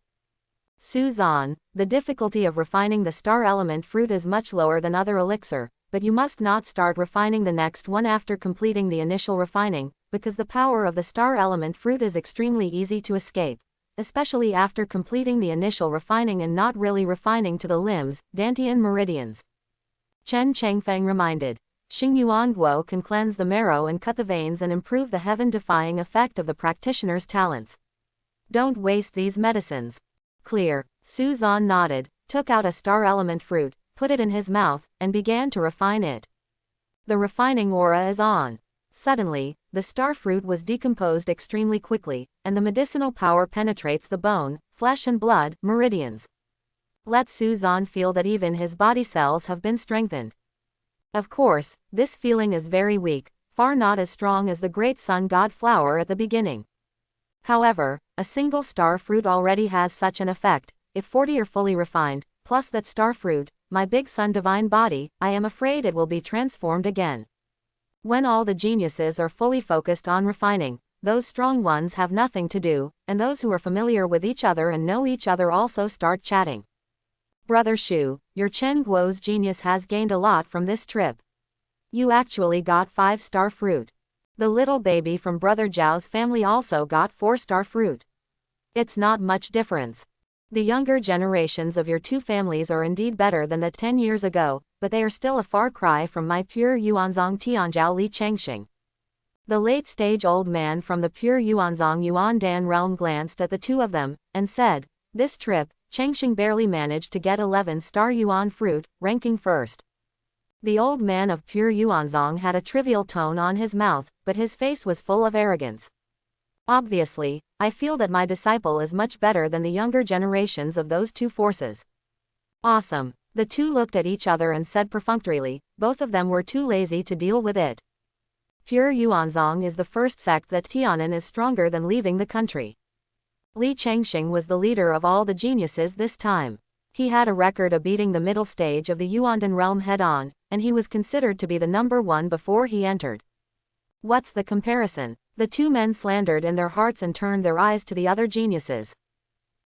Su Zan, the difficulty of refining the star element fruit is much lower than other elixir, but you must not start refining the next one after completing the initial refining, because the power of the star element fruit is extremely easy to escape, especially after completing the initial refining and not really refining to the limbs, Dantian meridians. Chen Chengfeng reminded. Xingyuan Guo can cleanse the marrow and cut the veins and improve the heaven-defying effect of the practitioner's talents. Don't waste these medicines. Clear. Su Zan nodded, took out a star element fruit, put it in his mouth, and began to refine it. The refining aura is on. Suddenly, the star fruit was decomposed extremely quickly, and the medicinal power penetrates the bone, flesh and blood, meridians. Let Su Zan feel that even his body cells have been strengthened. Of course, this feeling is very weak, far not as strong as the great sun god flower at the beginning. However, a single star fruit already has such an effect. If 40 are fully refined, plus that star fruit, my big sun divine body, I am afraid it will be transformed again. When all the geniuses are fully focused on refining, those strong ones have nothing to do, and those who are familiar with each other and know each other also start chatting. Brother Shu, your Chen Guo's genius has gained a lot from this trip. You actually got 5-star fruit. The little baby from Brother Zhao's family also got 4-star fruit. It's not much difference. The younger generations of your two families are indeed better than the 10 years ago, but they are still a far cry from my pure Yuanzong Tianzhao Li Chengxing. The late-stage old man from the pure Yuanzong Yuandan realm glanced at the two of them, and said, this trip, Chengxing barely managed to get 11-star Yuan fruit, ranking first. The old man of pure Yuanzong had a trivial tone on his mouth, but his face was full of arrogance. Obviously, I feel that my disciple is much better than the younger generations of those two forces. Awesome. The two looked at each other and said perfunctorily, both of them were too lazy to deal with it. Pure Yuanzong is the first sect that Tianan is stronger than leaving the country. Li Chengxing was the leader of all the geniuses this time. He had a record of beating the middle stage of the Yuandan realm head-on, and he was considered to be the number one before he entered. What's the comparison? The two men slandered in their hearts and turned their eyes to the other geniuses.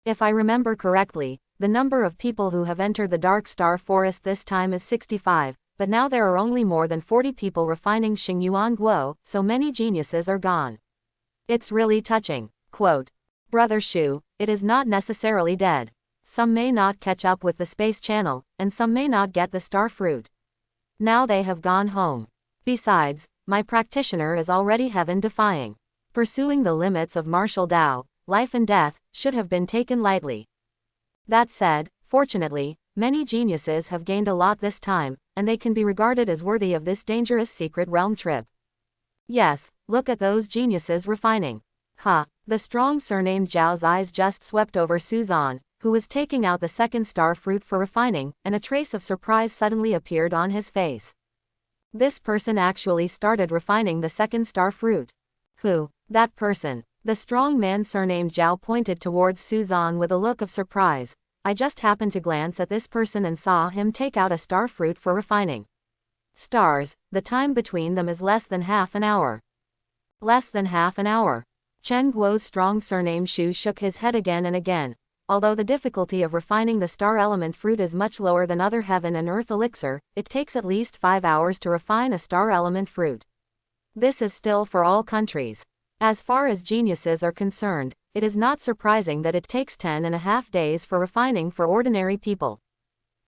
If I remember correctly, the number of people who have entered the Dark Star Forest this time is 65, but now there are only more than 40 people refining Xingyuan Guo, so many geniuses are gone. It's really touching. Quote, Brother Shu, it is not necessarily dead. Some may not catch up with the space channel, and some may not get the star fruit. Now they have gone home. Besides, my practitioner is already heaven-defying. Pursuing the limits of martial Tao, life and death, should have been taken lightly. That said, fortunately, many geniuses have gained a lot this time, and they can be regarded as worthy of this dangerous secret realm trip. Yes, look at those geniuses refining. Ha, the strong surnamed Zhao's eyes just swept over Su Zan, who was taking out the second star fruit for refining, and a trace of surprise suddenly appeared on his face. This person actually started refining the second star fruit. Who? That person. The strong man surnamed Zhao pointed towards Su Zan with a look of surprise. I just happened to glance at this person and saw him take out a star fruit for refining. Stars, the time between them is less than half an hour. Less than half an hour. Chen Guo's strong surname Shu shook his head again and again. Although the difficulty of refining the star element fruit is much lower than other heaven and earth elixir, it takes at least 5 hours to refine a star element fruit. This is still for all countries. As far as geniuses are concerned, it is not surprising that it takes 10.5 days for refining for ordinary people.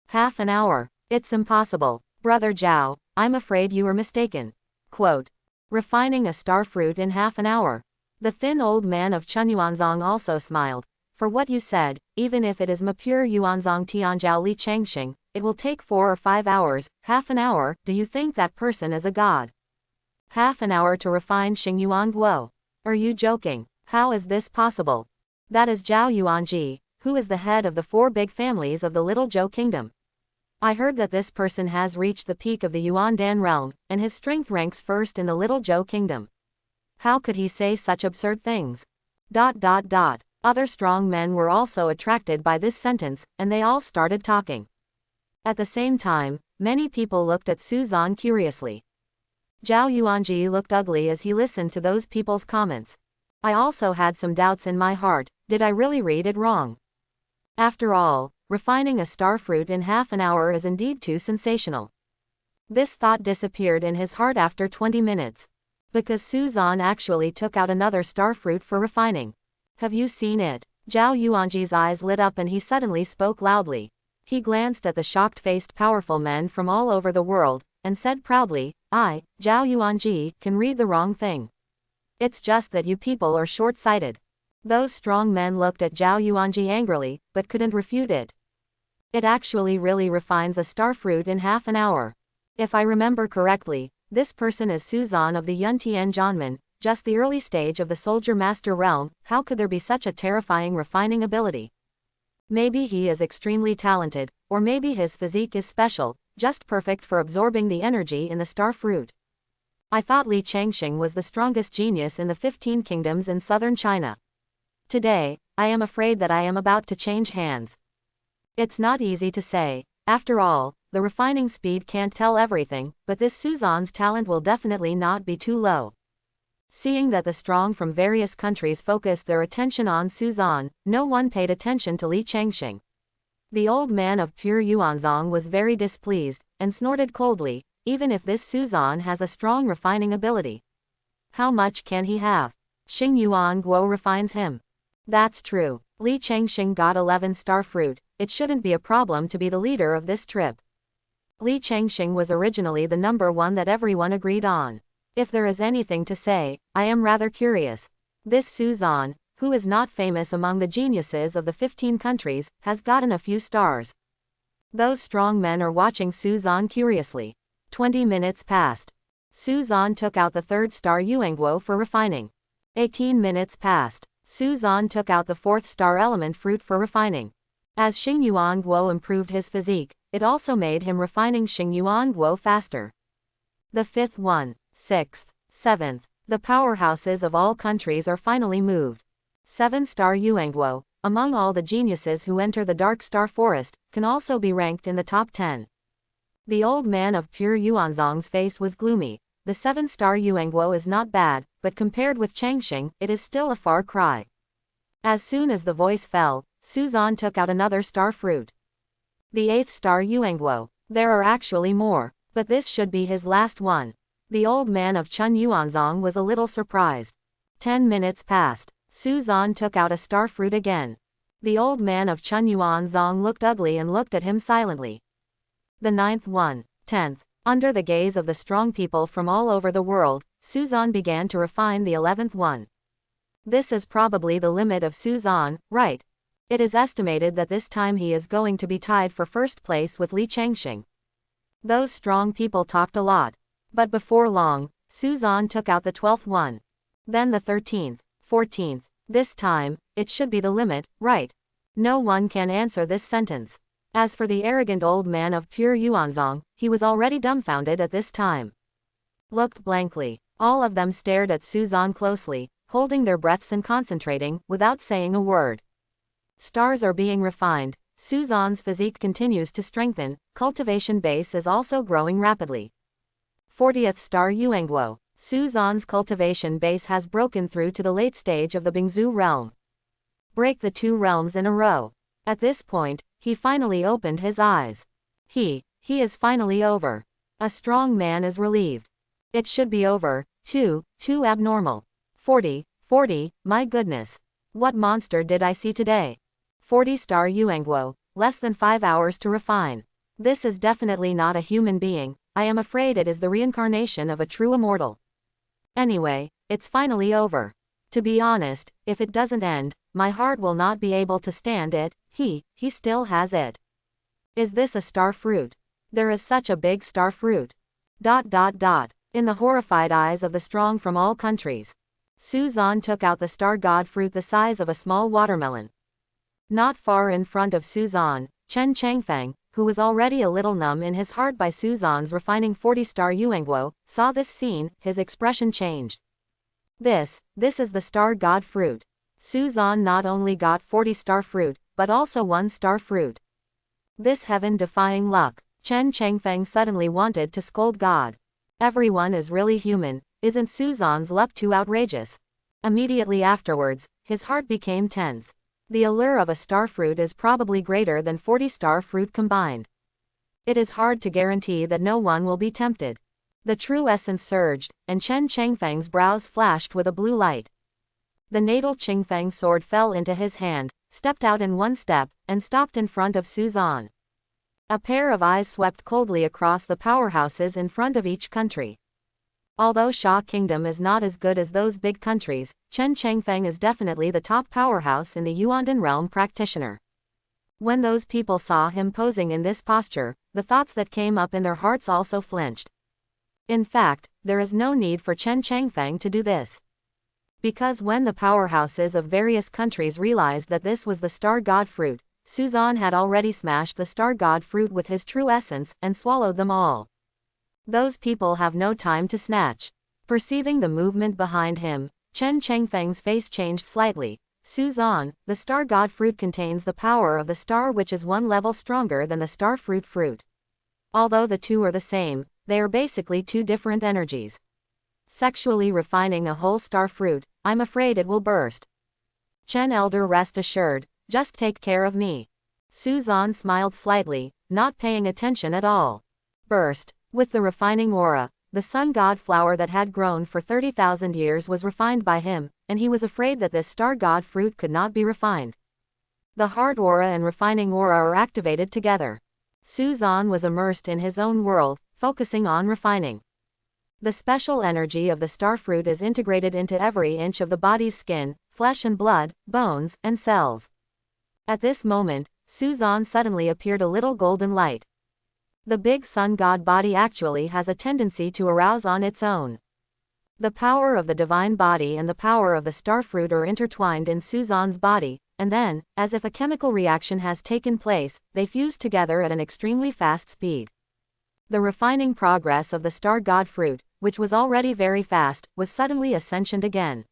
Half an hour. It's impossible. Brother Zhao, I'm afraid you are mistaken. Quote. Refining a starfruit in half an hour. The thin old man of Chunyuanzong also smiled. For what you said, even if it is ma pure Yuanzong Tianjiao Li Changxing, it will take 4 or 5 hours. Half an hour, do you think that person is a god? Half an hour to refine Xingyuan Guo. Are you joking? How is this possible? That is Zhao Yuanji, who is the head of the 4 big families of the Little Zhou Kingdom. I heard that this person has reached the peak of the Yuandan realm, and his strength ranks first in the Little Zhou Kingdom. How could he say such absurd things? Other strong men were also attracted by this sentence, and they all started talking. At the same time, many people looked at Suzan curiously. Zhao Yuanji looked ugly as he listened to those people's comments. I also had some doubts in my heart. Did I really read it wrong? After all, refining a starfruit in half an hour is indeed too sensational. This thought disappeared in his heart after 20 minutes. Because Suzan actually took out another starfruit for refining. Have you seen it? Zhao Yuanji's eyes lit up and he suddenly spoke loudly. He glanced at the shocked-faced powerful men from all over the world, and said proudly, I, Zhao Yuanji, can read the wrong thing. It's just that you people are short-sighted. Those strong men looked at Zhao Yuanji angrily, but couldn't refute it. It actually really refines a starfruit in half an hour. If I remember correctly, this person is Suzan of the Yuntian Zhanmen, just the early stage of the Soldier Master realm. How could there be such a terrifying refining ability? Maybe he is extremely talented, or maybe his physique is special, just perfect for absorbing the energy in the starfruit. I thought Li Changxing was the strongest genius in the 15 kingdoms in southern China. Today, I am afraid that I am about to change hands. It's not easy to say. After all, the refining speed can't tell everything, but this Suzan's talent will definitely not be too low. Seeing that the strong from various countries focused their attention on Suzan, no one paid attention to Li Changxing. The old man of pure Yuanzong was very displeased, and snorted coldly, even if this Suzan has a strong refining ability. How much can he have? Xingyuan Guo refines him. That's true. Li Changxing got 11 starfruit, it shouldn't be a problem to be the leader of this trip. Li Changxing was originally the number 1 that everyone agreed on. If there is anything to say, I am rather curious. This Suzan, who is not famous among the geniuses of the 15 countries, has gotten a few stars. Those strong men are watching Suzan curiously. 20 minutes passed. Suzan took out the 3rd star Yuanguo for refining. 18 minutes passed. Suzan took out the 4th star element fruit for refining. As Xingyuan Guo improved his physique, it also made him refining Xingyuan Guo faster. The 5th one, 6th, 7th. The powerhouses of all countries are finally moved. 7-star Yuanguo, among all the geniuses who enter the Dark Star Forest, can also be ranked in the top 10. The old man of pure Yuanzong's face was gloomy. The 7-star Yuanguo is not bad, but compared with Changxing, it is still a far cry. As soon as the voice fell, Suzan took out another star fruit. The 8th star Yuanguo. There are actually more, but this should be his last one. The old man of Chun Yuanzong was a little surprised. 10 minutes passed. Suzan took out a star fruit again. The old man of Chun Yuanzong looked ugly and looked at him silently. The 9th one, 10th. Under the gaze of the strong people from all over the world, Suzan began to refine the 11th one. This is probably the limit of Suzan, right? It is estimated that this time he is going to be tied for first place with Li Changxing. Those strong people talked a lot. But before long, Suzan took out the 12th one. Then the 13th, 14th. This time, it should be the limit, right? No one can answer this sentence. As for the arrogant old man of pure Yuanzong, he was already dumbfounded at this time. Looked blankly. All of them stared at Suzan closely, holding their breaths and concentrating, without saying a word. Stars are being refined. Suzan's physique continues to strengthen, cultivation base is also growing rapidly. 40th star Yuanguo. Suzan's cultivation base has broken through to the late stage of the Bingzhu realm. Break the 2 realms in a row. At this point, he finally opened his eyes. He is finally over. A strong man is relieved. It should be over, Too abnormal. 40, my goodness. What monster did I see today? 40-star Yuanguo, less than 5 hours to refine. This is definitely not a human being, I am afraid it is the reincarnation of a true immortal. Anyway, it's finally over. To be honest, if it doesn't end, my heart will not be able to stand it. He still has it. Is this a star fruit? There is such a big star fruit. In the horrified eyes of the strong from all countries, Suzan took out the star god fruit the size of a small watermelon. Not far in front of Suzan, Chen Changfeng, who was already a little numb in his heart by Suzan's refining 40-star Yuanguo, saw this scene, his expression changed. This is the star god fruit. Suzan not only got 40-star fruit, but also 1-star fruit. This heaven-defying luck. Chen Changfeng suddenly wanted to scold God. Everyone is really human, isn't Suzan's luck too outrageous? Immediately afterwards, his heart became tense. The allure of a star fruit is probably greater than 40-star fruit combined. It is hard to guarantee that no one will be tempted. The true essence surged, and Chen Changfeng's brows flashed with a blue light. The natal Qingfeng sword fell into his hand, stepped out in one step, and stopped in front of Suzan. A pair of eyes swept coldly across the powerhouses in front of each country. Although Xia Kingdom is not as good as those big countries, Chen Changfeng is definitely the top powerhouse in the Yuandan realm practitioner. When those people saw him posing in this posture, the thoughts that came up in their hearts also flinched. In fact, there is no need for Chen Changfeng to do this. Because when the powerhouses of various countries realized that this was the star god fruit, Suzan had already smashed the star god fruit with his true essence, and swallowed them all. Those people have no time to snatch. Perceiving the movement behind him, Chen Changfeng's face changed slightly. Suzan, the star god fruit contains the power of the star, which is 1 level stronger than the star fruit. Although the two are the same, they are basically 2 different energies. Sexually refining a whole star fruit, I'm afraid it will burst. Chen Elder, rest assured, just take care of me. Suzan smiled slightly, not paying attention at all. Burst. With the refining aura, the sun god flower that had grown for 30,000 years was refined by him, and he was afraid that this star god fruit could not be refined. The heart aura and refining aura are activated together. Suzan was immersed in his own world, focusing on refining. The special energy of the star fruit is integrated into every inch of the body's skin, flesh and blood, bones, and cells. At this moment, Suzan suddenly appeared a little golden light. The big sun god body actually has a tendency to arouse on its own. The power of the divine body and the power of the star fruit are intertwined in Suzan's body, and then, as if a chemical reaction has taken place, they fuse together at an extremely fast speed. The refining progress of the star god fruit, which was already very fast, was suddenly ascensioned again.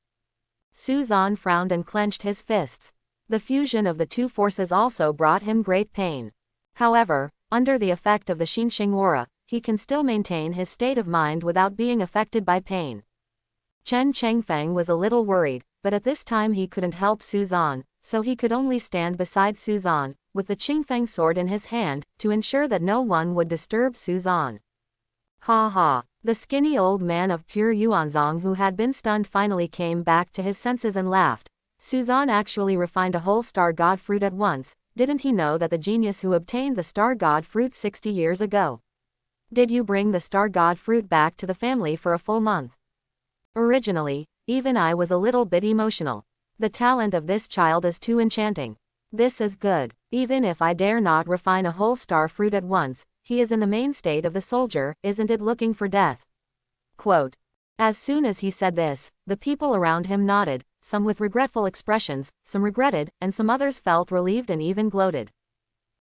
Suzan frowned and clenched his fists. The fusion of the two forces also brought him great pain. However, under the effect of the Xinxing aura, he can still maintain his state of mind without being affected by pain. Chen Changfeng was a little worried, but at this time he couldn't help Suzan, so he could only stand beside Suzan, with the Qingfeng sword in his hand, to ensure that no one would disturb Suzan. Ha ha! The skinny old man of pure Yuanzong who had been stunned finally came back to his senses and laughed. Suzan actually refined a whole star god fruit at once. Didn't he know that the genius who obtained the star god fruit 60 years ago? Did you bring the star god fruit back to the family for a full month? Originally, even I was a little bit emotional. The talent of this child is too enchanting. This is good. Even if I dare not refine a whole star fruit at once, he is in the main state of the soldier, isn't it, looking for death? Quote. As soon as he said this, the people around him nodded, some with regretful expressions, some regretted, and some others felt relieved and even gloated.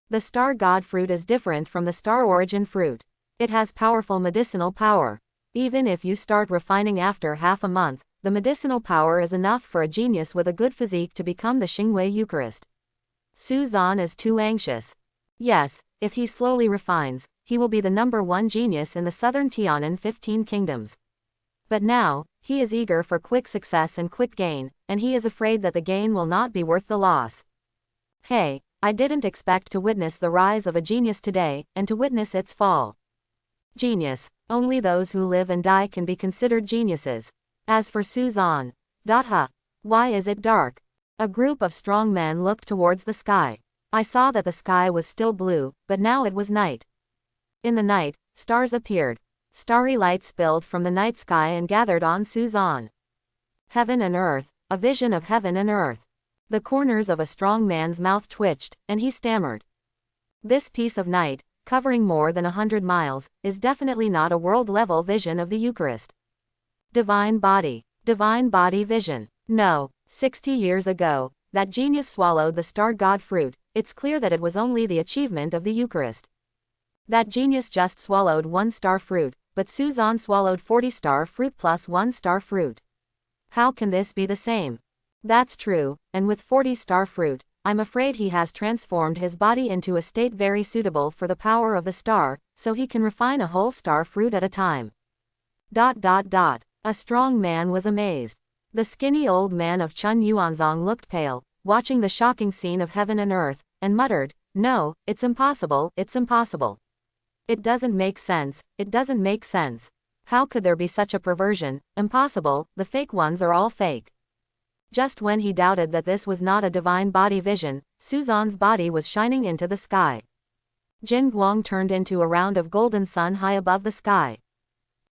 The star god fruit is different from the star origin fruit. It has powerful medicinal power. Even if you start refining after half a month, the medicinal power is enough for a genius with a good physique to become the Xingwei Eucharist. Suzan is too anxious. Yes, if he slowly refines, he will be the #1 genius in the southern Tianan 15 kingdoms. But now, he is eager for quick success and quick gain, and he is afraid that the gain will not be worth the loss. Hey, I didn't expect to witness the rise of a genius today, and to witness its fall. Genius, Only those who live and die can be considered geniuses. As for Suzanne, why is it dark? A group of strong men looked towards the sky. I saw that the sky was still blue, but now it was night. In the night, stars appeared. Starry light spilled from the night sky and gathered on Suzanne. Heaven and earth, a vision of heaven and earth. The corners of a strong man's mouth twitched, and he stammered. This piece of night, covering more than 100 miles, is definitely not a world-level vision of the Eucharist. Divine body vision. No, 60 years ago, that genius swallowed the star god fruit. It's clear that it was only the achievement of the Eucharist. That genius just swallowed 1 star fruit, but Suzanne swallowed 40 star fruit plus 1 star fruit. How can this be the same? That's true, and with 40 star fruit, I'm afraid he has transformed his body into a state very suitable for the power of the star, so he can refine a whole star fruit at a time. A strong man was amazed. The skinny old man of Chun Yuanzong looked pale, watching the shocking scene of heaven and earth, and muttered, "No, it's impossible, it's impossible. It doesn't make sense, it doesn't make sense. How could there be such a perversion? Impossible, the fake ones are all fake." Just when he doubted that this was not a divine body vision, Suzanne's body was shining into the sky. Jin Guang turned into a round of golden sun high above the sky.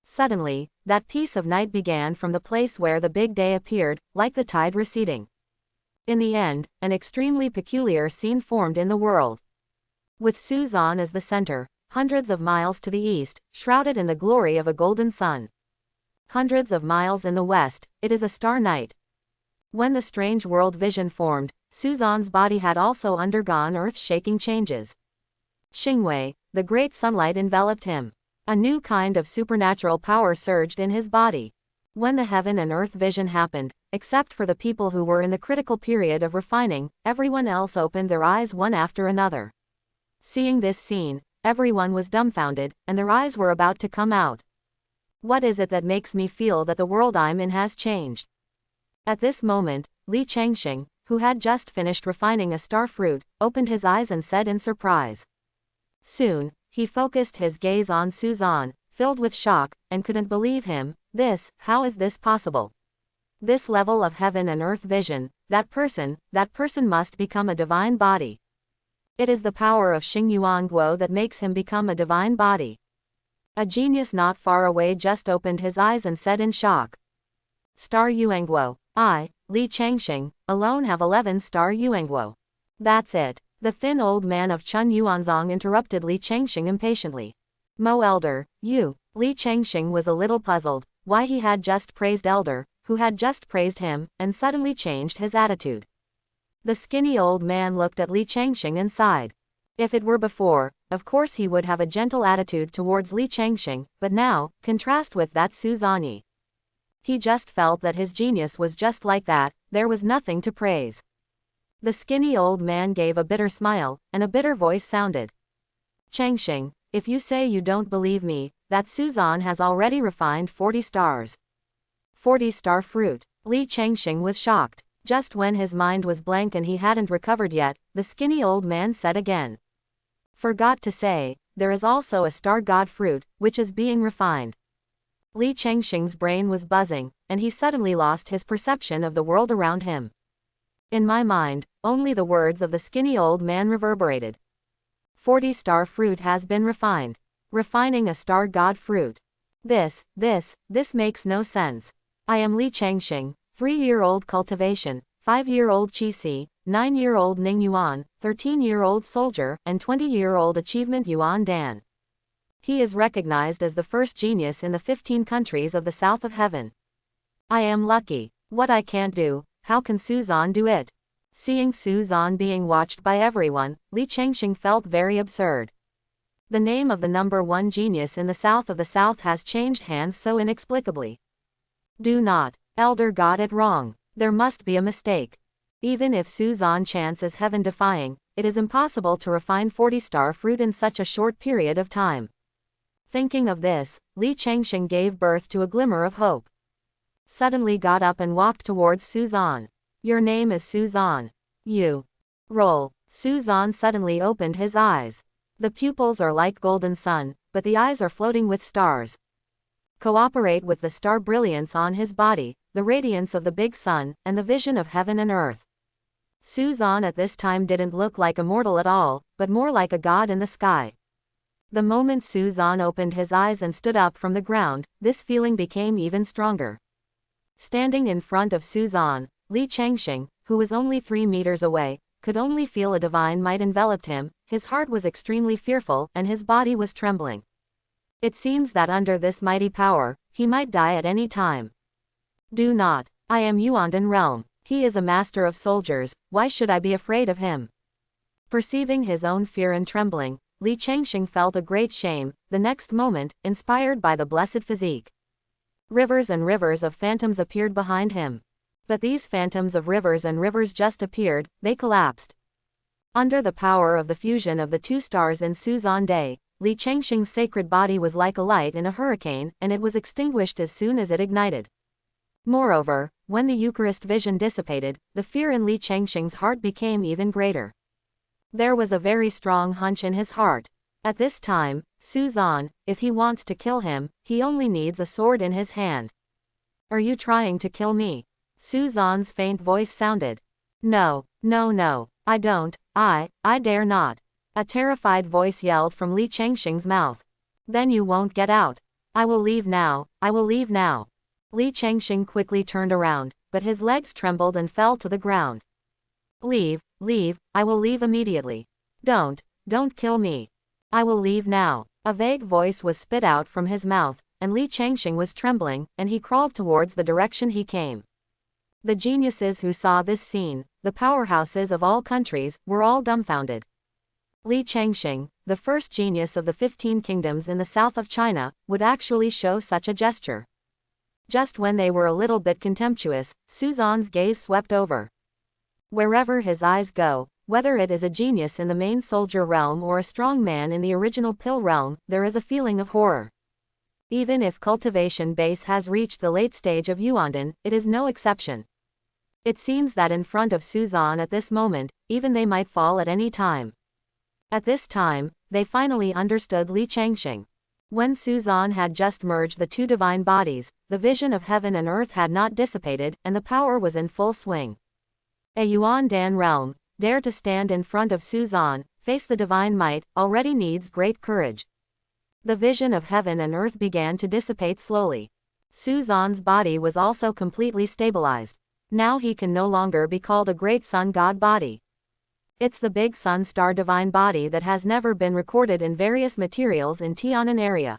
Suddenly, that piece of night began from the place where the big day appeared, like the tide receding. In the end, an extremely peculiar scene formed in the world. With Suzanne as the center, hundreds of miles to the east, shrouded in the glory of a golden sun. Hundreds of miles in the west, it is a star night. When the strange world vision formed, Suzanne's body had also undergone earth-shaking changes. Xingwei, the great sunlight enveloped him. A new kind of supernatural power surged in his body. When the heaven and earth vision happened, except for the people who were in the critical period of refining, everyone else opened their eyes one after another. Seeing this scene, everyone was dumbfounded, and their eyes were about to come out. What is it that makes me feel that the world I'm in has changed? At this moment, Li Changxing, who had just finished refining a star fruit, opened his eyes and said in surprise. Soon, he focused his gaze on Suzanne, filled with shock, and couldn't believe him. How is this possible? This level of heaven and earth vision, that person must become a divine body. It is the power of Xing Yuan Guo that makes him become a divine body. A genius not far away just opened his eyes and said in shock. Star Yuanguo. I, Li Changxing, alone have 11 star Yuanguo. That's it. The thin old man of Chun Yuanzong interrupted Li Changxing impatiently. Mo Elder, you. Li Changxing was a little puzzled, why he had just praised Elder, who had just praised him, and suddenly changed his attitude. The skinny old man looked at Li Changxing and sighed. If it were before, of course he would have a gentle attitude towards Li Changxing, but now, contrast with that Suzanne. He just felt that his genius was just like that, there was nothing to praise. The skinny old man gave a bitter smile, and a bitter voice sounded. Changxing, if you say you don't believe me, that Suzanne has already refined 40 stars. 40 star fruit. Li Changxing was shocked. Just when his mind was blank and he hadn't recovered yet, the skinny old man said again. Forgot to say, there is also a star god fruit, which is being refined. Li Changxing's brain was buzzing, and he suddenly lost his perception of the world around him. In my mind, only the words of the skinny old man reverberated. 40 star fruit has been refined. Refining a star god fruit. This makes no sense. I am Li Changxing, 3-year-old cultivation, 5-year-old Qixi, 9-year-old Ning Yuan, 13-year-old soldier, and 20-year-old achievement Yuan Dan. He is recognized as the first genius in the 15 countries of the south of heaven. I am lucky. What I can't do, how can Suzanne do it? Seeing Suzanne being watched by everyone, Li Changxing felt very absurd. The name of the #1 genius in the south of the south has changed hands so inexplicably. Do not. Elder got it wrong. There must be a mistake. Even if Suzanne chance is heaven-defying, it is impossible to refine 40 star fruit in such a short period of time. Thinking of this, Li Changxing gave birth to a glimmer of hope. Suddenly got up and walked towards Suzanne. Your name is Suzanne. You. Roll. Suzanne suddenly opened his eyes. The pupils are like golden sun, but the eyes are floating with stars. cooperate with the star brilliance on his body, the radiance of the big sun, and the vision of heaven and earth. Suzan at this time didn't look like a mortal at all, but more like a god in the sky. The moment Suzan opened his eyes and stood up from the ground, this feeling became even stronger. Standing in front of Suzan, Li Changxing, who was only 3 meters away, could only feel a divine might enveloped him. His heart was extremely fearful and his body was trembling. It seems that under this mighty power, he might die at any time. Do not. I am Yuandan realm. He is a master of soldiers, why should I be afraid of him? Perceiving his own fear and trembling, Li Changxing felt a great shame. The next moment, inspired by the blessed physique, rivers and rivers of phantoms appeared behind him. But these phantoms of rivers and rivers just appeared, they collapsed. Under the power of the fusion of the 2 stars in Suzan Day, Li Changxing's sacred body was like a light in a hurricane, and it was extinguished as soon as it ignited. Moreover, when the Eucharist vision dissipated, the fear in Li Changxing's heart became even greater. There was a very strong hunch in his heart. At this time, Suzan, if he wants to kill him, he only needs a sword in his hand. Are you trying to kill me? Suzan's faint voice sounded. No, no, no, I don't, I dare not. A terrified voice yelled from Li Changxing's mouth. Then you won't get out. I will leave now, I will leave now. Li Changxing quickly turned around, but his legs trembled and fell to the ground. Leave, leave, I will leave immediately. Don't kill me. I will leave now. A vague voice was spit out from his mouth, and Li Changxing was trembling, and he crawled towards the direction he came. The geniuses who saw this scene, the powerhouses of all countries, were all dumbfounded. Li Changxing, the first genius of the 15 kingdoms in the south of China, would actually show such a gesture. Just when they were a little bit contemptuous, Suzan's gaze swept over. Wherever his eyes go, whether it is a genius in the main soldier realm or a strong man in the original pill realm, there is a feeling of horror. Even if cultivation base has reached the late stage of Yuandan, it is no exception. It seems that in front of Suzan at this moment, even they might fall at any time. At this time, they finally understood Li Changxing. When Suzan had just merged the 2 divine bodies, the vision of heaven and earth had not dissipated, and the power was in full swing. A Yuandan realm, dare to stand in front of Suzan, face the divine might, already needs great courage. The vision of heaven and earth began to dissipate slowly. Suzan's body was also completely stabilized. Now he can no longer be called a great sun god body. It's the big sun star divine body that has never been recorded in various materials in Tianan area.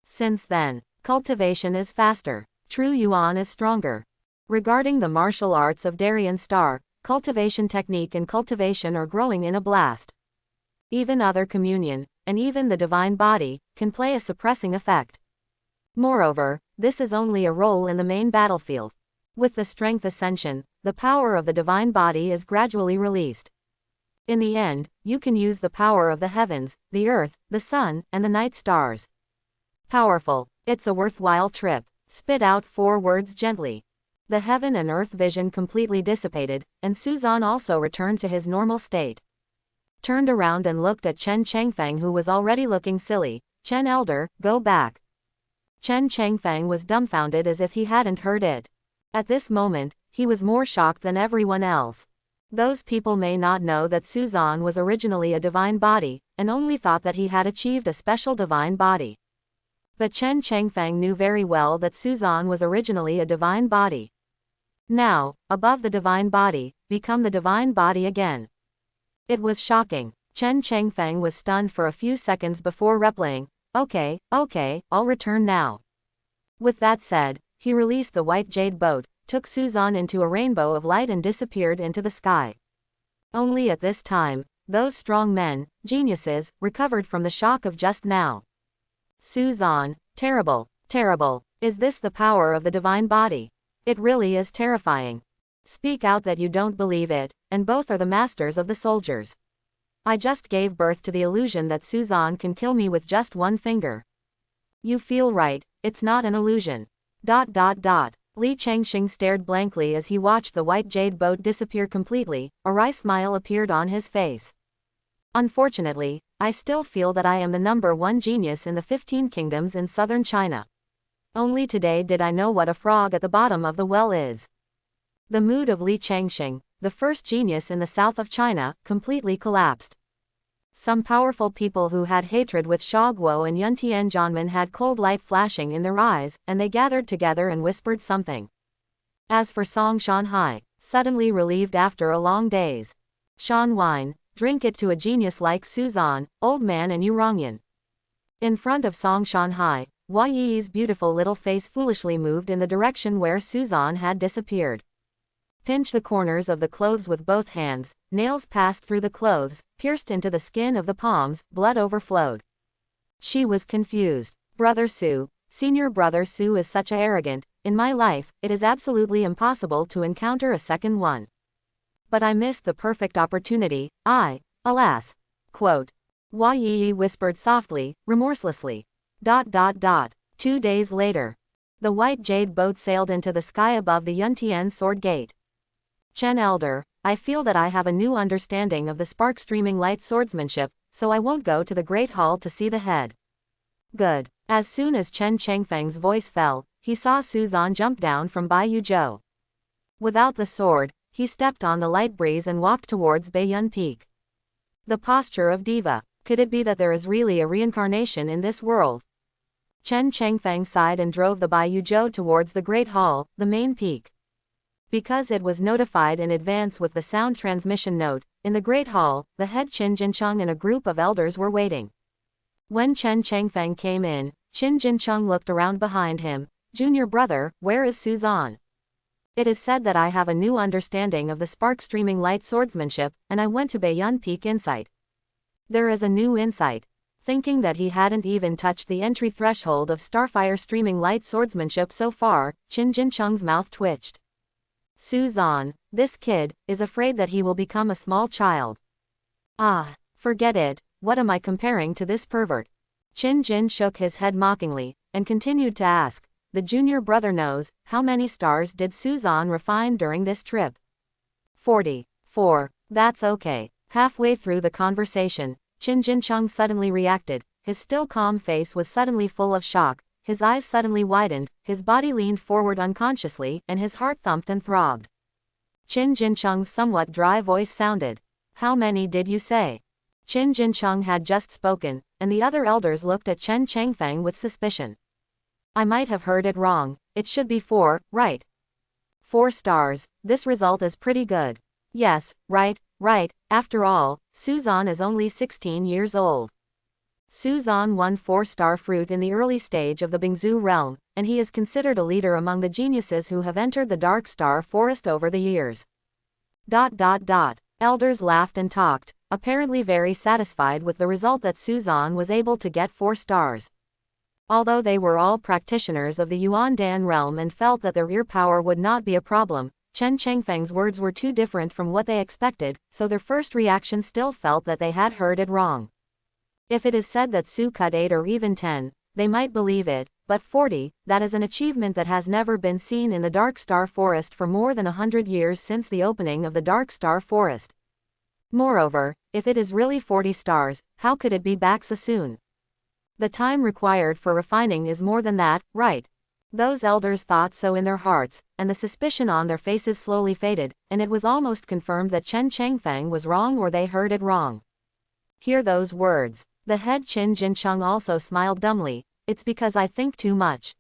Since then, cultivation is faster. True Yuan is stronger. Regarding the martial arts of Darien Star, cultivation technique and cultivation are growing in a blast. Even other communion, and even the divine body, can play a suppressing effect. Moreover, this is only a role in the main battlefield. With the strength ascension, the power of the divine body is gradually released. In the end, you can use the power of the heavens, the earth, the sun, and the night stars. Powerful. It's a worthwhile trip. Spit out 4 words gently. The heaven and earth vision completely dissipated, and Suzan also returned to his normal state. Turned around and looked at Chen Changfeng, who was already looking silly. Chen Elder, go back. Chen Changfeng was dumbfounded as if he hadn't heard it. At this moment, he was more shocked than everyone else. Those people may not know that Suzan was originally a divine body, and only thought that he had achieved a special divine body. But Chen Changfeng knew very well that Suzan was originally a divine body. Now, above the divine body, become the divine body again. It was shocking. Chen Changfeng was stunned for a few seconds before replying, okay, I'll return now. With that said, he released the white jade boat, took Suzan into a rainbow of light and disappeared into the sky. Only at this time, those strong men, geniuses, recovered from the shock of just now. Suzan, terrible, terrible, is this the power of the divine body? It really is terrifying. Speak out that you don't believe it, and both are the masters of the soldiers. I just gave birth to the illusion that Suzan can kill me with just 1 finger. You feel right, it's not an illusion. Li Changxing stared blankly as he watched the white jade boat disappear completely. A wry smile appeared on his face. Unfortunately, I still feel that I am the #1 genius in the 15 kingdoms in southern China. Only today did I know what a frog at the bottom of the well is. The mood of Li Changxing, the first genius in the south of China, completely collapsed. Some powerful people who had hatred with Sha Guo and Yun Tianzhanmen had cold light flashing in their eyes, and they gathered together and whispered something. As for Song Shanhai, suddenly relieved after a long days. Shan wine, drink it to a genius like Suzan, old man and Yurongyan. In front of Song Shanhai, Hua Yi's beautiful little face foolishly moved in the direction where Suzan had disappeared. Pinch the corners of the clothes with both hands, nails passed through the clothes, pierced into the skin of the palms, blood overflowed. She was confused. Brother Su, senior brother Su is such a arrogant, in my life, it is absolutely impossible to encounter a second one. But I missed the perfect opportunity, alas. Quote. Hua Yi whispered softly, remorselessly. 2 days later. The white jade boat sailed into the sky above the Yuntian Sword Gate. Chen Elder, I feel that I have a new understanding of the spark streaming light swordsmanship, so I won't go to the Great Hall to see the head. Good. As soon as Chen Chengfeng's voice fell, he saw Suzan jump down from Bai Yuzhou. Without the sword, he stepped on the light breeze and walked towards Baiyun Peak. The posture of diva. Could it be that there is really a reincarnation in this world? Chen Chengfeng sighed and drove the Bai Yuzhou towards the Great Hall, the main peak. Because it was notified in advance with the sound transmission note, in the Great Hall, the head Qin Jincheng and a group of elders were waiting. When Chen Chengfeng came in, Qin Jincheng looked around behind him. Junior brother, where is Suzan? It is said that I have a new understanding of the spark streaming light swordsmanship, and I went to Baiyun Peak Insight. There is a new insight. Thinking that he hadn't even touched the entry threshold of Starfire streaming light swordsmanship so far, Qin Jincheng's mouth twitched. Suzan, this kid, is afraid that he will become a small child. Ah, forget it, what am I comparing to this pervert? Qin Jin shook his head mockingly, and continued to ask, the junior brother knows, how many stars did Suzan refine during this trip? 44. That's okay. Halfway through the conversation, Qin Jincheng suddenly reacted, his still calm face was suddenly full of shock, his eyes suddenly widened, his body leaned forward unconsciously, and his heart thumped and throbbed. Qin Jincheng's somewhat dry voice sounded. How many did you say? Qin Jincheng had just spoken, and the other elders looked at Chen Chengfeng with suspicion. I might have heard it wrong, it should be 4, right? 4 stars, this result is pretty good. Yes, right, after all, Suzan is only 16 years old. Suzan won 4-star fruit in the early stage of the Bingzu realm, and he is considered a leader among the geniuses who have entered the Dark Star Forest over the years. Elders laughed and talked, apparently very satisfied with the result that Suzan was able to get 4 stars. Although they were all practitioners of the Yuandan realm and felt that their ear power would not be a problem, Chen Chengfeng's words were too different from what they expected, so their first reaction still felt that they had heard it wrong. If it is said that Su cut 8 or even 10, they might believe it, but 40, that is an achievement that has never been seen in the Dark Star Forest for more than 100 years since the opening of the Dark Star Forest. Moreover, if it is really 40 stars, how could it be back so soon? The time required for refining is more than that, right? Those elders thought so in their hearts, and the suspicion on their faces slowly faded, and it was almost confirmed that Chen Chengfeng was wrong or they heard it wrong. Hear those words. The head Qin Jincheng also smiled dumbly. It's because I think too much.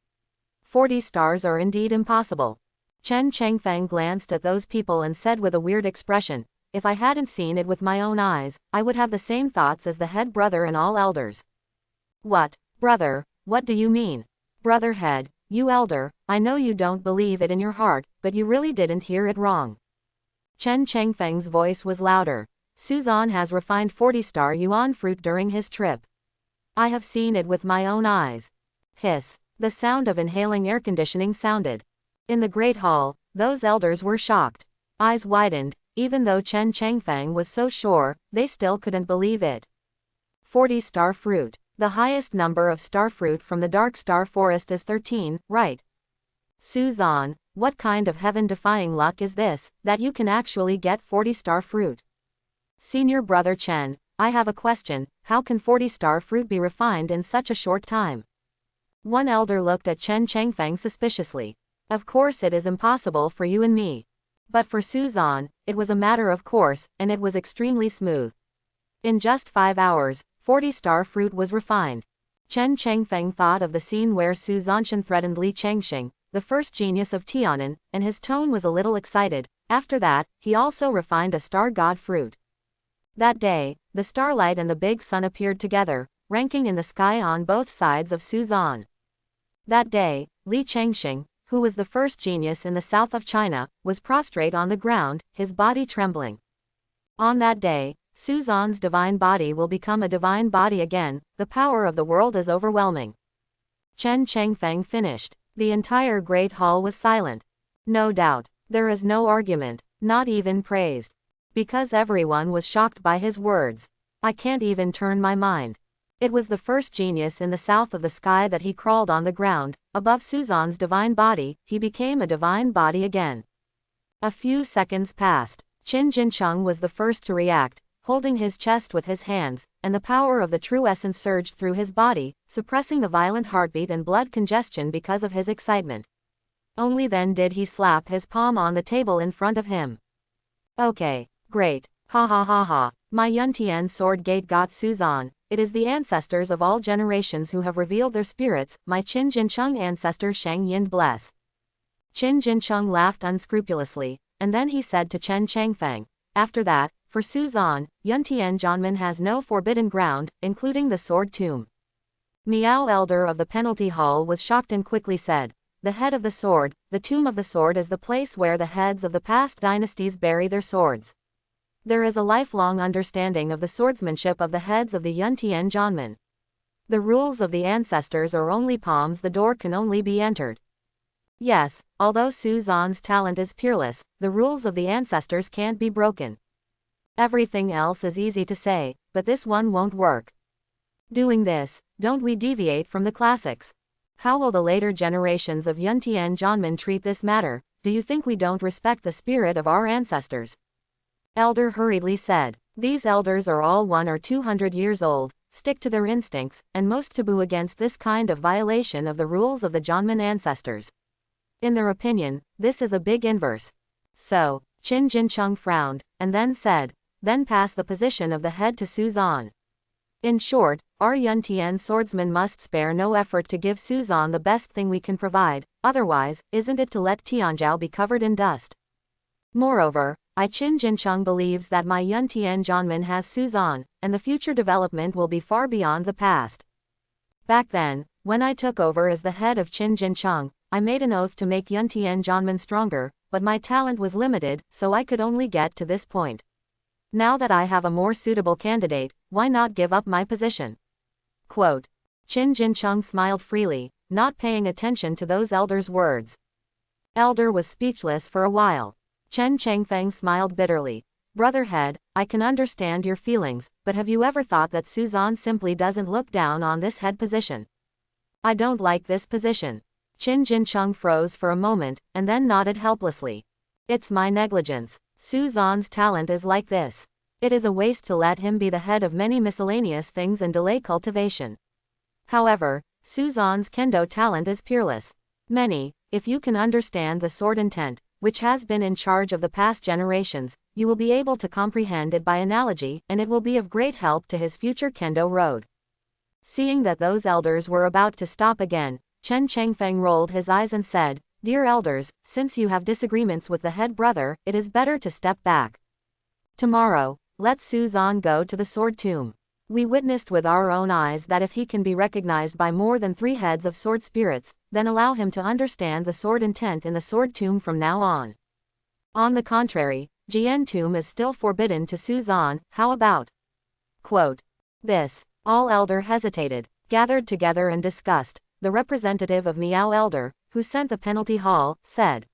40 stars are indeed impossible. Chen Chengfeng glanced at those people and said with a weird expression, if I hadn't seen it with my own eyes, I would have the same thoughts as the head brother and all elders. What, brother, what do you mean? Brother head, you elder, I know you don't believe it in your heart, but you really didn't hear it wrong. Chen Chengfeng's voice was louder. Suzan has refined 40-star yuan fruit during his trip. I have seen it with my own eyes. Hiss. The sound of inhaling air conditioning sounded. In the Great Hall, those elders were shocked. Eyes widened, even though Chen Chengfeng was so sure, they still couldn't believe it. 40-star fruit. The highest number of star fruit from the Dark Star Forest is 13, right? Suzan, what kind of heaven-defying luck is this, that you can actually get 40-star fruit? Senior brother Chen, I have a question, how can 40-star fruit be refined in such a short time? One elder looked at Chen Changfeng suspiciously. Of course it is impossible for you and me. But for Suzan, it was a matter of course, and it was extremely smooth. In just 5 hours, 40 star fruit was refined. Chen Changfeng thought of the scene where Su Zanshan threatened Li Changxing, the first genius of Tianan, and his tone was a little excited. After that, he also refined a star god fruit. That day, the starlight and the big sun appeared together, ranking in the sky on both sides of Suzan. That day, Li Changxing, who was the first genius in the south of China, was prostrate on the ground, his body trembling. On that day, Suzan's divine body will become a divine body again. The power of the world is overwhelming. Chen Changfeng finished. The entire great hall was silent. No doubt. There is no argument, not even praised. Because everyone was shocked by his words. I can't even turn my mind. It was the first genius in the south of the sky that he crawled on the ground. Above Suzan's divine body, he became a divine body again. A few seconds passed. Qin Jincheng was the first to react, holding his chest with his hands, and the power of the true essence surged through his body, suppressing the violent heartbeat and blood congestion because of his excitement. Only then did he slap his palm on the table in front of him. Okay, great. Ha ha ha ha. My Yuntian sword gate got Suzan. It is the ancestors of all generations who have revealed their spirits. My Qin Jincheng ancestor Shang Yin bless. Qin Jincheng laughed unscrupulously, and then he said to Chen Changfeng, after that, for Suzan, Yuntian Janmen has no forbidden ground, including the sword tomb. Miao Elder of the penalty hall was shocked and quickly said, the head of the sword, the tomb of the sword is the place where the heads of the past dynasties bury their swords. There is a lifelong understanding of the swordsmanship of the heads of the Yuntian Janmen. The rules of the ancestors are only palms, the door can only be entered. Yes, although Suzan's talent is peerless, the rules of the ancestors can't be broken. Everything else is easy to say, but this one won't work. Doing this, don't we deviate from the classics? How will the later generations of Yuntian Janmen treat this matter? Do you think we don't respect the spirit of our ancestors? Elder hurriedly said. These elders are all 100 or 200 years old, stick to their instincts, and most taboo against this kind of violation of the rules of the Janmen ancestors. In their opinion, this is a big inverse. So, Qin Jincheng frowned, and then said, then pass the position of the head to Suzan. In short, our Yuntian swordsmen must spare no effort to give Suzan the best thing we can provide, otherwise, isn't it to let Tianzhou be covered in dust? Moreover, Qin Jincheng believes that my Yuntian Janmen has Suzan, and the future development will be far beyond the past. Back then, when I took over as the head of Qin Jincheng, I made an oath to make Yuntian Janmen stronger, but my talent was limited, so I could only get to this point. Now that I have a more suitable candidate, why not give up my position? Quote. Qin Jincheng smiled freely, not paying attention to those elders' words. Elder was speechless for a while. Chen Changfeng smiled bitterly. Brother head, I can understand your feelings, but have you ever thought that Suzan simply doesn't look down on this head position? I don't like this position. Qin Jincheng froze for a moment, and then nodded helplessly. It's my negligence. Suzan's talent is like this. It is a waste to let him be the head of many miscellaneous things and delay cultivation. However, Suzan's kendo talent is peerless. Many, if you can understand the sword intent, which has been in charge of the past generations, you will be able to comprehend it by analogy, and it will be of great help to his future kendo road. Seeing that those elders were about to stop again, Chen Changfeng rolled his eyes and said, Dear elders, since you have disagreements with the head brother, it is better to step back. Tomorrow, let Suzan go to the sword tomb. We witnessed with our own eyes that if he can be recognized by more than 3 heads of sword spirits, then allow him to understand the sword intent in the sword tomb from now on. On the contrary, Jian tomb is still forbidden to Suzan, how about? Quote. This. All elder hesitated, gathered together and discussed. The representative of Miao Elder, who sent the penalty hall, said.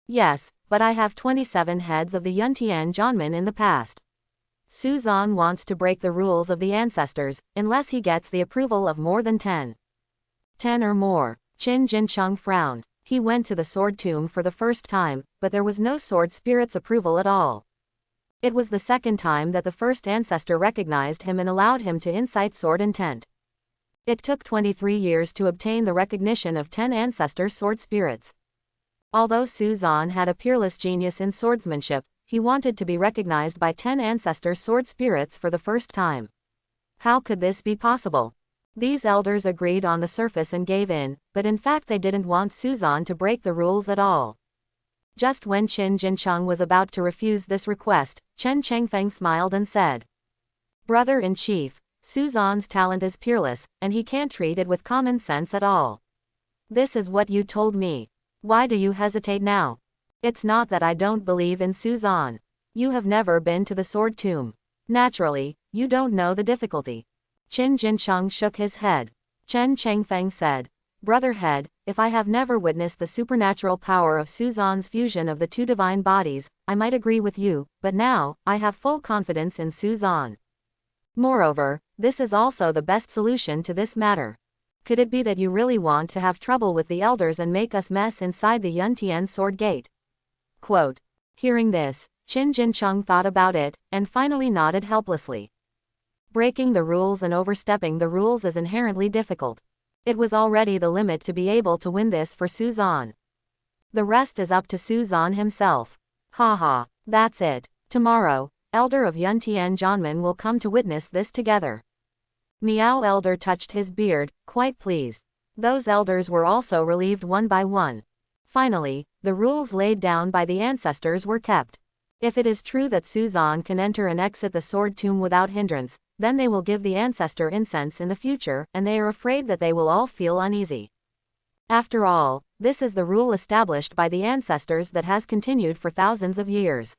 Yes, but I have 27 heads of the Yuntian Janmen in the past. Suzan wants to break the rules of the ancestors, unless he gets the approval of more than 10. 10 or more. Qin Jincheng frowned. He went to the sword tomb for the first time, but there was no sword spirit's approval at all. It was the second time that the first ancestor recognized him and allowed him to incite sword intent. It took 23 years to obtain the recognition of 10 ancestor sword spirits. Although Suzan had a peerless genius in swordsmanship, he wanted to be recognized by 10 ancestor sword spirits for the first time. How could this be possible? These elders agreed on the surface and gave in, but in fact they didn't want Suzan to break the rules at all. Just when Qin Jincheng was about to refuse this request, Chen Chengfeng smiled and said, "Brother-in-chief, Suzan's talent is peerless, and he can't treat it with common sense at all. This is what you told me. Why do you hesitate now? It's not that I don't believe in Suzan. You have never been to the sword tomb. Naturally, you don't know the difficulty." Qin Jincheng shook his head. Chen Chengfeng said, "Brother Head, if I have never witnessed the supernatural power of Suzan's fusion of the two divine bodies, I might agree with you, but now, I have full confidence in Suzan. Moreover, this is also the best solution to this matter. Could it be that you really want to have trouble with the elders and make us mess inside the Yuntian sword gate?" Quote. Hearing this, Qin Jincheng thought about it, and finally nodded helplessly. Breaking the rules and overstepping the rules is inherently difficult. It was already the limit to be able to win this for Suzan. The rest is up to Suzan himself. Haha, that's it. Tomorrow, Elder of Yuntian Janmen will come to witness this together. Miao Elder touched his beard, quite pleased. Those elders were also relieved one by one. Finally, the rules laid down by the ancestors were kept. If it is true that Suzan can enter and exit the sword tomb without hindrance, then they will give the ancestor incense in the future, and they are afraid that they will all feel uneasy. After all, this is the rule established by the ancestors that has continued for thousands of years.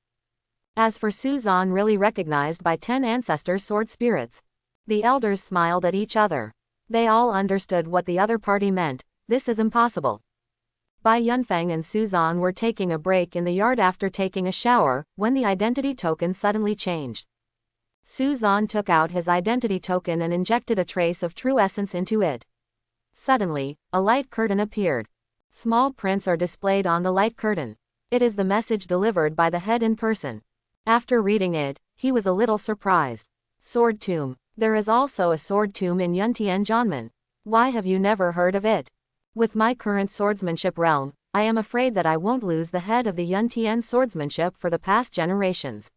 As for Suzan really recognized by 10 ancestor sword spirits, the elders smiled at each other. They all understood what the other party meant. This is impossible. Bai Yunfeng and Suzan were taking a break in the yard after taking a shower, when the identity token suddenly changed. Suzan took out his identity token and injected a trace of true essence into it. Suddenly, a light curtain appeared. Small prints are displayed on the light curtain. It is the message delivered by the head in person. After reading it, he was a little surprised. Sword tomb. There is also a sword tomb in Yuntian Janmen. Why have you never heard of it? With my current swordsmanship realm, I am afraid that I won't lose the head of the Yuntian swordsmanship for the past generations.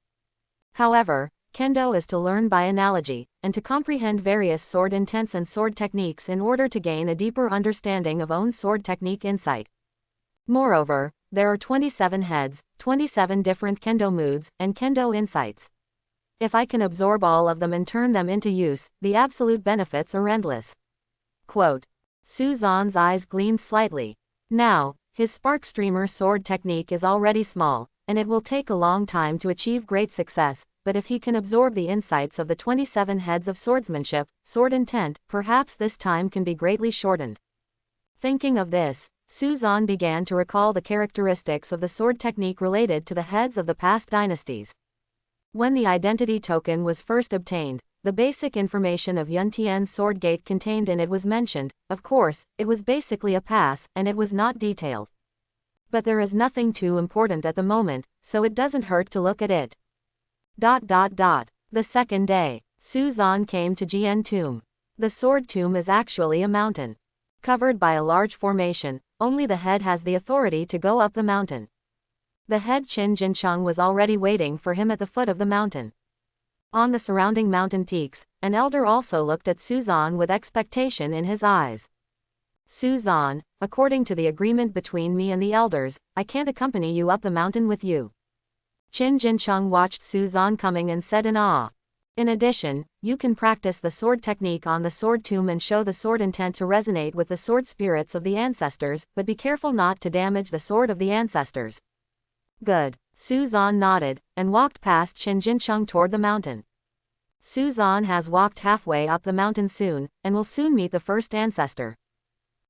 However, Kendo is to learn by analogy, and to comprehend various sword intents and sword techniques in order to gain a deeper understanding of own sword technique insight. Moreover, there are 27 heads, 27 different Kendo moods, and Kendo insights. If I can absorb all of them and turn them into use, the absolute benefits are endless. Quote. Suzan's eyes gleamed slightly. Now, his spark streamer sword technique is already small, and it will take a long time to achieve great success, but if he can absorb the insights of the 27 heads of swordsmanship, sword intent, perhaps this time can be greatly shortened. Thinking of this, Suzan began to recall the characteristics of the sword technique related to the heads of the past dynasties. When the identity token was first obtained, the basic information of Yuntian's sword gate contained in it was mentioned. Of course, it was basically a pass, and it was not detailed. But there is nothing too important at the moment, so it doesn't hurt to look at it. The second day, Suzan came to Jian Tomb. The sword tomb is actually a mountain. Covered by a large formation, only the head has the authority to go up the mountain. The head Qin Jincheng was already waiting for him at the foot of the mountain. On the surrounding mountain peaks, an elder also looked at Suzan with expectation in his eyes. Suzan, according to the agreement between me and the elders, I can't accompany you up the mountain with you. Qin Jincheng watched Suzan coming and said in awe. In addition, you can practice the sword technique on the sword tomb and show the sword intent to resonate with the sword spirits of the ancestors, but be careful not to damage the sword of the ancestors. Good. Suzan nodded, and walked past Qin Jincheng toward the mountain. Suzan has walked halfway up the mountain soon, and will soon meet the first ancestor.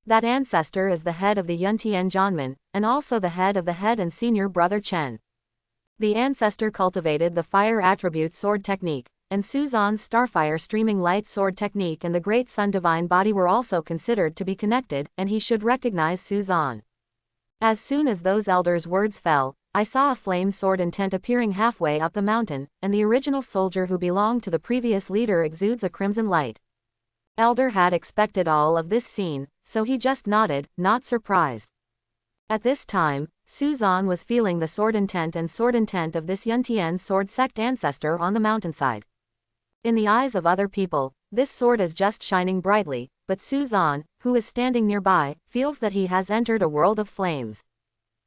That ancestor is the head of the Yuntian Janmen, and also the head of the head and senior brother Chen. The ancestor cultivated the fire attribute sword technique, and Suzan's starfire streaming light sword technique and the great sun divine body were also considered to be connected, and he should recognize Suzan. As soon as those elders' words fell, I saw a flame sword intent appearing halfway up the mountain, and the original soldier who belonged to the previous leader exudes a crimson light. Elder had expected all of this scene, so he just nodded, not surprised. At this time, Suzan was feeling the sword intent of this Yuntian sword sect ancestor on the mountainside. In the eyes of other people, this sword is just shining brightly, but Suzan, who is standing nearby, feels that he has entered a world of flames.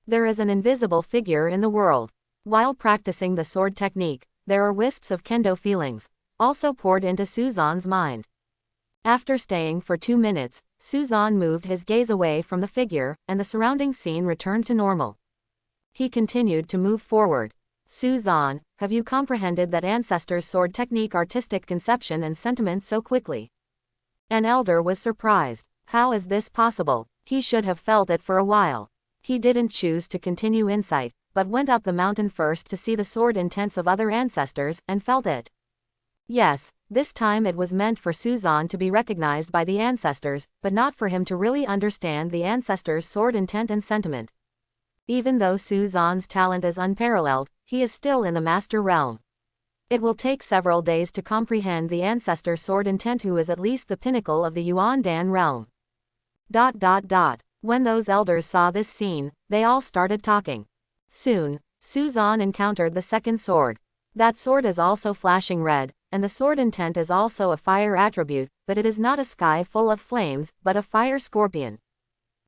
There is an invisible figure in the world. While practicing the sword technique, there are wisps of kendo feelings, also poured into Suzan's mind. After staying for 2 minutes, Suzan moved his gaze away from the figure, and the surrounding scene returned to normal. He continued to move forward. Suzan, have you comprehended that ancestor's sword technique, artistic conception and sentiment so quickly? An elder was surprised. How is this possible? He should have felt it for a while. He didn't choose to continue insight, but went up the mountain first to see the sword intents of other ancestors, and felt it. Yes, this time it was meant for Suzan to be recognized by the ancestors, but not for him to really understand the ancestors' sword intent and sentiment. Even though Suzan's talent is unparalleled, he is still in the master realm. It will take several days to comprehend the ancestor sword intent, who is at least the pinnacle of the Yuandan realm. When those elders saw this scene, they all started talking. Soon, Suzan encountered the second sword. That sword is also flashing red, and the sword intent is also a fire attribute, but it is not a sky full of flames, but a fire scorpion.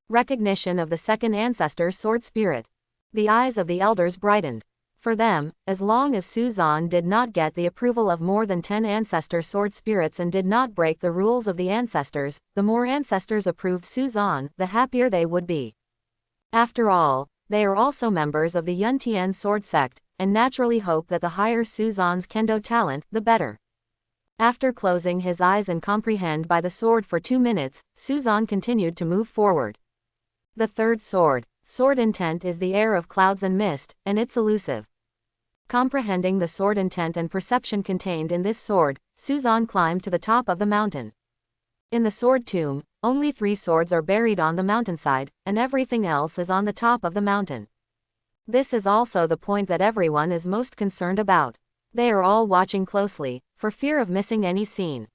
Recognition of the second ancestor's sword spirit. The eyes of the elders brightened. For them, as long as Suzan did not get the approval of more than 10 ancestor sword spirits and did not break the rules of the ancestors, the more ancestors approved Suzan, the happier they would be. After all, they are also members of the Yuntian sword sect, and naturally hope that the higher Suzan's kendo talent, the better. After closing his eyes and comprehend by the sword for 2 minutes, Suzan continued to move forward. The third sword. Sword intent is the air of clouds and mist, and it's elusive. Comprehending the sword intent and perception contained in this sword, Suzan climbed to the top of the mountain. In the sword tomb, only 3 swords are buried on the mountainside, and everything else is on the top of the mountain. This is also the point that everyone is most concerned about. They are all watching closely, for fear of missing any scene.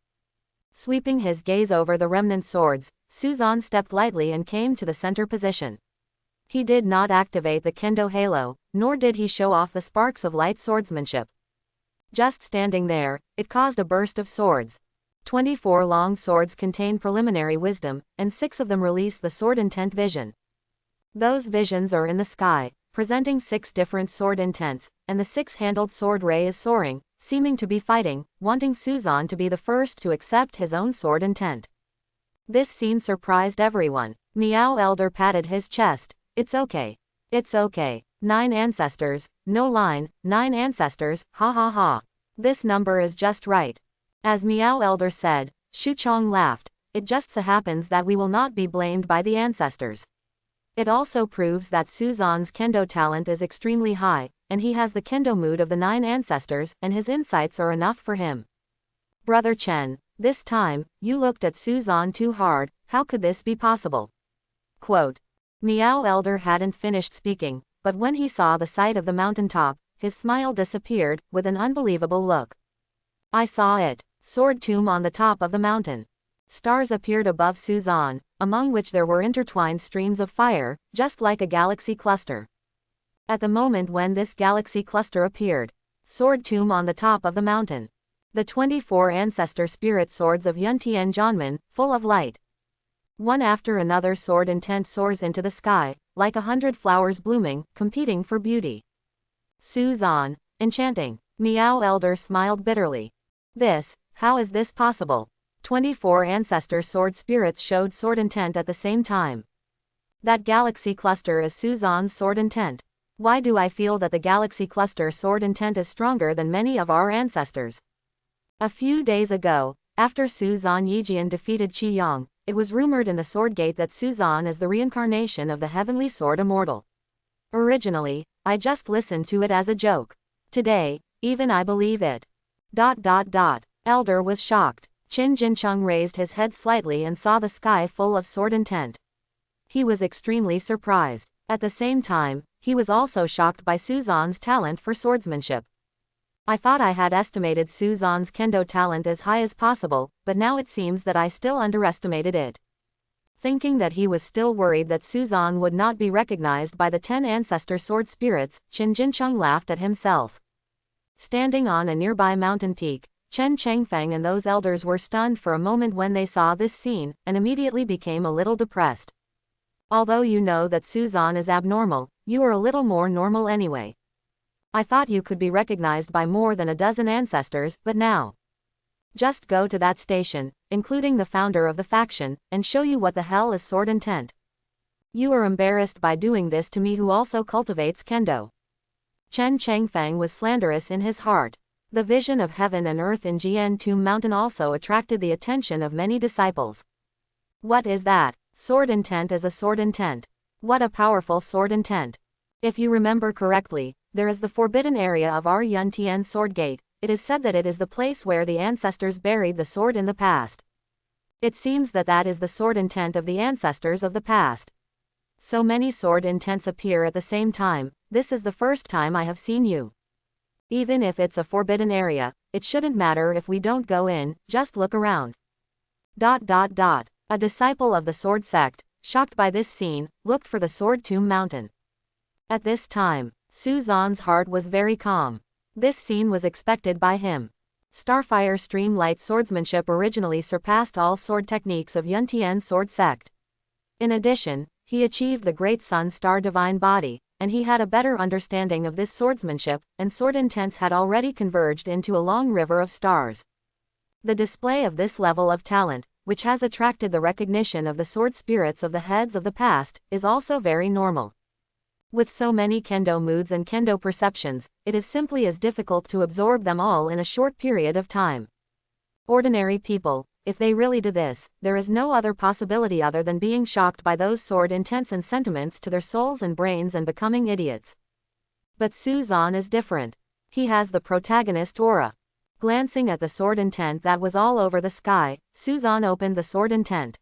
Sweeping his gaze over the remnant swords, Suzan stepped lightly and came to the center position. He did not activate the kendo halo, nor did he show off the sparks of light swordsmanship. Just standing there, it caused a burst of swords. 24 long swords contain preliminary wisdom, and 6 of them release the sword intent vision. Those visions are in the sky, presenting 6 different sword intents, and the 6-handled sword ray is soaring, seeming to be fighting, wanting Suzan to be the first to accept his own sword intent. This scene surprised everyone. Miao Elder patted his chest. It's okay. It's okay. 9 ancestors, no line, 9 ancestors, ha ha ha. This number is just right. As Miao Elder said, Shuchong laughed. It just so happens that we will not be blamed by the ancestors. It also proves that Suzan's kendo talent is extremely high, and he has the kendo mood of the 9 ancestors, and his insights are enough for him. Brother Chen, this time, you looked at Suzan too hard, how could this be possible? Quote. Miao Elder hadn't finished speaking, but when he saw the sight of the mountaintop, his smile disappeared, with an unbelievable look. I saw it. Sword tomb on the top of the mountain. Stars appeared above Suzan, among which there were intertwined streams of fire, just like a galaxy cluster. At the moment when this galaxy cluster appeared, sword tomb on the top of the mountain. The 24 ancestor spirit swords of Yuntian Janmen, full of light. One after another sword intent soars into the sky, like 100 flowers blooming, competing for beauty. Suzan, enchanting. Miao Elder smiled bitterly. How is this possible? 24 ancestor sword spirits showed sword intent at the same time. That galaxy cluster is Suzan's sword intent. Why do I feel that the galaxy cluster sword intent is stronger than many of our ancestors? A few days ago, after Suzan Yijian defeated Qi Yang, it was rumored in the Sword Gate that Suzan is the reincarnation of the Heavenly Sword Immortal. Originally, I just listened to it as a joke. Today, even I believe it. Elder was shocked. Qin Jincheng raised his head slightly and saw the sky full of sword intent. He was extremely surprised. At the same time, he was also shocked by Suzan's talent for swordsmanship. I thought I had estimated Suzan's kendo talent as high as possible, but now it seems that I still underestimated it. Thinking that he was still worried that Suzan would not be recognized by the 10 ancestor sword spirits, Chen Jincheng laughed at himself. Standing on a nearby mountain peak, Chen Chengfeng and those elders were stunned for a moment when they saw this scene, and immediately became a little depressed. Although you know that Suzan is abnormal, you are a little more normal anyway. I thought you could be recognized by more than a dozen ancestors, but now. Just go to that station, including the founder of the faction, and show you what the hell is sword intent. You are embarrassed by doing this to me who also cultivates kendo. Chen Chengfeng was slanderous in his heart. The vision of heaven and earth in Jian Tomb Mountain also attracted the attention of many disciples. What is that? Sword intent is a sword intent. What a powerful sword intent. If you remember correctly, there is the forbidden area of our Yuntian Sword Gate. It is said that it is the place where the ancestors buried the sword in the past. It seems that that is the sword intent of the ancestors of the past. So many sword intents appear at the same time. This is the first time I have seen you. Even if it's a forbidden area, it shouldn't matter if we don't go in, just look around. A disciple of the sword sect, shocked by this scene, looked for the sword tomb mountain. At this time, Suzan's heart was very calm. This scene was expected by him. Starfire Stream Light swordsmanship originally surpassed all sword techniques of Yuntian sword sect. In addition, he achieved the Great Sun Star Divine Body, and he had a better understanding of this swordsmanship, and sword intents had already converged into a long river of stars. The display of this level of talent, which has attracted the recognition of the sword spirits of the heads of the past, is also very normal. With so many kendo moods and kendo perceptions, it is simply as difficult to absorb them all in a short period of time. Ordinary people, if they really do this, there is no other possibility other than being shocked by those sword intents and sentiments to their souls and brains and becoming idiots. But Suzan is different. He has the protagonist aura. Glancing at the sword intent that was all over the sky, Suzan opened the sword intent.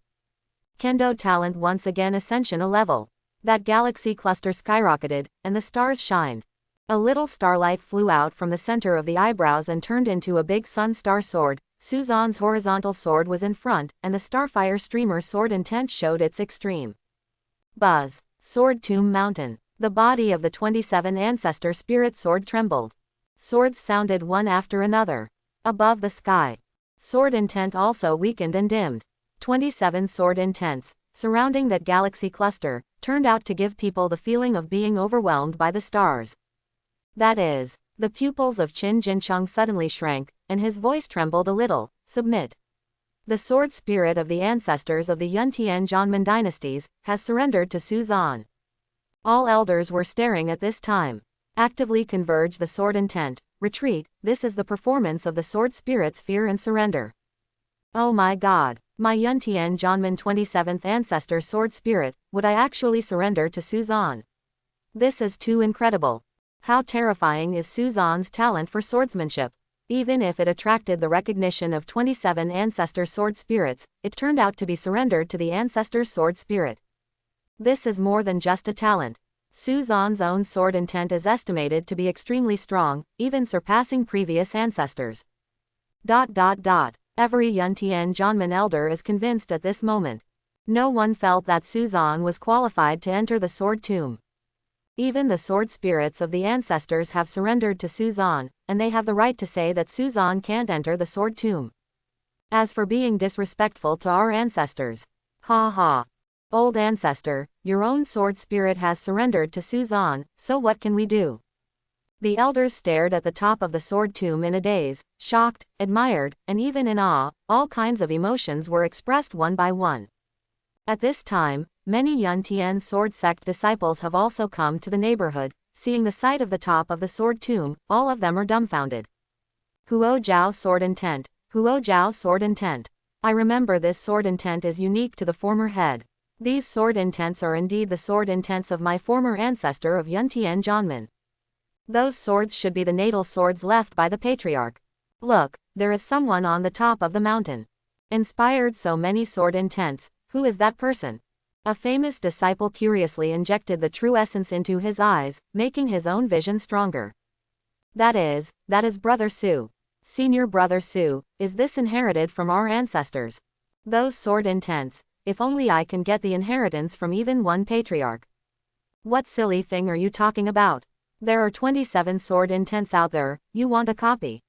Kendo talent once again ascension a level. That galaxy cluster skyrocketed, and the stars shined. A little starlight flew out from the center of the eyebrows and turned into a big sun star sword. Suzan's horizontal sword was in front, and the Starfire Streamer sword intent showed its extreme. Buzz. Sword Tomb Mountain. The body of the 27 ancestor spirit sword trembled. Swords sounded one after another. Above the sky. Sword intent also weakened and dimmed. 27 sword intents, surrounding that galaxy cluster, turned out to give people the feeling of being overwhelmed by the stars. That is, the pupils of Qin Jincheng suddenly shrank, and his voice trembled a little. Submit. The sword spirit of the ancestors of the Yuntian Zhanmen dynasties has surrendered to Suzan. All elders were staring at this time. Actively converge the sword intent. Retreat. This is the performance of the sword spirit's fear and surrender. Oh my God. My Yuntian Zhanmen 27th ancestor sword spirit, would I actually surrender to Suzan? This is too incredible. How terrifying is Suzan's talent for swordsmanship? Even if it attracted the recognition of 27 ancestor sword spirits, it turned out to be surrendered to the ancestor sword spirit. This is more than just a talent. Suzan's own sword intent is estimated to be extremely strong, even surpassing previous ancestors. Every Yuntian Zhanmen elder is convinced at this moment. No one felt that Suzan was qualified to enter the sword tomb. Even the sword spirits of the ancestors have surrendered to Suzan, and they have the right to say that Suzan can't enter the sword tomb. As for being disrespectful to our ancestors. Ha ha. Old ancestor, your own sword spirit has surrendered to Suzan, so what can we do? The elders stared at the top of the sword tomb in a daze, shocked, admired, and even in awe. All kinds of emotions were expressed one by one. At this time, many Yuntian sword sect disciples have also come to the neighborhood. Seeing the sight of the top of the sword tomb, all of them are dumbfounded. Huo Jiao sword intent. Huo Jiao sword intent. I remember this sword intent is unique to the former head. These sword intents are indeed the sword intents of my former ancestor of Yuntian Zhanmen. Those swords should be the natal swords left by the patriarch. Look, there is someone on the top of the mountain. Inspired so many sword intents, who is that person? A famous disciple curiously injected the true essence into his eyes, making his own vision stronger. That is Brother Su. Senior Brother Su, is this inherited from our ancestors? Those sword intents, if only I can get the inheritance from even one patriarch. What silly thing are you talking about? There are 27 sword intents out there, you want a copy?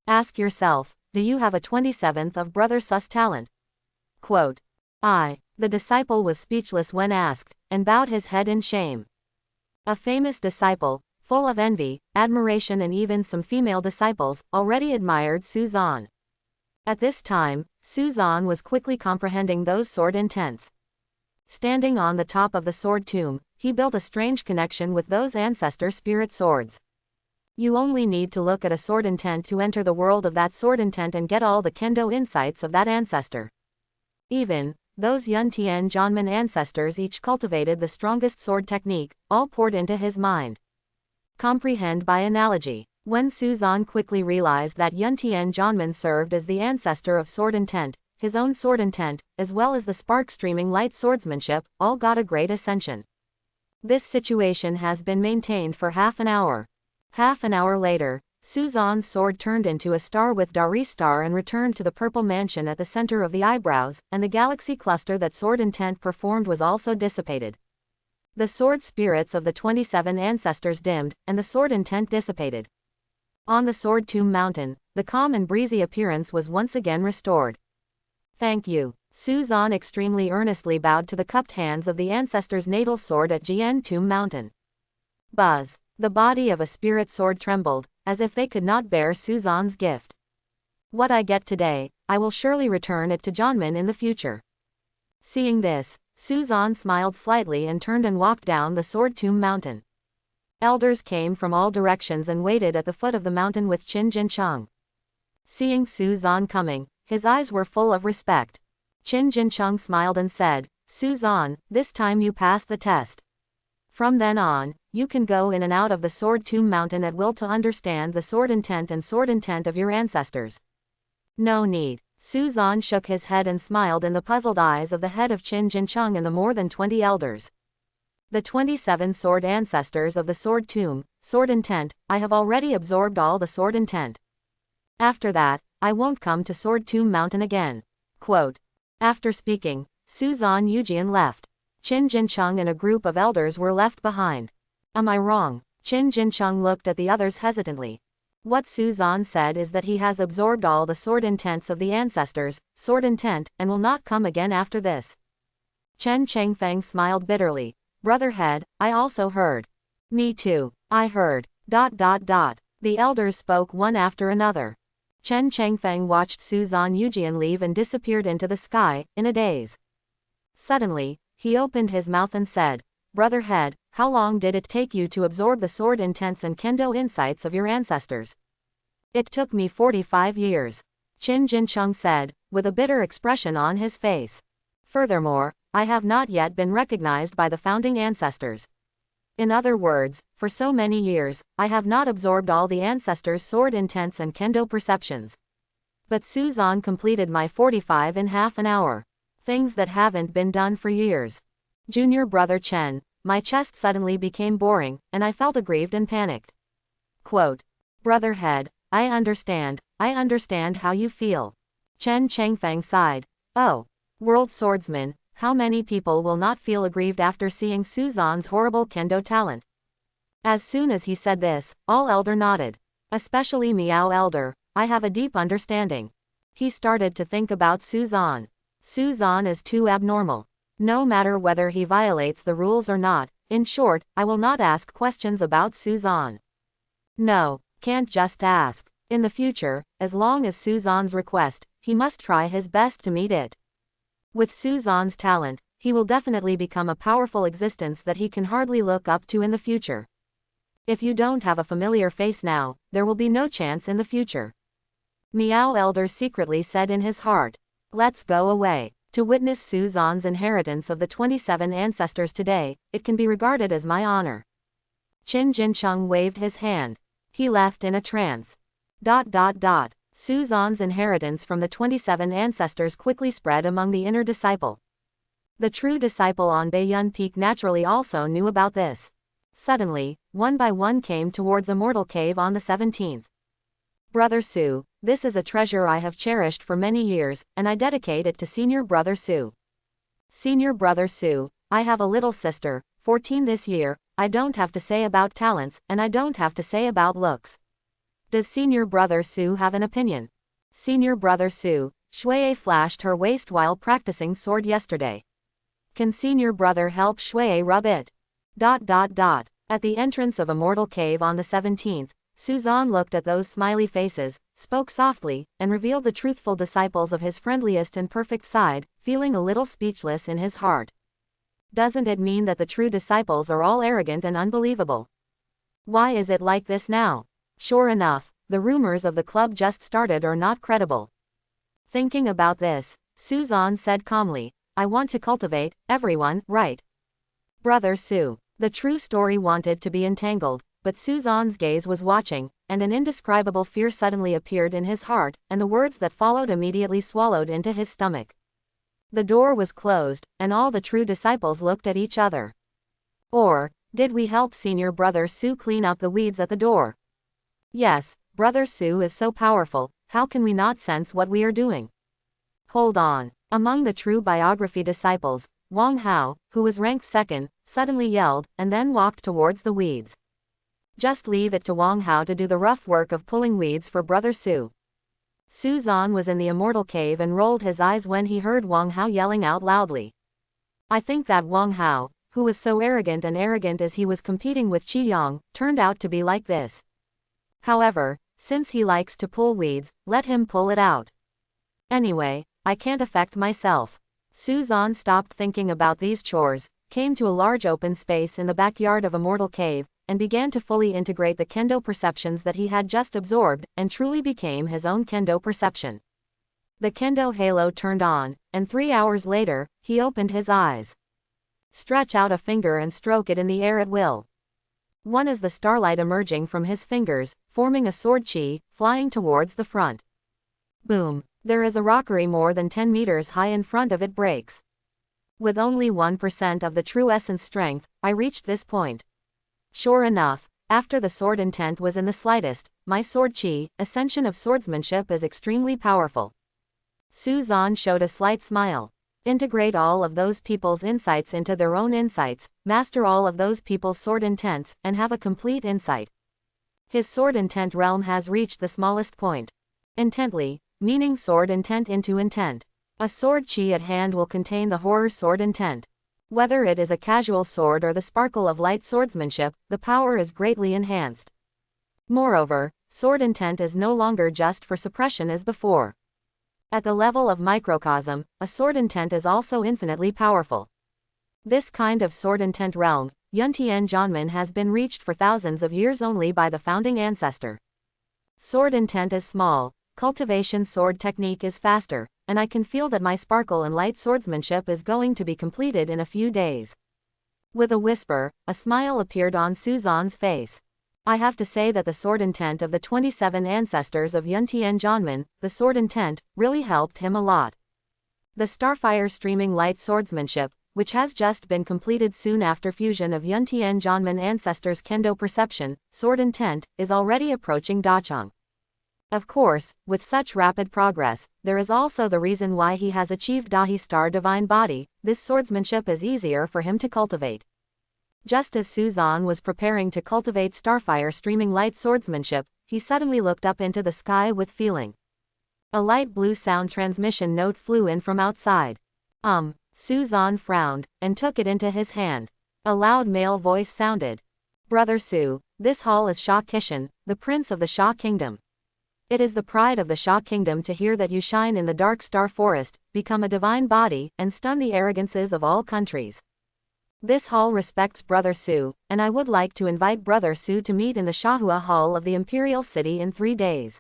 Ask yourself, do you have a 27th of Brother Su's talent? Quote. The disciple was speechless when asked, and bowed his head in shame. A famous disciple, full of envy, admiration, and even some female disciples, already admired Suzan. At this time, Suzan was quickly comprehending those sword intents. Standing on the top of the sword tomb, he built a strange connection with those ancestor spirit swords. You only need to look at a sword intent to enter the world of that sword intent and get all the kendo insights of that ancestor. Even, those Yuntian Janman ancestors each cultivated the strongest sword technique, all poured into his mind. Comprehend by analogy. When Suzan quickly realized that Yuntian Janman served as the ancestor of sword intent, his own sword intent, as well as the spark streaming light swordsmanship, all got a great ascension. This situation has been maintained for half an hour. Half an hour later, Suzan's sword turned into a star with Dari star and returned to the purple mansion at the center of the eyebrows, and the galaxy cluster that sword intent performed was also dissipated. The sword spirits of the 27 ancestors dimmed, and the sword intent dissipated. On the sword tomb mountain, the calm and breezy appearance was once again restored. Thank you. Suzan extremely earnestly bowed to the cupped hands of the ancestor's natal sword at Jian Tomb Mountain. Buzz. The body of a spirit sword trembled, as if they could not bear Suzan's gift. What I get today, I will surely return it to Janman in the future. Seeing this, Suzan smiled slightly and turned and walked down the sword tomb mountain. Elders came from all directions and waited at the foot of the mountain with Qin Jincheng. Seeing Suzan coming, his eyes were full of respect. Qin Jincheng smiled and said, Suzan, this time you passed the test. From then on, you can go in and out of the sword tomb mountain at will to understand the sword intent of your ancestors. No need. Suzan shook his head and smiled in the puzzled eyes of the head of Qin Jincheng and the more than 20 elders. The 27 sword ancestors of the sword tomb, sword intent, I have already absorbed all the sword intent. After that, I won't come to sword tomb mountain again. Quote. After speaking, Suzan Yujian left. Qin Jincheng and a group of elders were left behind. Am I wrong? Qin Jincheng looked at the others hesitantly. What Suzan said is that he has absorbed all the sword intents of the ancestors, sword intent, and will not come again after this. Chen Chengfeng smiled bitterly. Brother Head, I also heard. Me too. I heard. The elders spoke one after another. Chen Chengfeng watched Suzan Yujian leave and disappeared into the sky, in a daze. Suddenly, he opened his mouth and said, Brother Head, how long did it take you to absorb the sword intents and kendo insights of your ancestors? It took me 45 years. Qin Jincheng said, with a bitter expression on his face. Furthermore, I have not yet been recognized by the founding ancestors. In other words, for so many years, I have not absorbed all the ancestors' sword intents and kendo perceptions. But Suzan completed my 45 in half an hour. Things that haven't been done for years. Junior Brother Chen, my chest suddenly became boring, and I felt aggrieved and panicked. Quote. Brother Head, I understand how you feel. Chen Chengfeng sighed. Oh. World Swordsman, how many people will not feel aggrieved after seeing Suzan's horrible kendo talent? As soon as he said this, all elder nodded. Especially Miao Elder, I have a deep understanding. He started to think about Suzan. Suzan is too abnormal. No matter whether he violates the rules or not, in short, I will not ask questions about Suzan. No, can't just ask. In the future, as long as Suzan's request, he must try his best to meet it. With Suzan's talent, he will definitely become a powerful existence that he can hardly look up to in the future. If you don't have a familiar face now, there will be no chance in the future. Miao Elder secretly said in his heart. Let's go away. To witness Suzan's inheritance of the 27 ancestors today, it can be regarded as my honor. Qin Jincheng waved his hand. He left in a trance. Suzan's inheritance from the 27 ancestors quickly spread among the inner disciple. The true disciple on Baiyun Peak naturally also knew about this. Suddenly, one by one came towards Immortal Cave on the 17th. Brother Su, this is a treasure I have cherished for many years, and I dedicate it to Senior Brother Su. Senior Brother Su, I have a little sister, 14 this year. I don't have to say about talents, and I don't have to say about looks. Does Senior Brother Su have an opinion? Senior Brother Su, Shuei flashed her waist while practicing sword yesterday. Can Senior Brother help Shuei rub it? At the entrance of Immortal Cave on the 17th, Suzan looked at those smiley faces, spoke softly, and revealed the truthful disciples of his friendliest and perfect side, feeling a little speechless in his heart. Doesn't it mean that the true disciples are all arrogant and unbelievable? Why is it like this now? Sure enough, the rumors of the club just started are not credible. Thinking about this, Suzan said calmly, I want to cultivate everyone, right? Brother Su. The true story wanted to be entangled, but Suzan's gaze was watching, and an indescribable fear suddenly appeared in his heart, and the words that followed immediately swallowed into his stomach. The door was closed, and all the true disciples looked at each other. Or, did we help Senior Brother Su clean up the weeds at the door? Yes, Brother Su is so powerful, how can we not sense what we are doing? Hold on. Among the true biography disciples, Wang Hao, who was ranked second, suddenly yelled, and then walked towards the weeds. Just leave it to Wang Hao to do the rough work of pulling weeds for Brother Su. Suzan was in the Immortal Cave and rolled his eyes when he heard Wang Hao yelling out loudly. I think that Wang Hao, who was so arrogant as he was competing with Qi Yang, turned out to be like this. However, since he likes to pull weeds, let him pull it out. Anyway, I can't affect myself. Suzan stopped thinking about these chores, came to a large open space in the backyard of Immortal Cave, and began to fully integrate the kendo perceptions that he had just absorbed, and truly became his own kendo perception. The kendo halo turned on, and 3 hours later, he opened his eyes. Stretch out a finger and stroke it in the air at will. One is the starlight emerging from his fingers, forming a sword chi, flying towards the front. Boom. There is a rockery more than 10 meters high in front of it breaks. With only 1% of the true essence strength, I reached this point. Sure enough, after the sword intent was in the slightest, my sword chi, ascension of swordsmanship is extremely powerful. Suzan showed a slight smile. Integrate all of those people's insights into their own insights, master all of those people's sword intents, and have a complete insight. His sword intent realm has reached the smallest point. Intently, meaning sword intent into intent. A sword chi at hand will contain the horror sword intent. Whether it is a casual sword or the sparkle of light swordsmanship, the power is greatly enhanced. Moreover, sword intent is no longer just for suppression as before. At the level of microcosm, a sword intent is also infinitely powerful. This kind of sword intent realm, Yuntian Janmen, has been reached for thousands of years only by the founding ancestor. Sword intent is small, cultivation sword technique is faster, and I can feel that my sparkle and light swordsmanship is going to be completed in a few days. With a whisper, a smile appeared on Suzan's face. I have to say that the sword intent of the 27 ancestors of Yuntian Janmen, the sword intent, really helped him a lot. The Starfire streaming light swordsmanship, which has just been completed soon after fusion of Yuntian Janmen ancestors' kendo perception, sword intent, is already approaching Dachang. Of course, with such rapid progress, there is also the reason why he has achieved Dahi Star Divine Body. This swordsmanship is easier for him to cultivate. Just as Suzan was preparing to cultivate Starfire streaming light swordsmanship, he suddenly looked up into the sky with feeling. A light blue sound transmission note flew in from outside. Suzan frowned, and took it into his hand. A loud male voice sounded. Brother Su, this hall is Sha Kishan, the prince of the Sha kingdom. It is the pride of the Sha kingdom to hear that you shine in the dark star forest, become a divine body, and stun the arrogances of all countries. This hall respects Brother Su, and I would like to invite Brother Su to meet in the Shahua Hall of the Imperial City in 3 days.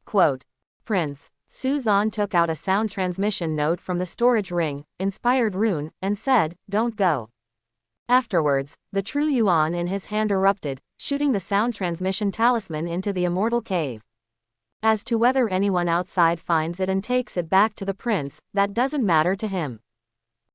Quote. Prince. Suzan took out a sound transmission note from the storage ring, inspired rune, and said, don't go. Afterwards, the true Yuan in his hand erupted, shooting the sound transmission talisman into the Immortal Cave. As to whether anyone outside finds it and takes it back to the prince, that doesn't matter to him.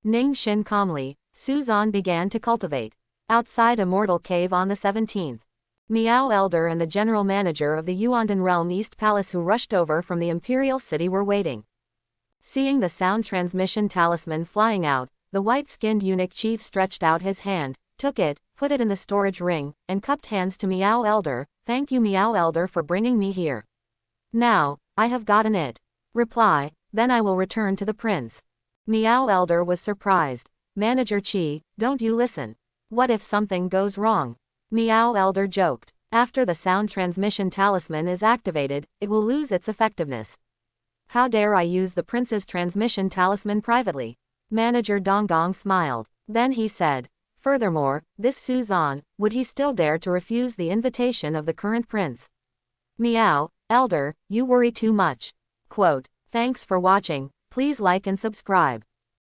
Ning Xin calmly, Suzan began to cultivate. Outside Immortal Cave on the 17th. Meow Elder and the general manager of the Yuandan Realm East Palace who rushed over from the Imperial City were waiting. Seeing the sound transmission talisman flying out, the white-skinned eunuch chief stretched out his hand, took it, put it in the storage ring, and cupped hands to Meow Elder. Thank you Meow Elder for bringing me here. Now, I have gotten it. Reply, then I will return to the prince. Meow Elder was surprised. Manager Chi, don't you listen. What if something goes wrong? Meow Elder joked. After the sound transmission talisman is activated, it will lose its effectiveness. How dare I use the prince's transmission talisman privately? Manager Donggong smiled. Then he said, furthermore, this Suzan, would he still dare to refuse the invitation of the current prince? Meow Elder, you worry too much. Quote, thanks for watching, please like and subscribe.